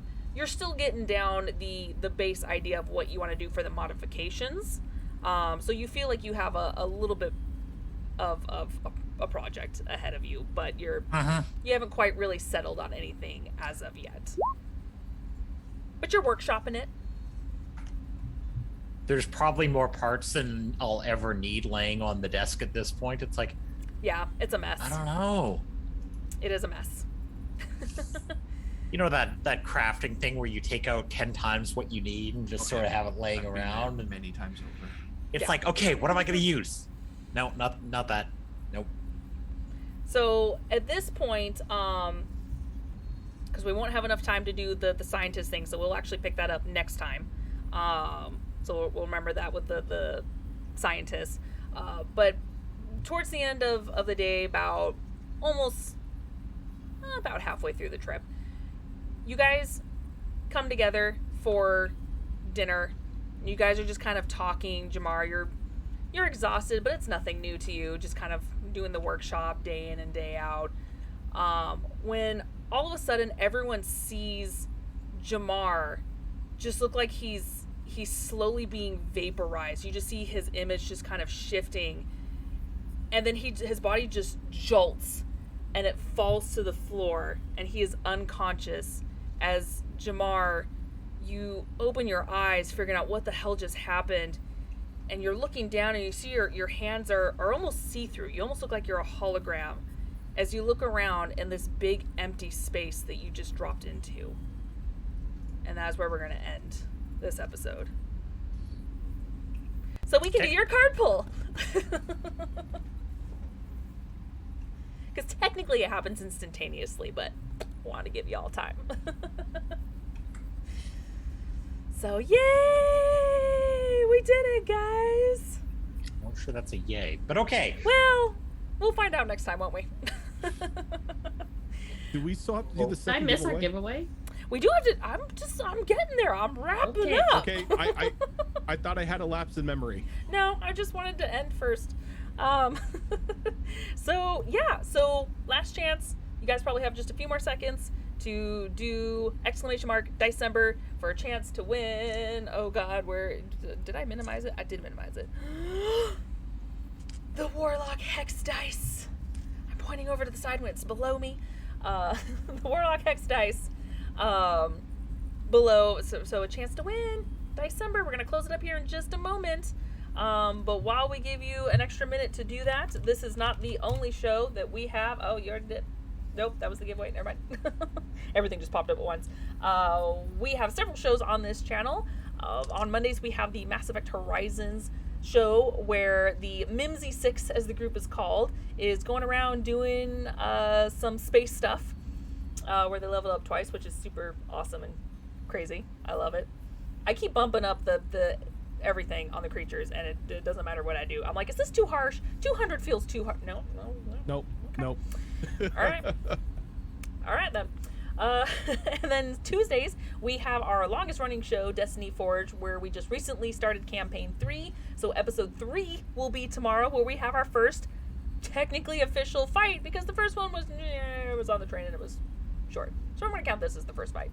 still getting down the base idea of what you want to do for the modifications. So you feel like you have a little bit of a project ahead of you, but you haven't quite really settled on anything as of yet. But you're workshopping it. There's probably more parts than I'll ever need laying on the desk at this point. It's like, Yeah, it's a mess. I don't know. It is a mess. You know that crafting thing where you take out 10 times what you need and just sort of have it laying I've been there around? And many times over. it's Yeah. like, okay, what am I going to use? No, not that. Nope. So at this point, because we won't have enough time to do the scientist thing, so we'll actually pick that up next time. So we'll remember that with the scientists. But towards the end of the day, about halfway through the trip, you guys come together for dinner. You guys are just kind of talking. Jamar, you're exhausted, but it's nothing new to you. Just kind of doing the workshop day in and day out. When all of a sudden everyone sees Jamar just look like he's slowly being vaporized. You just see his image just kind of shifting, and then his body just jolts and it falls to the floor and he is unconscious. As Jamar, you open your eyes figuring out what the hell just happened, and you're looking down and you see your hands are almost see-through. You almost look like you're a hologram as you look around in this big empty space that you just dropped into. And that's where we're going to end this episode. So we can do your card pull. Because technically it happens instantaneously, but I want to give you all time. So yay! We did it, guys! I'm not sure that's a yay, but okay. Well, we'll find out next time, won't we? Do we still have to do the Did I second miss giveaway? our giveaway? We do have to. I'm getting there. I'm wrapping Okay. up. Okay, I thought I had a lapse in memory. No, I just wanted to end first. So yeah, so last chance. You guys probably have just a few more seconds to do !December for a chance to win. Oh God, where did I minimize it? I did minimize it. The Warlock Hex Dice. I'm pointing over to the side when it's below me. The Warlock Hex Dice. Below, so a chance to win December. We're gonna close it up here in just a moment. But while we give you an extra minute to do that, this is not the only show that we have. Oh, nope, that was the giveaway. Never mind. Everything just popped up at once. We have several shows on this channel. On Mondays, we have the Mass Effect Horizons show, where the Mimsy 6, as the group is called, is going around doing some space stuff, where they level up twice, which is super awesome and crazy. I love it. I keep bumping up the everything on the creatures, and it doesn't matter what I do. I'm like, is this too harsh? 200 feels too hard. No. Nope. Okay. Nope. All right then. And then Tuesdays, we have our longest running show, Destiny Forge, where we just recently started campaign 3. So episode 3 will be tomorrow, where we have our first technically official fight, because the first one was on the train and it was short. So I'm going to count this as the first fight.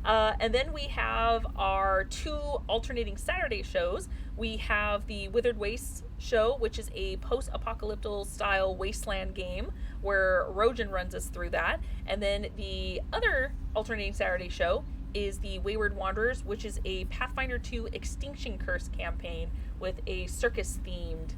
And then we have our 2 alternating Saturday shows. We have the Withered Wastes show, which is a post-apocalyptic style wasteland game where Rojan runs us through that. And then the other alternating Saturday show is the Wayward Wanderers, which is a Pathfinder 2 Extinction Curse campaign with a circus-themed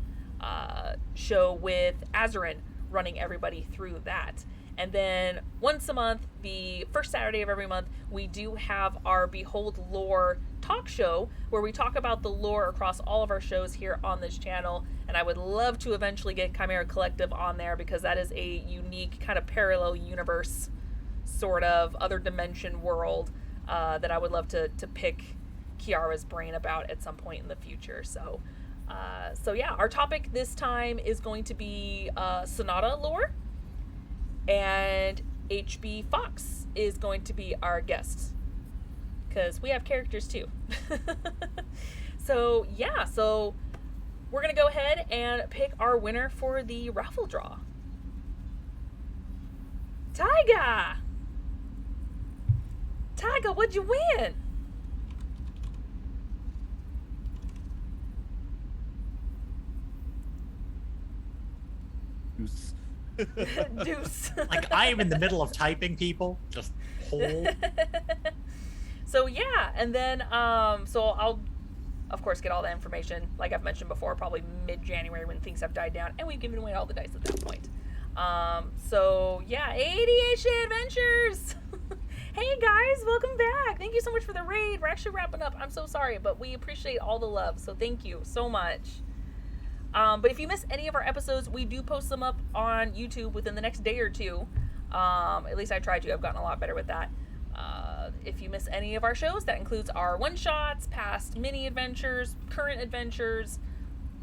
show with Azarin running everybody through that. And then once a month, the first Saturday of every month, we do have our Behold Lore talk show, where we talk about the lore across all of our shows here on this channel. And I would love to eventually get Chimera Collective on there, because that is a unique kind of parallel universe, sort of other dimension world that I would love to pick Kiara's brain about at some point in the future. So yeah, our topic this time is going to be Sonata lore. And HB Fox is going to be our guest, because we have characters too. So yeah, so we're gonna go ahead and pick our winner for the raffle draw. Tyga, what'd you win? Deuce. Deuce. Like I am in the middle of typing, people. Just hold. So yeah, and then so I'll of course get all the information like I've mentioned before, probably mid-January when things have died down and we've given away all the dice at that point. So yeah, ADHD Adventures. Hey guys, welcome back. Thank you so much for the raid. We're actually wrapping up. I'm so sorry, but we appreciate all the love. So thank you so much. But if you miss any of our episodes, we do post them up on YouTube within the next day or two. At least I tried to. I've gotten a lot better with that. If you miss any of our shows, that includes our one-shots, past mini adventures, current adventures,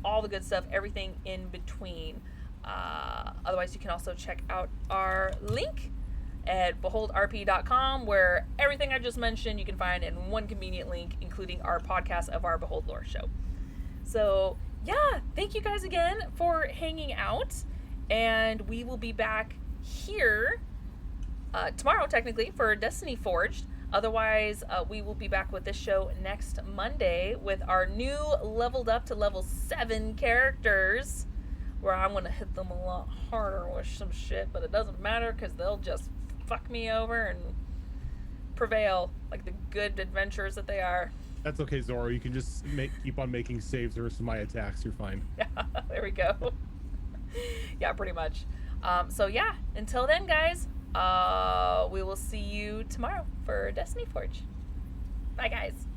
all the good stuff, everything in between. Otherwise, you can also check out our link at beholdrp.com, where everything I just mentioned you can find in one convenient link, including our podcast of our Behold Lore show. So yeah, thank you guys again for hanging out, and we will be back here tomorrow technically for Destiny Forged. Otherwise, we will be back with this show next Monday with our new leveled up to level 7 characters, where I'm going to hit them a lot harder with some shit, but it doesn't matter because they'll just fuck me over and prevail like the good adventurers that they are. That's okay, Zoro. You can just keep on making saves versus my attacks. You're fine. There we go. Yeah, pretty much. So yeah, until then, guys, we will see you tomorrow for Destiny Forge. Bye, guys.